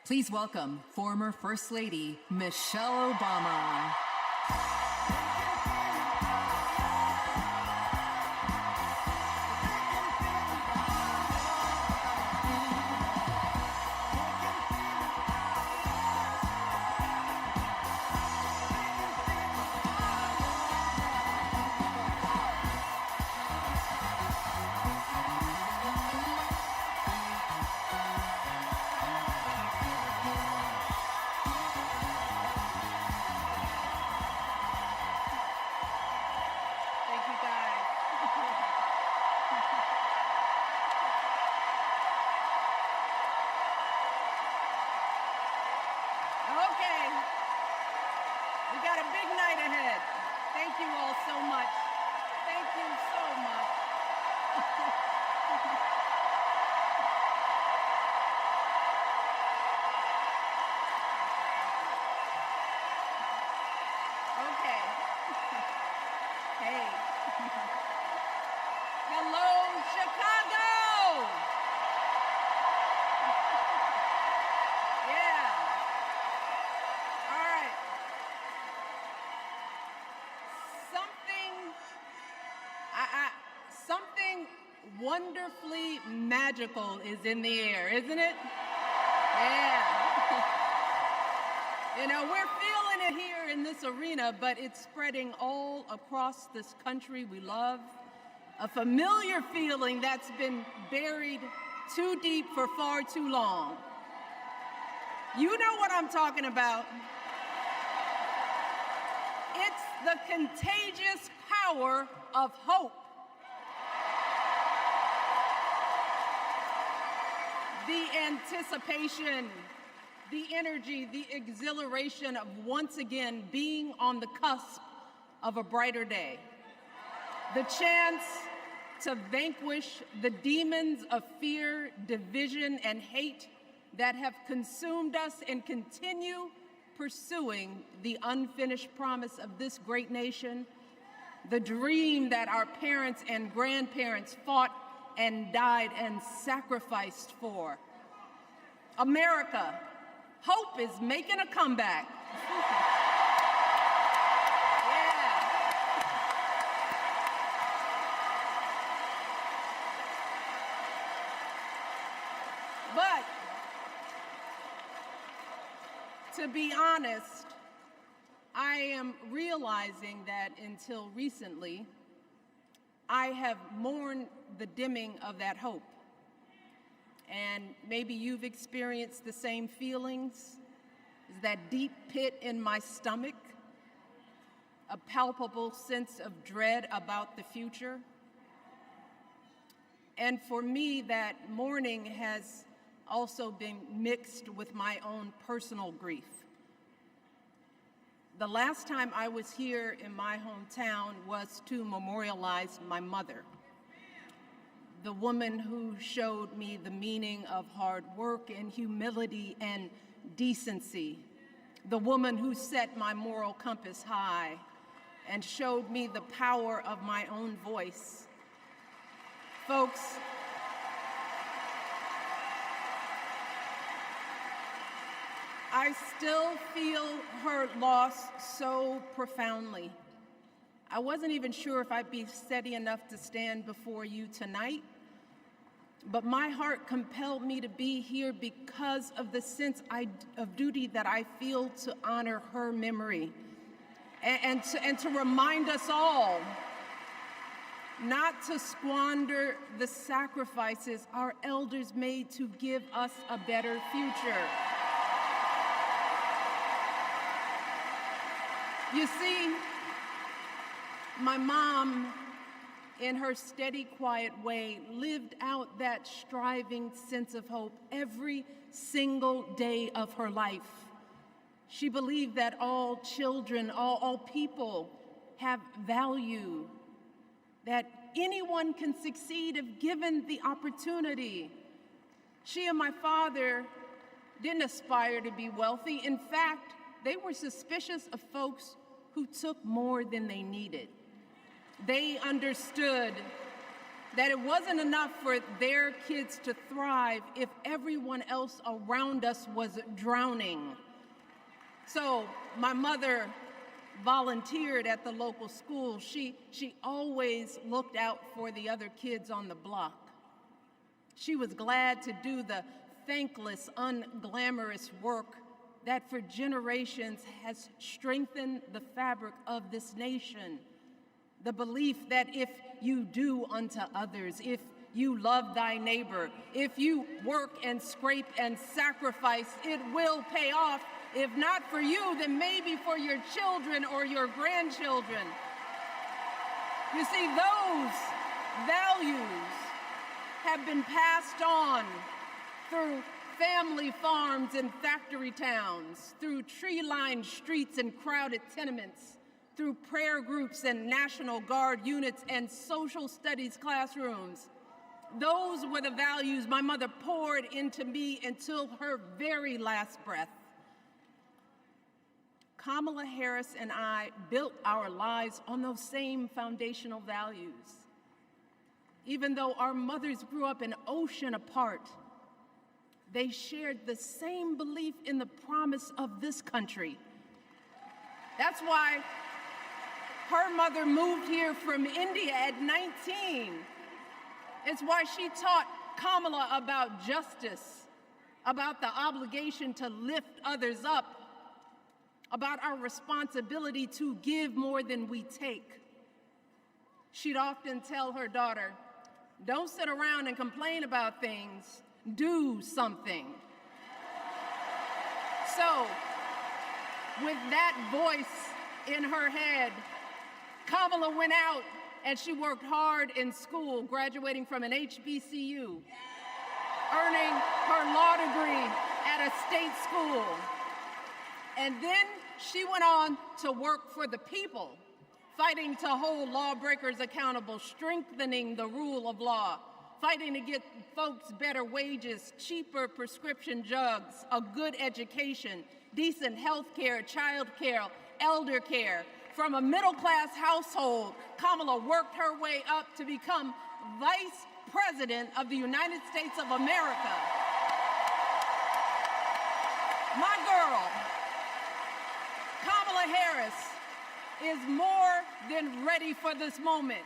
Please welcome former First Lady Michelle Obama. Wonderfully magical is in the air, isn't it? Yeah. You know, we're feeling it here in this arena, but it's spreading all across this country we love. A familiar feeling that's been buried too deep for far too long. You know what I'm talking about. It's the contagious power of hope. The anticipation, the energy, the exhilaration of once again being on the cusp of a brighter day. The chance to vanquish the demons of fear, division, and hate that have consumed us and continue pursuing the unfinished promise of this great nation, the dream that our parents and grandparents fought and died and sacrificed for. America, hope is making a comeback. Yeah. But to be honest, I am realizing that until recently, I have mourned the dimming of that hope. And maybe you've experienced the same feelings. Is that deep pit in my stomach, a palpable sense of dread about the future. And for me, that mourning has also been mixed with my own personal grief. The last time I was here in my hometown was to memorialize my mother, the woman who showed me the meaning of hard work and humility and decency, the woman who set my moral compass high and showed me the power of my own voice. Folks, I still feel her loss so profoundly. I wasn't even sure if I'd be steady enough to stand before you tonight, but my heart compelled me to be here because of the sense of duty that I feel to honor her memory and to remind us all not to squander the sacrifices our elders made to give us a better future. You see, my mom, in her steady, quiet way, lived out that striving sense of hope every single day of her life. She believed that all children, all people have value, that anyone can succeed if given the opportunity. She and my father didn't aspire to be wealthy. In fact, they were suspicious of folks who took more than they needed. They understood that it wasn't enough for their kids to thrive if everyone else around us was drowning. So my mother volunteered at the local school. She always looked out for the other kids on the block. She was glad to do the thankless, unglamorous work that for generations has strengthened the fabric of this nation. The belief that if you do unto others, if you love thy neighbor, if you work and scrape and sacrifice, it will pay off. If not for you, then maybe for your children or your grandchildren. You see, those values have been passed on through family farms and factory towns, through tree-lined streets and crowded tenements, through prayer groups and National Guard units and social studies classrooms. Those were the values my mother poured into me until her very last breath. Kamala Harris and I built our lives on those same foundational values. Even though our mothers grew up an ocean apart, they shared the same belief in the promise of this country. That's why her mother moved here from India at 19. It's why she taught Kamala about justice, about the obligation to lift others up, about our responsibility to give more than we take. She'd often tell her daughter, don't sit around and complain about things, do something. So, with that voice in her head, Kamala went out and she worked hard in school, graduating from an HBCU, earning her law degree at a state school. And then she went on to work for the people, fighting to hold lawbreakers accountable, strengthening the rule of law, fighting to get folks better wages, cheaper prescription drugs, a good education, decent health care, child care, elder care. From a middle-class household, Kamala worked her way up to become Vice President of the United States of America. My girl, Kamala Harris, is more than ready for this moment.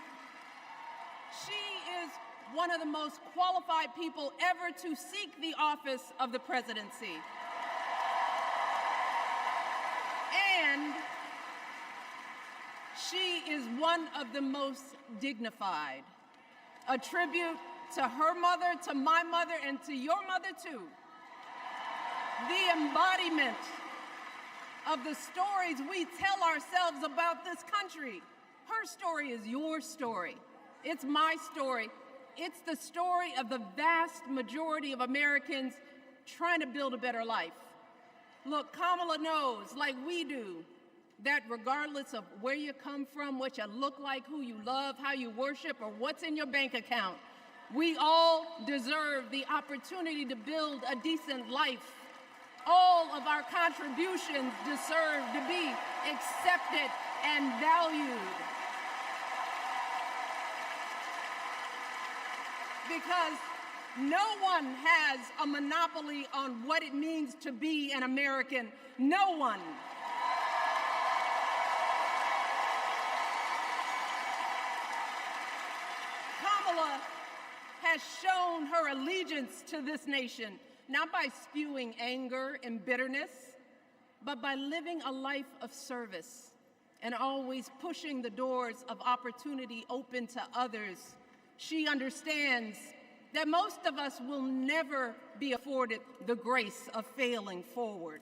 She is one of the most qualified people ever to seek the office of the presidency. And she is one of the most dignified. A tribute to her mother, to my mother, and to your mother too. The embodiment of the stories we tell ourselves about this country. Her story is your story. It's my story. It's the story of the vast majority of Americans trying to build a better life. Look, Kamala knows, like we do, that regardless of where you come from, what you look like, who you love, how you worship, or what's in your bank account, we all deserve the opportunity to build a decent life. All of our contributions deserve to be accepted and valued. Because no one has a monopoly on what it means to be an American. No one. has shown her allegiance to this nation, not by spewing anger and bitterness, but by living a life of service and always pushing the doors of opportunity open to others. She understands that most of us will never be afforded the grace of failing forward.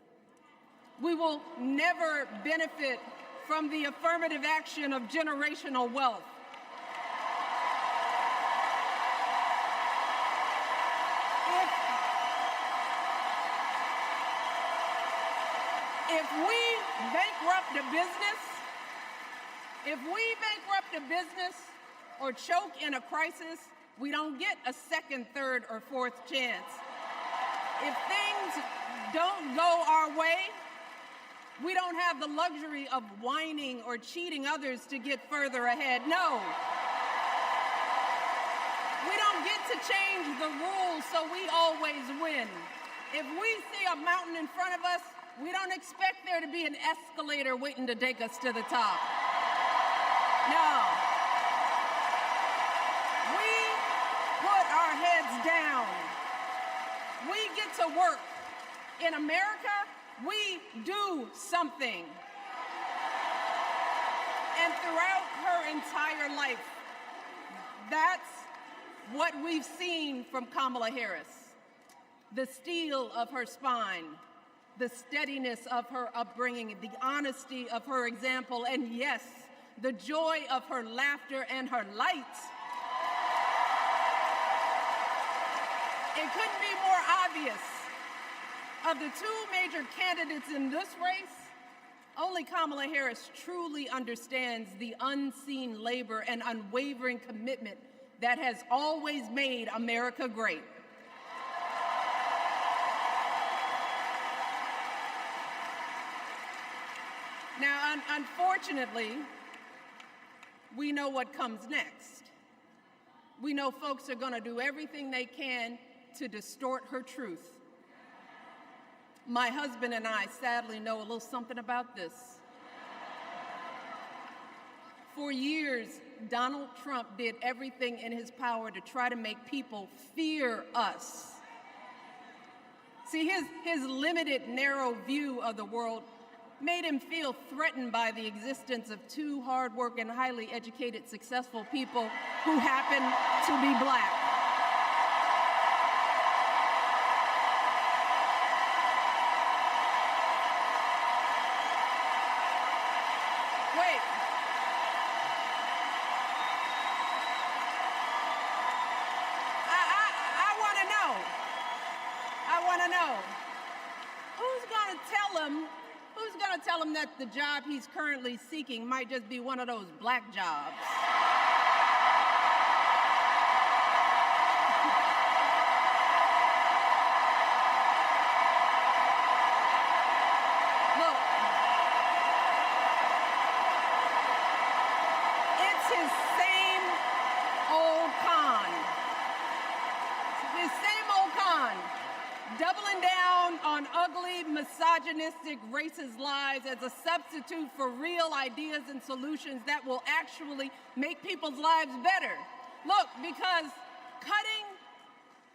We will never benefit from the affirmative action of generational wealth. If we bankrupt a business or choke in a crisis, we don't get a second, third, or fourth chance. If things don't go our way, we don't have the luxury of whining or cheating others to get further ahead. No. We don't get to change the rules so we always win. If we see a mountain in front of us, we don't expect there to be an escalator waiting to take us to the top. No. We put our heads down. We get to work. In America, we do something. And throughout her entire life, that's what we've seen from Kamala Harris. The steel of her spine, the steadiness of her upbringing, the honesty of her example, and yes, the joy of her laughter and her light. It couldn't be more obvious. Of the two major candidates in this race, only Kamala Harris truly understands the unseen labor and unwavering commitment that has always made America great. Now, unfortunately, we know what comes next. We know folks are going to do everything they can to distort her truth. My husband and I sadly know a little something about this. For years, Donald Trump did everything in his power to try to make people fear us. See, his limited, narrow view of the world made him feel threatened by the existence of two hard-working, highly educated, successful people who happen to be Black. Wait. I want to know. Who's going to tell him that the job he's currently seeking might just be one of those Black jobs? Look, it's his same old con. His same old con. Doubling down on ugly, misogynistic, racist lies as a substitute for real ideas and solutions that will actually make people's lives better. Look, because cutting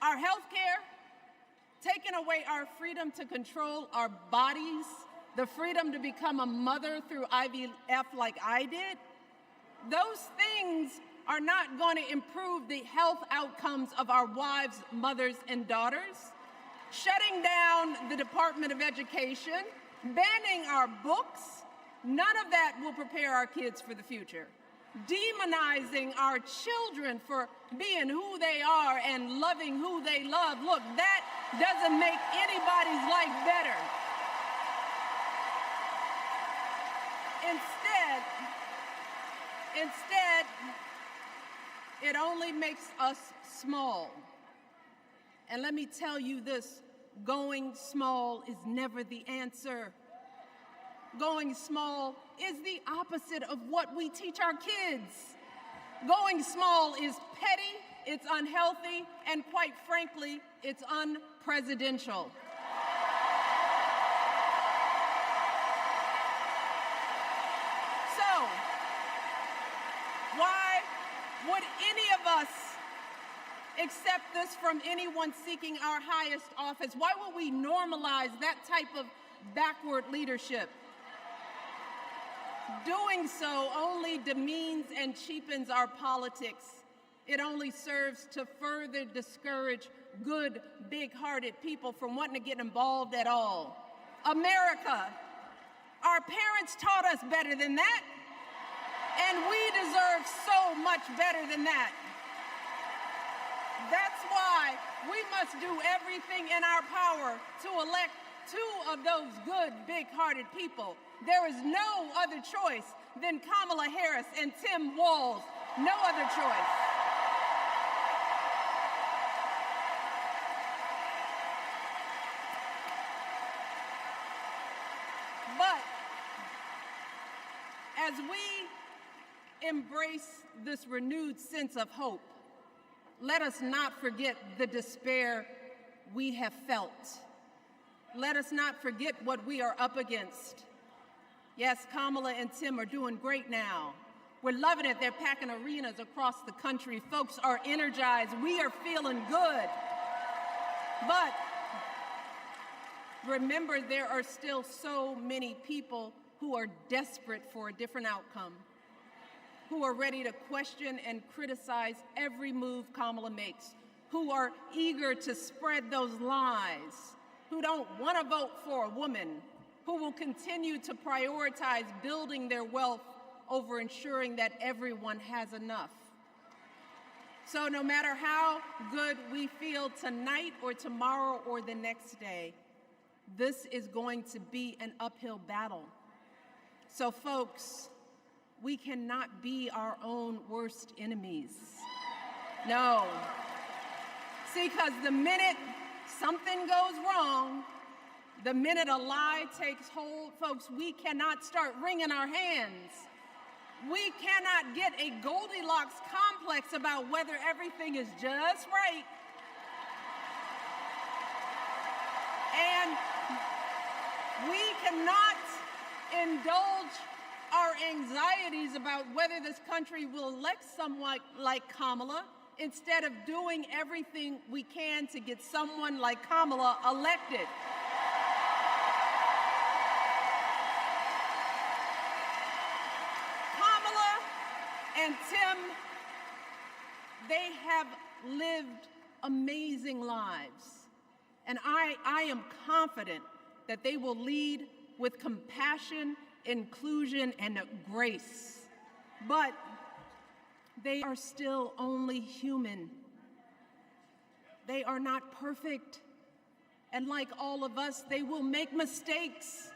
our health care, taking away our freedom to control our bodies, the freedom to become a mother through IVF like I did, those things are not going to improve the health outcomes of our wives, mothers, and daughters. Shutting down the Department of Education, banning our books, none of that will prepare our kids for the future. Demonizing our children for being who they are and loving who they love, look, that doesn't make anybody's life better. Instead, it only makes us small. And let me tell you this, going small is never the answer. Going small is the opposite of what we teach our kids. Going small is petty, it's unhealthy, and quite frankly, it's unpresidential. So, why would any of us accept this from anyone seeking our highest office? Why would we normalize that type of backward leadership? Doing so only demeans and cheapens our politics. It only serves to further discourage good, big-hearted people from wanting to get involved at all. America, our parents taught us better than that, and we deserve so much better than that. That's why we must do everything in our power to elect two of those good, big-hearted people. There is no other choice than Kamala Harris and Tim Walz. No other choice. But as we embrace this renewed sense of hope, let us not forget the despair we have felt. Let us not forget what we are up against. Yes, Kamala and Tim are doing great now. We're loving it. They're packing arenas across the country. Folks are energized. We are feeling good. But remember, there are still so many people who are desperate for a different outcome, who are ready to question and criticize every move Kamala makes, who are eager to spread those lies, who don't want to vote for a woman, who will continue to prioritize building their wealth over ensuring that everyone has enough. So no matter how good we feel tonight or tomorrow or the next day, this is going to be an uphill battle. So folks, we cannot be our own worst enemies. No. See, because the minute something goes wrong, the minute a lie takes hold, folks, we cannot start wringing our hands. We cannot get a Goldilocks complex about whether everything is just right. And we cannot indulge our anxieties about whether this country will elect someone like Kamala instead of doing everything we can to get someone like Kamala elected. Kamala and Tim, they have lived amazing lives. And I am confident that they will lead with compassion, inclusion, and grace. But they are still only human. They are not perfect. And like all of us, they will make mistakes.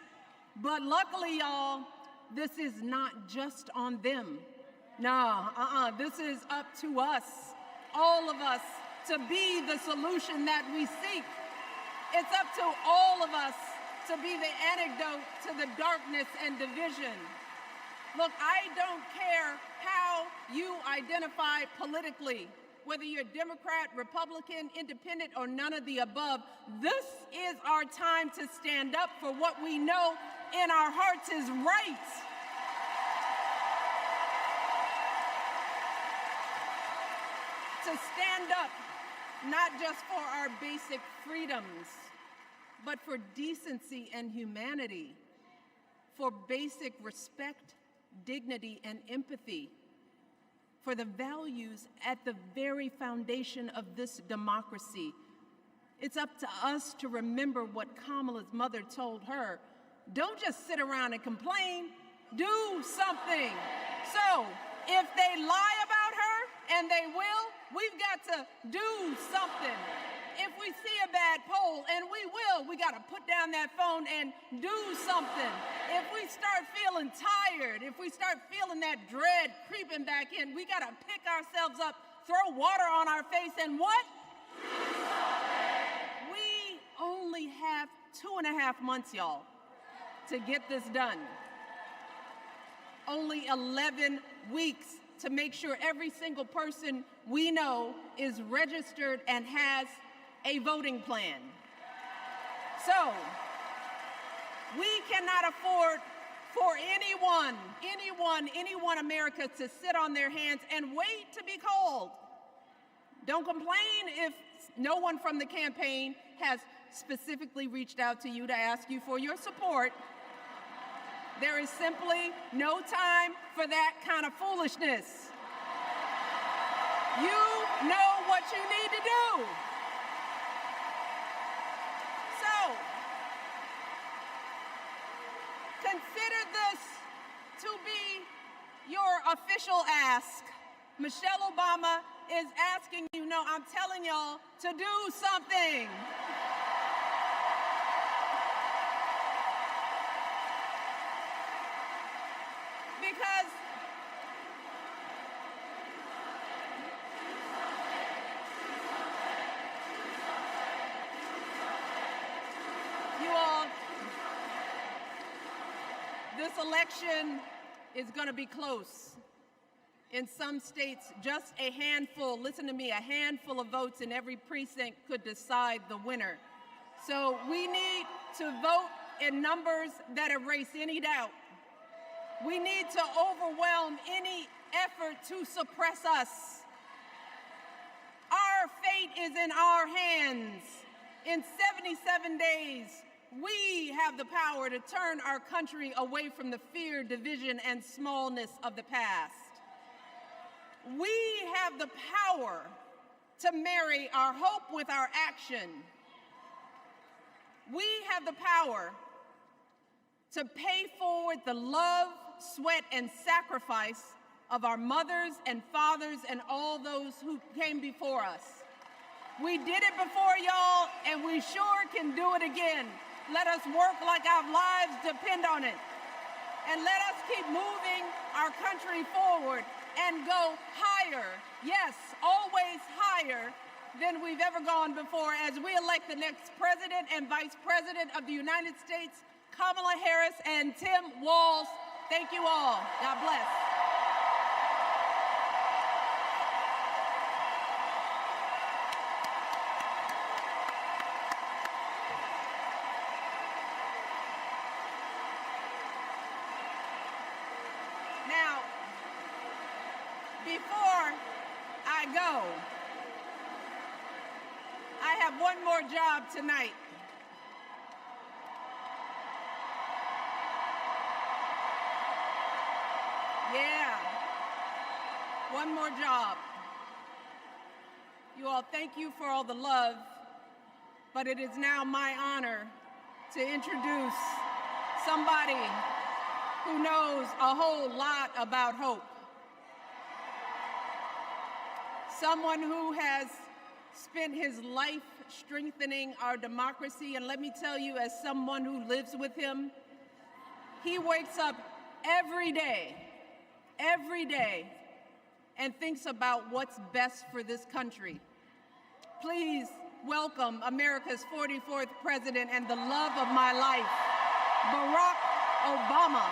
But luckily, y'all, this is not just on them. This is up to us, all of us, to be the solution that we seek. It's up to all of us to be the antidote to the darkness and division. Look, I don't care how you identify politically, whether you're Democrat, Republican, Independent, or none of the above. This is our time to stand up for what we know in our hearts is right. To stand up, not just for our basic freedoms, but for decency and humanity, for basic respect, dignity, and empathy, for the values at the very foundation of this democracy. It's up to us to remember what Kamala's mother told her. Don't just sit around and complain, do something. So, if they lie about her, and they will, we've got to do something. If we see a bad poll, and we got to put down that phone and do something. If we start feeling tired, if we start feeling that dread creeping back in, we got to pick ourselves up, throw water on our face, and what? We only have 2.5 months, y'all, to get this done. Only 11 weeks to make sure every single person we know is registered and has a voting plan. So, we cannot afford for anyone America to sit on their hands and wait to be called. Don't complain if no one from the campaign has specifically reached out to you to ask you for your support. There is simply no time for that kind of foolishness. You know what you need to do. So, consider this to be your official ask. Michelle Obama is asking you, no, I'm telling y'all to do something. Because you all, this election is going to be close. In some states, just a handful, listen to me, a handful of votes in every precinct could decide the winner. So we need to vote in numbers that erase any doubt. We need to overwhelm any effort to suppress us. Our fate is in our hands. In 77 days, we have the power to turn our country away from the fear, division, and smallness of the past. We have the power to marry our hope with our action. We have the power to pay forward the love, sweat, and sacrifice of our mothers and fathers and all those who came before us. We did it before, y'all, and we sure can do it again. Let us work like our lives depend on it. And let us keep moving our country forward and go higher, yes, always higher than we've ever gone before as we elect the next President and Vice President of the United States, Kamala Harris and Tim Walz. Thank you all. God bless. Now, before I go, I have one more job tonight. Yeah, one more job. You all, thank you for all the love, but it is now my honor to introduce somebody who knows a whole lot about hope. Someone who has spent his life strengthening our democracy, and let me tell you, as someone who lives with him, he wakes up every day, and thinks about what's best for this country. Please welcome America's 44th president and the love of my life, Barack Obama.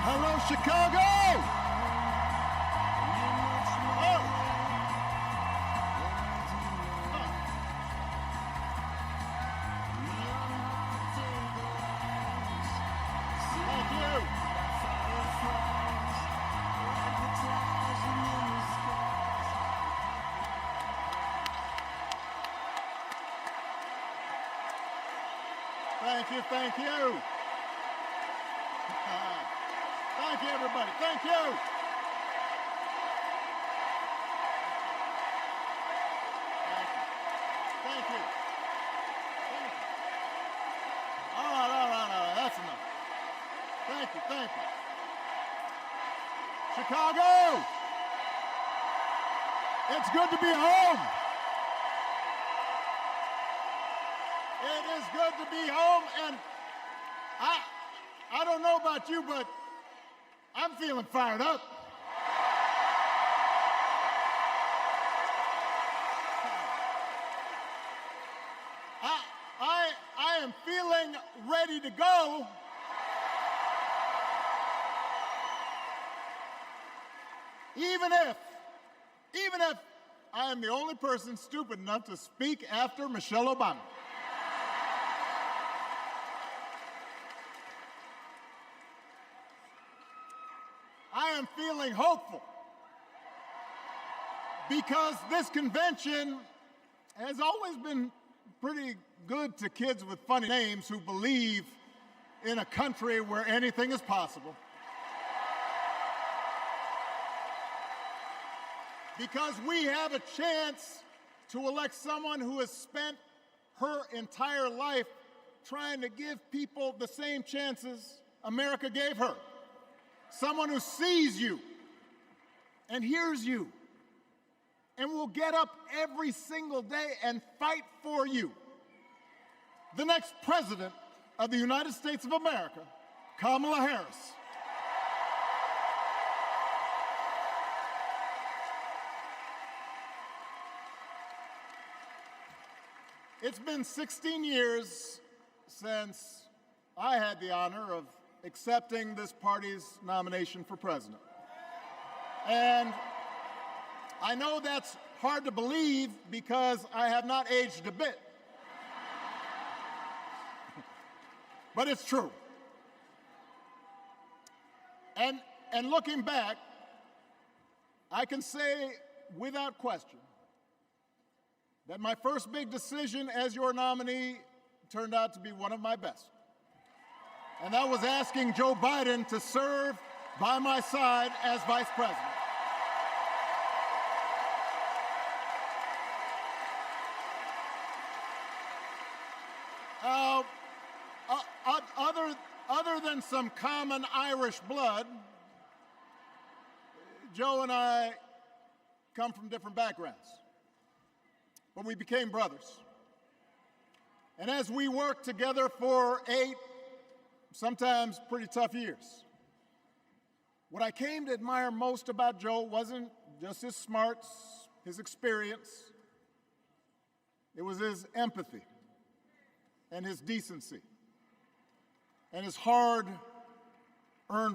Hello, Chicago! Oh. Thank you. Thank you, thank you. Thank you, everybody. Thank you. Thank you. Thank you. All right. That's enough. Thank you. Chicago! It's good to be home. It is good to be home, and I don't know about you, but I'm feeling fired up. feeling ready to go. Even if I am the only person stupid enough to speak after Michelle Obama. I am feeling hopeful because this convention has always been pretty good to kids with funny names who believe in a country where anything is possible. Because we have a chance to elect someone who has spent her entire life trying to give people the same chances America gave her. Someone who sees you and hears you and will get up every single day and fight for you. The next president of the United States of America, Kamala Harris. It's been 16 years since I had the honor of accepting this party's nomination for president. And I know that's hard to believe because I have not aged a bit. But it's true. And looking back, I can say without question that my first big decision as your nominee turned out to be one of my best. And that was asking Joe Biden to serve by my side as vice president. Other than some common Irish blood, Joe and I come from different backgrounds, but we became brothers. And as we worked together for 8, sometimes pretty tough years, what I came to admire most about Joe wasn't just his smarts, his experience. It was his empathy and his decency and his hard-earned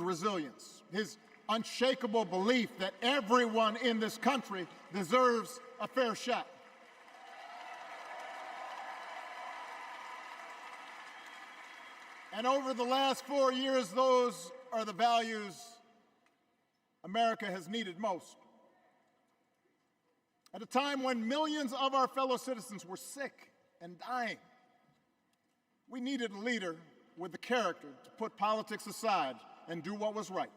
resilience, his unshakable belief that everyone in this country deserves a fair shot. And over the last 4 years, those are the values America has needed most. At a time when millions of our fellow citizens were sick and dying, we needed a leader with the character to put politics aside and do what was right.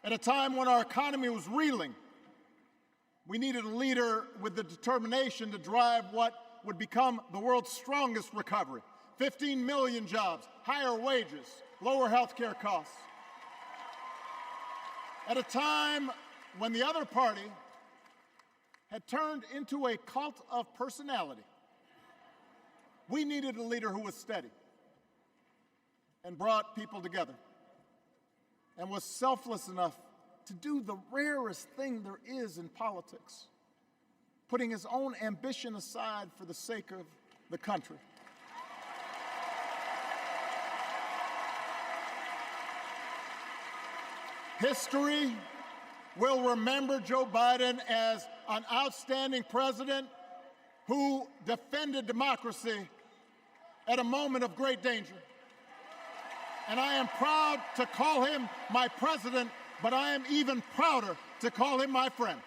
At a time when our economy was reeling, we needed a leader with the determination to drive what would become the world's strongest recovery. 15 million jobs, higher wages, lower health care costs. At a time when the other party had turned into a cult of personality, we needed a leader who was steady and brought people together and was selfless enough to do the rarest thing there is in politics, putting his own ambition aside for the sake of the country. History will remember Joe Biden as an outstanding president who defended democracy at a moment of great danger. And I am proud to call him my president, but I am even prouder to call him my friend.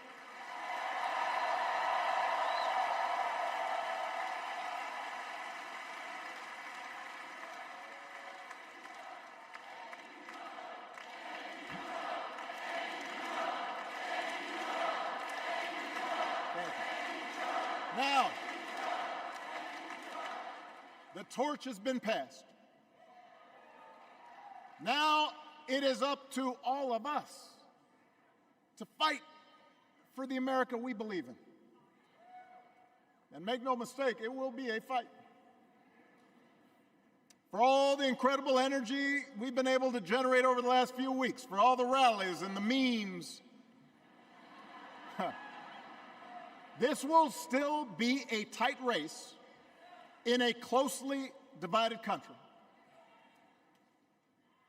Now, the torch has been passed. Now it is up to all of us to fight for the America we believe in. And make no mistake, it will be a fight. For all the incredible energy we've been able to generate over the last few weeks, for all the rallies and the memes, this will still be a tight race in a closely divided country.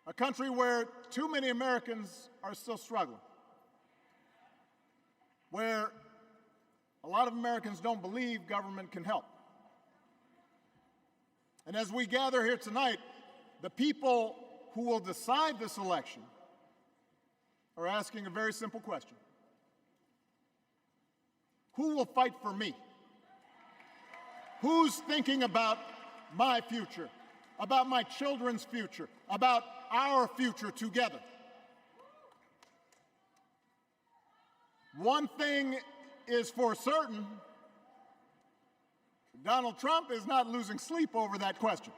A country where too many Americans are still struggling. Where a lot of Americans don't believe government can help. And as we gather here tonight, the people who will decide this election are asking a very simple question. Who will fight for me? Who's thinking about my future, about my children's future, about our future together? One thing is for certain, Donald Trump is not losing sleep over that question.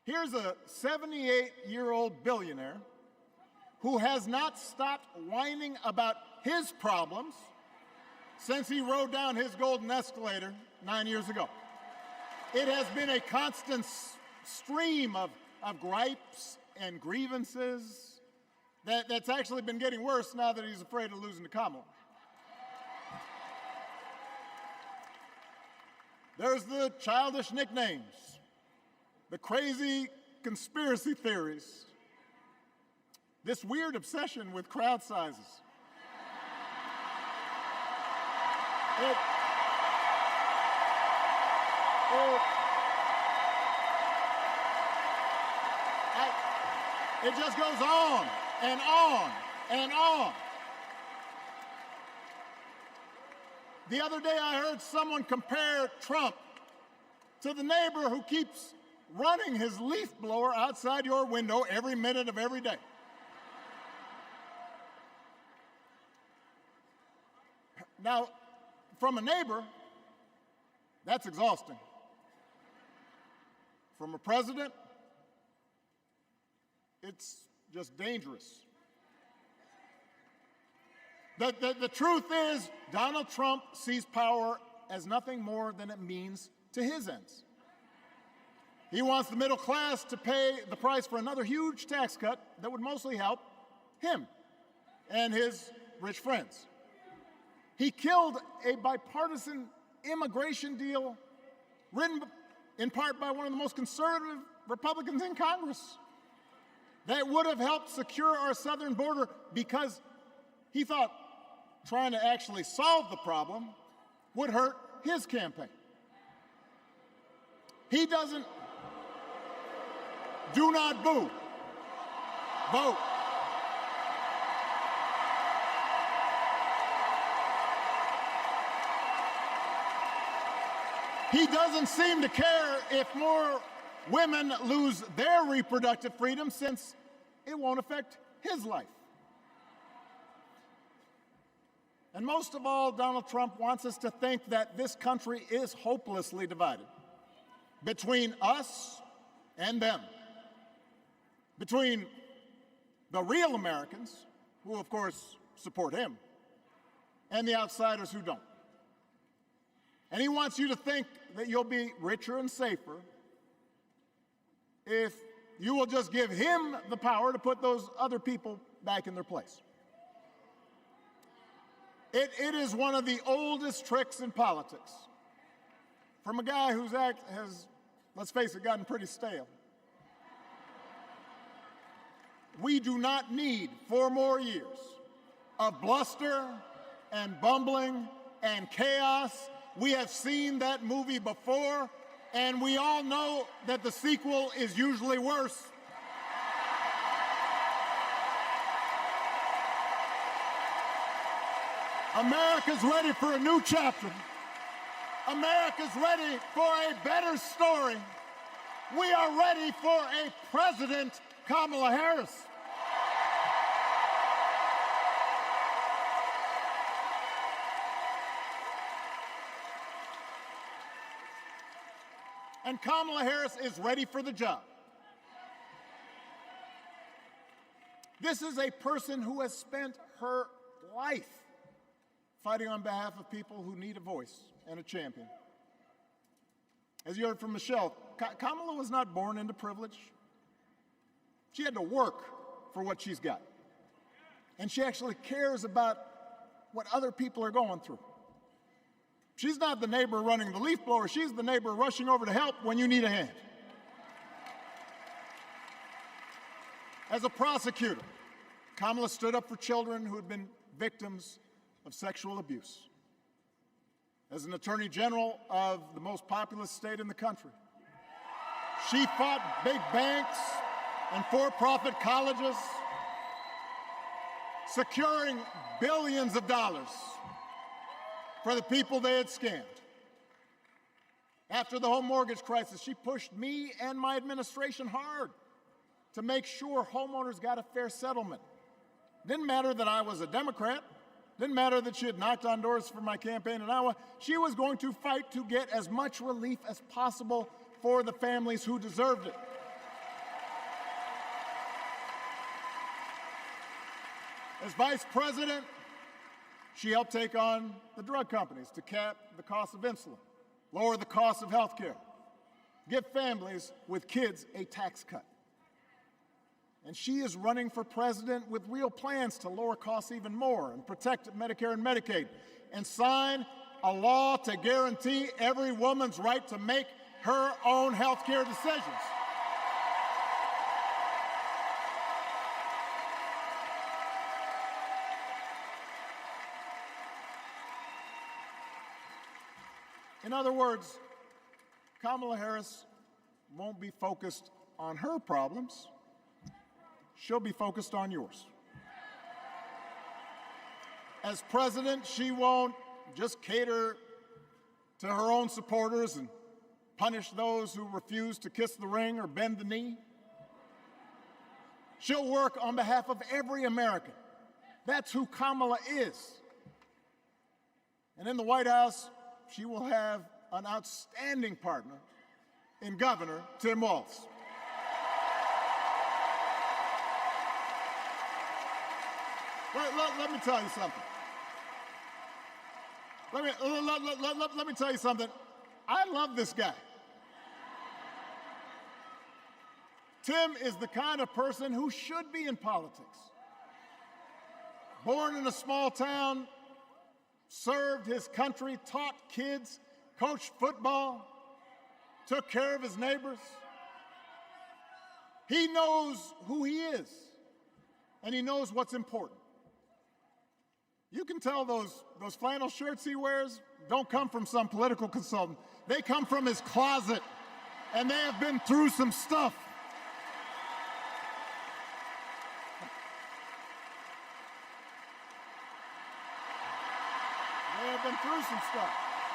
Here's a 78-year-old billionaire who has not stopped whining about his problems since he rode down his golden escalator 9 years ago. It has been a constant stream of gripes and grievances that's actually been getting worse now that he's afraid of losing to Kamala. There's the childish nicknames, the crazy conspiracy theories, this weird obsession with crowd sizes. It just goes on and on and on. The other day I heard someone compare Trump to the neighbor who keeps running his leaf blower outside your window every minute of every day. Now, from a neighbor, that's exhausting. From a president, it's just dangerous. The truth is, Donald Trump sees power as nothing more than it means to his ends. He wants the middle class to pay the price for another huge tax cut that would mostly help him and his rich friends. He killed a bipartisan immigration deal written in part by one of the most conservative Republicans in Congress that would have helped secure our southern border because he thought trying to actually solve the problem would hurt his campaign. He doesn't. Do not boo. Vote. He doesn't seem to care if more women lose their reproductive freedom since it won't affect his life. And most of all, Donald Trump wants us to think that this country is hopelessly divided between us and them, between the real Americans, who of course support him, and the outsiders who don't. And he wants you to think that you'll be richer and safer if you will just give him the power to put those other people back in their place. It is one of the oldest tricks in politics from a guy whose act has, let's face it, gotten pretty stale. We do not need 4 more years of bluster and bumbling and chaos. We have seen that movie before, and we all know that the sequel is usually worse. America's ready for a new chapter. America's ready for a better story. We are ready for a President Kamala Harris. And Kamala Harris is ready for the job. This is a person who has spent her life fighting on behalf of people who need a voice and a champion. As you heard from Michelle, Kamala was not born into privilege. She had to work for what she's got. And she actually cares about what other people are going through. She's not the neighbor running the leaf blower. She's the neighbor rushing over to help when you need a hand. As a prosecutor, Kamala stood up for children who had been victims of sexual abuse. As an attorney general of the most populous state in the country, she fought big banks and for-profit colleges, securing billions of dollars for the people they had scammed. After the home mortgage crisis, she pushed me and my administration hard to make sure homeowners got a fair settlement. Didn't matter that I was a Democrat. Didn't matter that she had knocked on doors for my campaign in Iowa. She was going to fight to get as much relief as possible for the families who deserved it. As vice president, she helped take on the drug companies to cap the cost of insulin, lower the cost of health care, give families with kids a tax cut. And she is running for president with real plans to lower costs even more and protect Medicare and Medicaid, and sign a law to guarantee every woman's right to make her own health care decisions. In other words, Kamala Harris won't be focused on her problems. She'll be focused on yours. As president, she won't just cater to her own supporters and punish those who refuse to kiss the ring or bend the knee. She'll work on behalf of every American. That's who Kamala is. And in the White House, she will have an outstanding partner in Governor Tim Walz. Let me tell you something. Let me tell you something. I love this guy. Tim is the kind of person who should be in politics. Born in a small town, served his country, taught kids, coached football, took care of his neighbors. He knows who he is, and he knows what's important. You can tell those flannel shirts he wears don't come from some political consultant. They come from his closet, and they have been through some stuff. They have been through some stuff.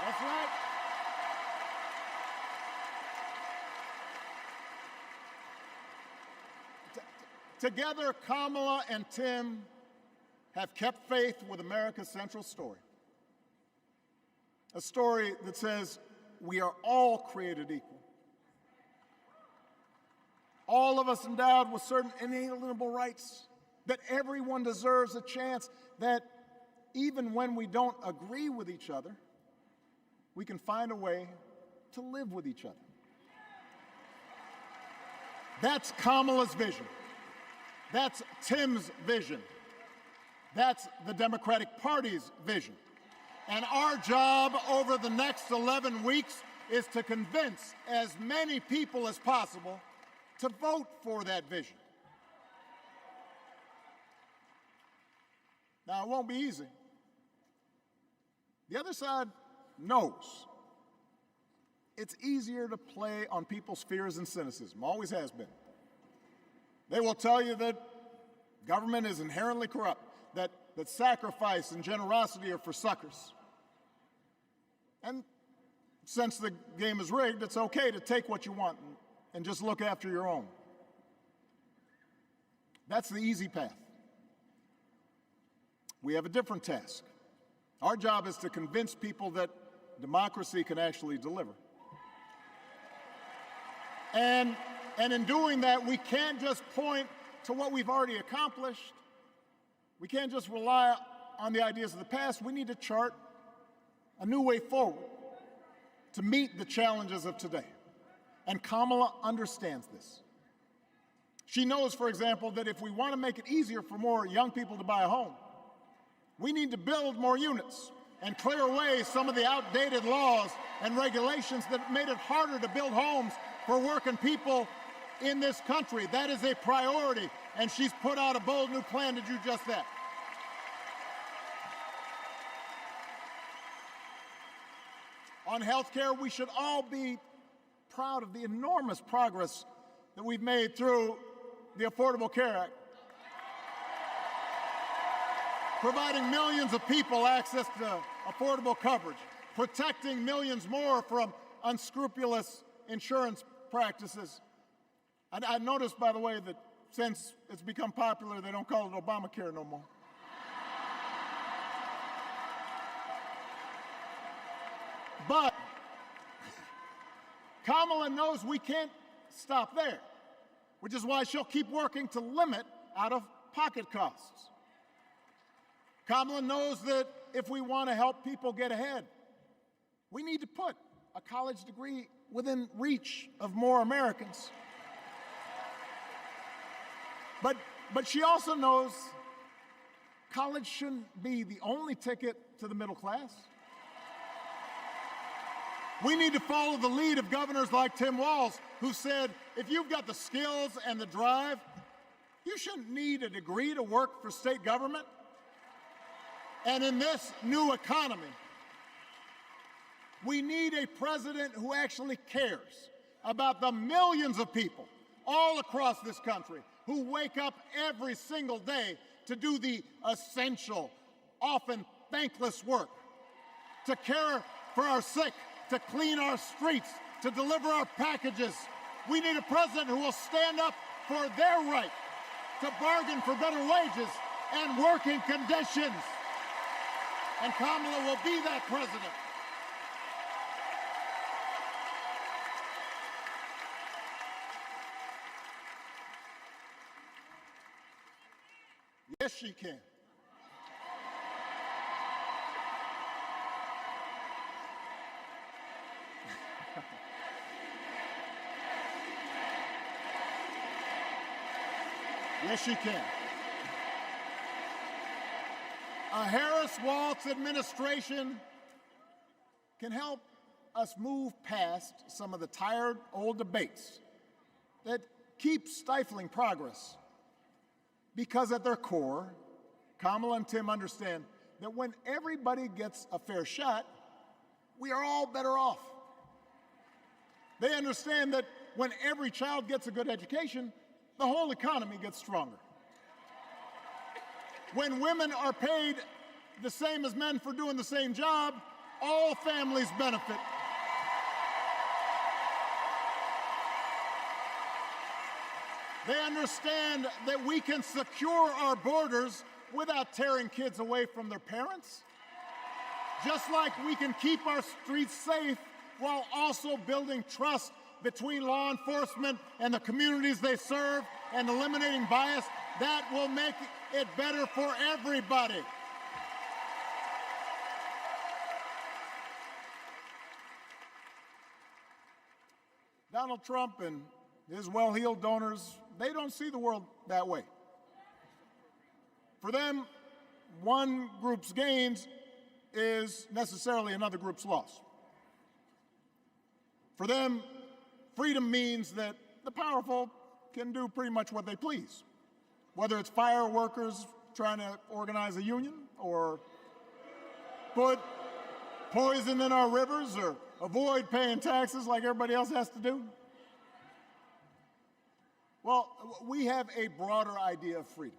That's right. Together, Kamala and Tim have kept faith with America's central story. A story that says we are all created equal. All of us endowed with certain inalienable rights, that everyone deserves a chance, that even when we don't agree with each other, we can find a way to live with each other. That's Kamala's vision. That's Tim's vision. That's the Democratic Party's vision. And our job over the next 11 weeks is to convince as many people as possible to vote for that vision. Now, it won't be easy. The other side knows it's easier to play on people's fears and cynicism, always has been. They will tell you that government is inherently corrupt, that sacrifice and generosity are for suckers. And since the game is rigged, it's okay to take what you want and just look after your own. That's the easy path. We have a different task. Our job is to convince people that democracy can actually deliver. And in doing that, we can't just point to what we've already accomplished. We can't just rely on the ideas of the past. We need to chart a new way forward to meet the challenges of today. And Kamala understands this. She knows, for example, that if we want to make it easier for more young people to buy a home, We need to build more units and clear away some of the outdated laws and regulations that made it harder to build homes for working people in this country. That is a priority, and she's put out a bold new plan to do just that. On health care, we should all be proud of the enormous progress that we've made through the Affordable Care Act, providing millions of people access to affordable coverage, protecting millions more from unscrupulous insurance practices. And I noticed, by the way, that since it's become popular, they don't call it Obamacare no more. But Kamala knows we can't stop there, which is why she'll keep working to limit out-of-pocket costs. Kamala knows that if we want to help people get ahead, we need to put a college degree within reach of more Americans. But she also knows college shouldn't be the only ticket to the middle class. We need to follow the lead of governors like Tim Walz, who said, if you've got the skills and the drive, you shouldn't need a degree to work for state government. And in this new economy, we need a president who actually cares about the millions of people all across this country who wake up every single day to do the essential, often thankless work, to care for our sick, to clean our streets, to deliver our packages. We need a president who will stand up for their right to bargain for better wages and working conditions. And Kamala will be that president. Yes, she can. Yes, she can. A Harris-Walz administration can help us move past some of the tired old debates that keep stifling progress. Because at their core, Kamala and Tim understand that when everybody gets a fair shot, we are all better off. They understand that when every child gets a good education, the whole economy gets stronger. When women are paid the same as men for doing the same job, all families benefit. They understand that we can secure our borders without tearing kids away from their parents. Just like we can keep our streets safe while also building trust between law enforcement and the communities they serve and eliminating bias, that will make it better for everybody. Donald Trump and his well-heeled donors, they don't see the world that way. For them, one group's gains is necessarily another group's loss. For them, freedom means that the powerful can do pretty much what they please, whether it's fire workers trying to organize a union, or put poison in our rivers, or avoid paying taxes like everybody else has to do. Well, we have a broader idea of freedom.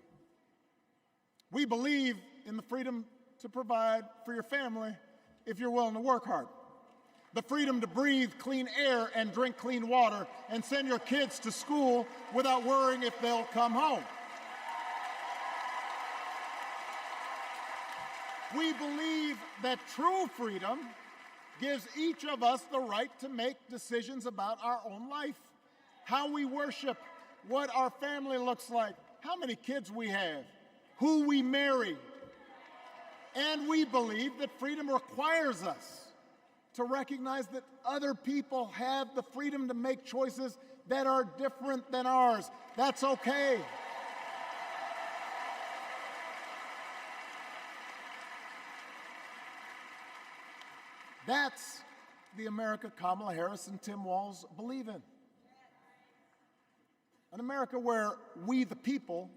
We believe in the freedom to provide for your family if you're willing to work hard. The freedom to breathe clean air and drink clean water and send your kids to school without worrying if they'll come home. We believe that true freedom gives each of us the right to make decisions about our own life, how we worship, what our family looks like, how many kids we have, who we marry. And we believe that freedom requires us to recognize that other people have the freedom to make choices that are different than ours. That's okay. That's the America Kamala Harris and Tim Walz believe in. An America where we, the people,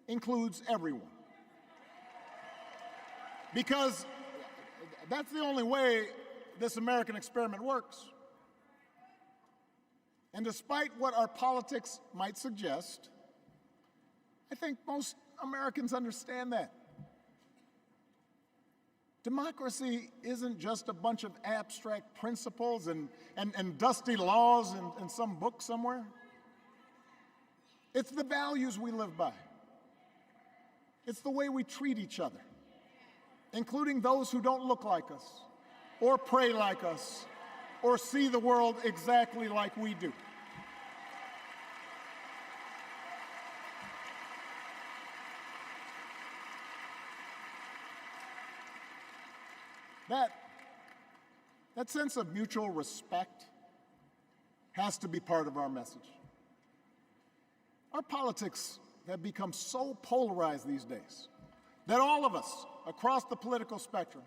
includes everyone. Because that's the only way this American experiment works. And despite what our politics might suggest, I think most Americans understand that. Democracy isn't just a bunch of abstract principles and dusty laws in some book somewhere. It's the values we live by. It's the way we treat each other, including those who don't look like us, or pray like us, or see the world exactly like we do. That sense of mutual respect has to be part of our message. Our politics have become so polarized these days that all of us across the political spectrum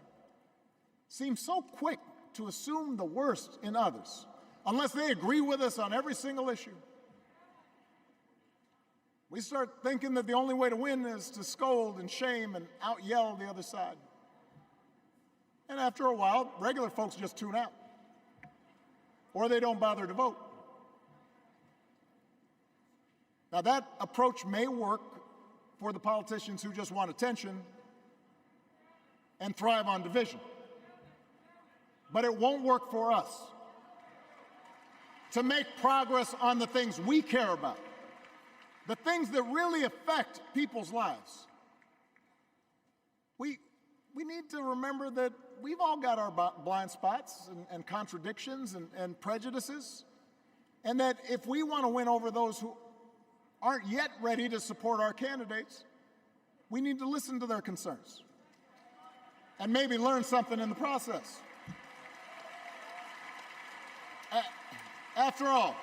seem so quick to assume the worst in others, unless they agree with us on every single issue. We start thinking that the only way to win is to scold and shame and out-yell the other side. And after a while, regular folks just tune out, or they don't bother to vote. Now, that approach may work for the politicians who just want attention and thrive on division, but it won't work for us. To make progress on the things we care about, the things that really affect people's lives, we need to remember that we've all got our blind spots and contradictions and prejudices, and that if we want to win over those who aren't yet ready to support our candidates, we need to listen to their concerns and maybe learn something in the process. After all,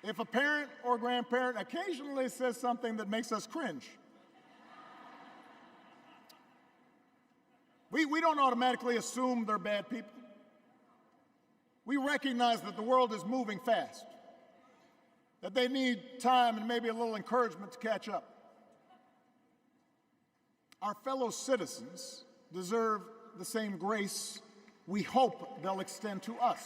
if a parent or grandparent occasionally says something that makes us cringe, we don't automatically assume they're bad people. We recognize that the world is moving fast, that they need time and maybe a little encouragement to catch up. Our fellow citizens deserve the same grace we hope they'll extend to us.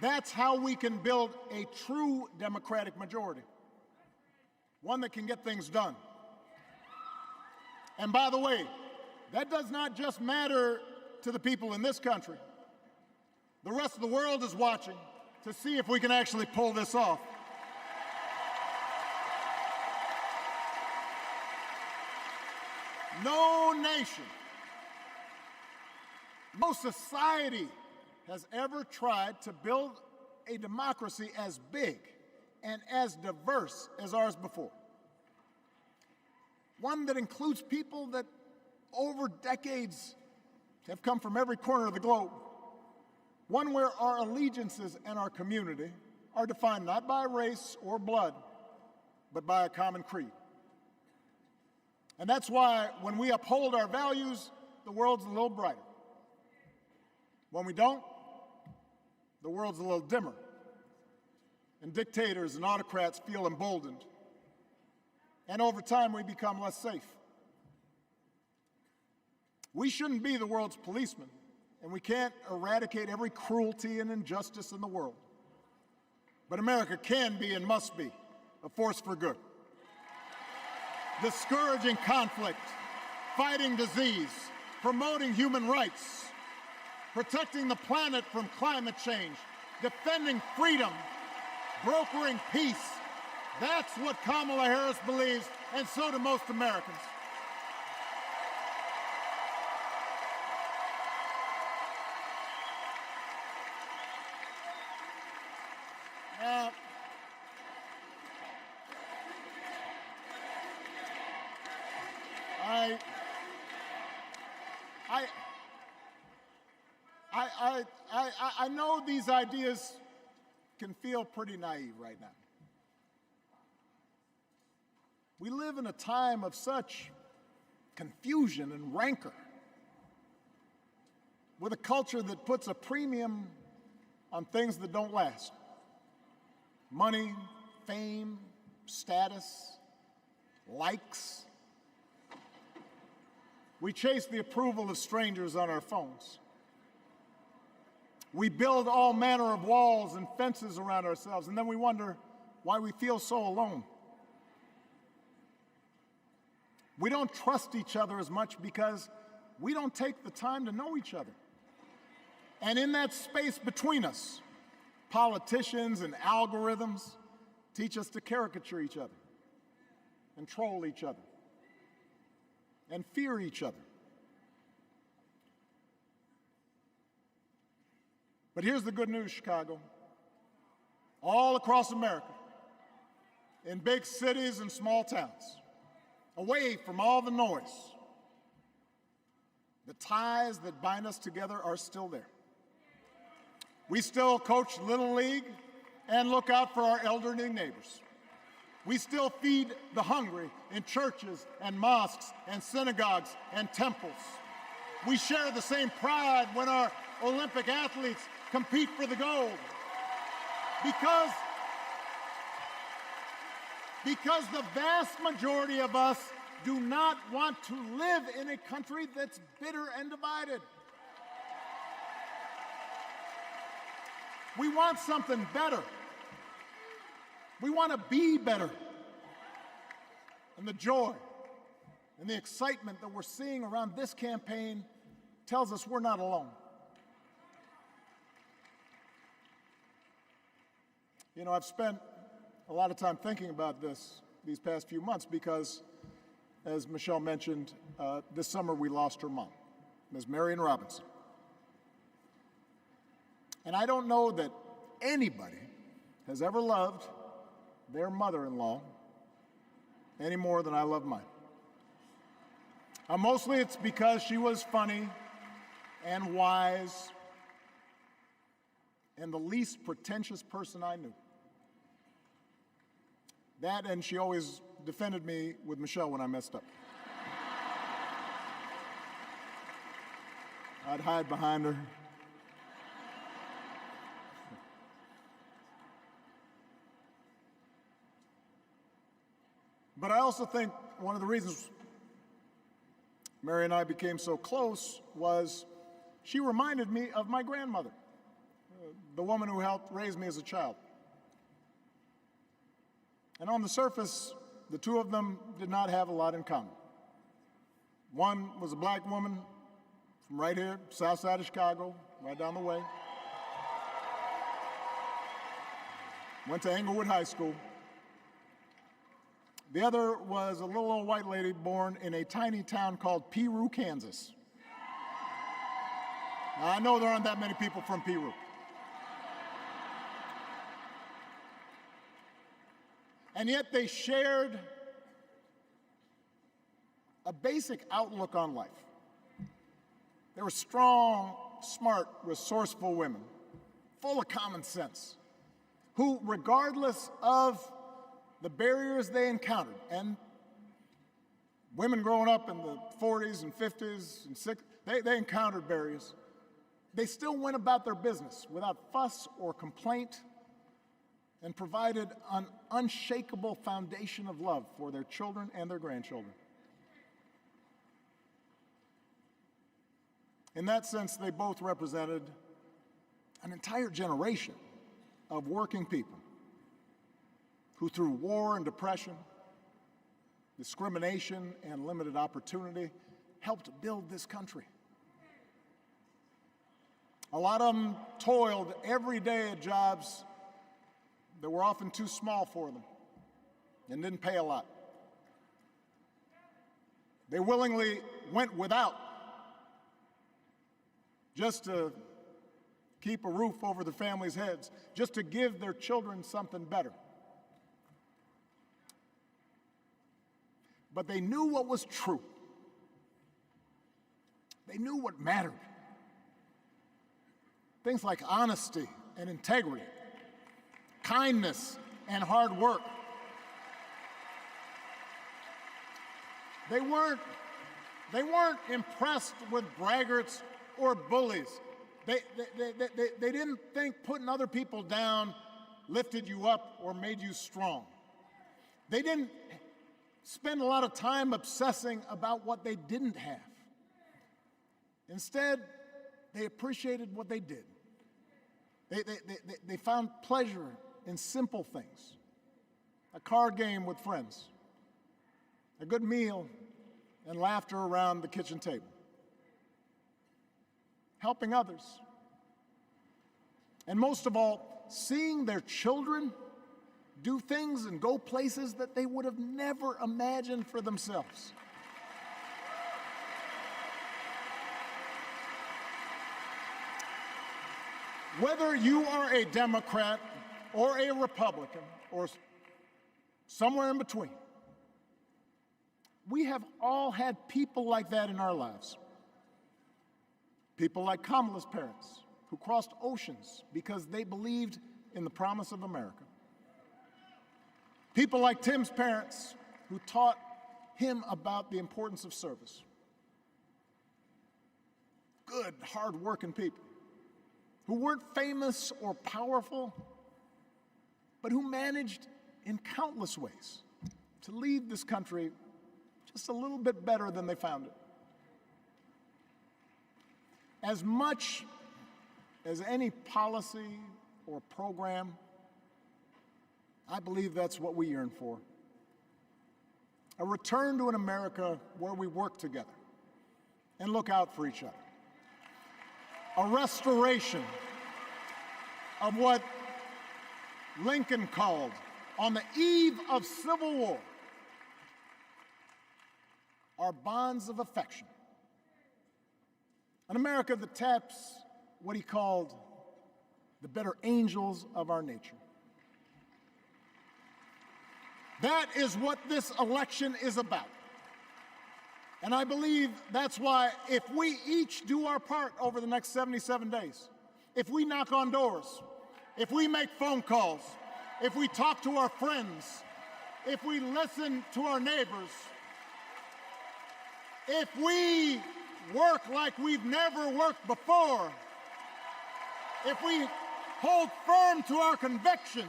That's how we can build a true democratic majority, one that can get things done. And by the way, that does not just matter to the people in this country. The rest of the world is watching to see if we can actually pull this off. No nation, no society has ever tried to build a democracy as big and as diverse as ours before. One that includes people that over decades have come from every corner of the globe. One where our allegiances and our community are defined not by race or blood, but by a common creed. And that's why when we uphold our values, the world's a little brighter. When we don't, the world's a little dimmer. And dictators and autocrats feel emboldened. And over time, we become less safe. We shouldn't be the world's policemen, and we can't eradicate every cruelty and injustice in the world. But America can be and must be a force for good. Discouraging conflict, fighting disease, promoting human rights, protecting the planet from climate change, defending freedom, brokering peace. That's what Kamala Harris believes, and so do most Americans. I know these ideas can feel pretty naive right now. We live in a time of such confusion and rancor, with a culture that puts a premium on things that don't last. Money, fame, status, likes. We chase the approval of strangers on our phones. We build all manner of walls and fences around ourselves, and then we wonder why we feel so alone. We don't trust each other as much because we don't take the time to know each other. And in that space between us, politicians and algorithms teach us to caricature each other and troll each other and fear each other. But here's the good news, Chicago. All across America, in big cities and small towns, away from all the noise, the ties that bind us together are still there. We still coach Little League and look out for our elderly neighbors. We still feed the hungry in churches and mosques and synagogues and temples. We share the same pride when our Olympic athletes compete for the gold. Because the vast majority of us do not want to live in a country that's bitter and divided. We want something better. We want to be better. And the joy and the excitement that we're seeing around this campaign tells us we're not alone. You know, I've spent a lot of time thinking about these past few months because, as Michelle mentioned, this summer we lost her mom, Ms. Marion Robinson. And I don't know that anybody has ever loved their mother-in-law any more than I love mine. Mostly it's because she was funny and wise and the least pretentious person I knew. That, and she always defended me with Michelle when I messed up. I'd hide behind her. But I also think one of the reasons Mary and I became so close was she reminded me of my grandmother, the woman who helped raise me as a child. And on the surface, the two of them did not have a lot in common. One was a black woman from right here, south side of Chicago, right down the way. Went to Englewood High School. The other was a little old white lady born in a tiny town called Peru, Kansas. Now, I know there aren't that many people from Peru. And yet they shared a basic outlook on life. They were strong, smart, resourceful women, full of common sense, who, regardless of the barriers they encountered, and women growing up in the 40s and 50s and 60s, they encountered barriers. They still went about their business without fuss or complaint and provided an unshakable foundation of love for their children and their grandchildren. In that sense, they both represented an entire generation of working people who, through war and depression, discrimination and limited opportunity, helped build this country. A lot of them toiled every day at jobs that were often too small for them and didn't pay a lot. They willingly went without just to keep a roof over the family's heads, just to give their children something better. But they knew what was true. They knew what mattered. Things like honesty and integrity, kindness and hard work. They weren't impressed with braggarts or bullies. They didn't think putting other people down lifted you up or made you strong. They didn't spend a lot of time obsessing about what they didn't have. Instead, they appreciated what they did. They found pleasure in simple things. A card game with friends, a good meal, and laughter around the kitchen table. Helping others. And most of all, seeing their children do things and go places that they would have never imagined for themselves. Whether you are a Democrat or a Republican or somewhere in between, we have all had people like that in our lives. People like Kamala's parents, who crossed oceans because they believed in the promise of America. People like Tim's parents, who taught him about the importance of service. Good, hard-working people who weren't famous or powerful, but who managed in countless ways to leave this country just a little bit better than they found it. As much as any policy or program, I believe that's what we yearn for. A return to an America where we work together and look out for each other. A restoration of what Lincoln called, on the eve of Civil War, our bonds of affection. An America that taps what he called the better angels of our nature. That is what this election is about. And I believe that's why if we each do our part over the next 77 days, if we knock on doors, if we make phone calls, if we talk to our friends, if we listen to our neighbors, if we work like we've never worked before, if we hold firm to our convictions,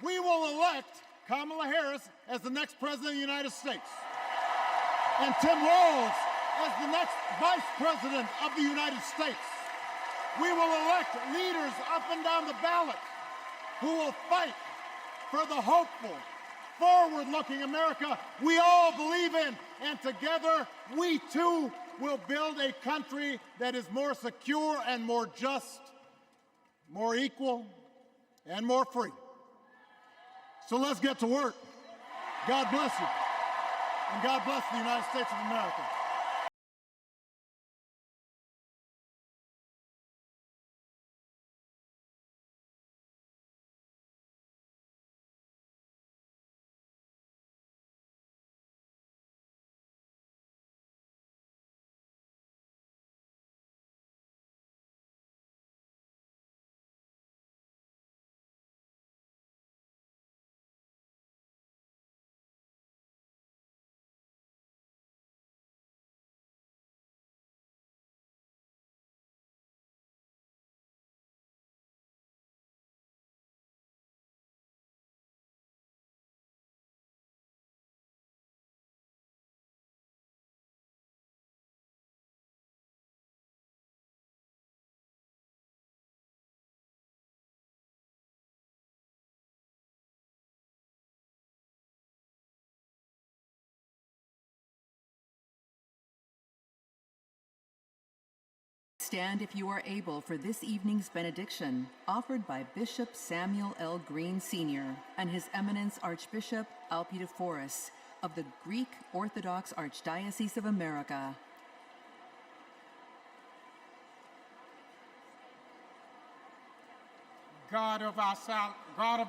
we will elect Kamala Harris as the next President of the United States, and Tim Walz as the next Vice President of the United States. We will elect leaders up and down the ballot who will fight for the hopeful, forward-looking America we all believe in, and together we too will build a country that is more secure and more just, more equal, and more free. So let's get to work. God bless you, and God bless the United States of America. Stand if you are able for this evening's benediction, offered by Bishop Samuel L. Green Sr. and His Eminence Archbishop Alpidophoros of the Greek Orthodox Archdiocese of America. God of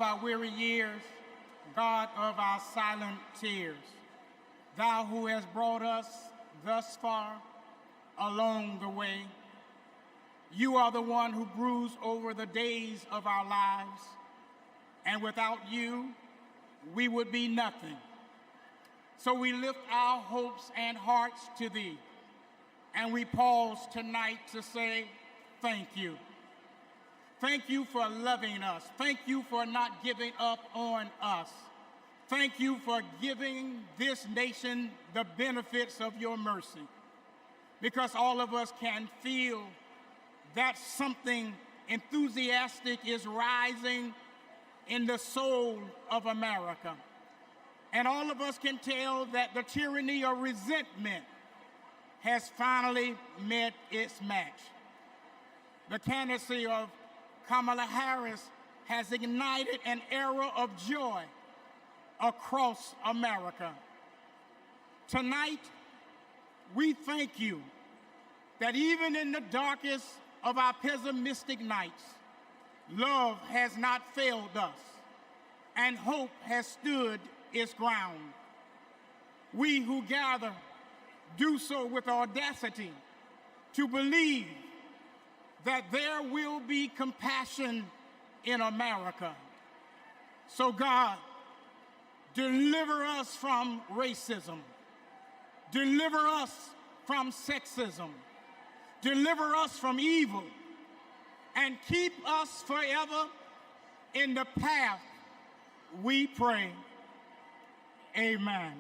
our weary years, God of our silent tears, Thou who hast brought us thus far along the way, You are the one who broods over the days of our lives, and without You, we would be nothing. So we lift our hopes and hearts to thee, and we pause tonight to say thank you. Thank you for loving us. Thank you for not giving up on us. Thank you for giving this nation the benefits of your mercy, because all of us can feel that something enthusiastic is rising in the soul of America. And all of us can tell that the tyranny of resentment has finally met its match. The candidacy of Kamala Harris has ignited an era of joy across America. Tonight, we thank you that even in the darkest of our pessimistic nights, love has not failed us, and hope has stood its ground. We who gather do so with audacity to believe that there will be compassion in America. So God, deliver us from racism, deliver us from sexism, deliver us from evil, and keep us forever in the path we pray. Amen.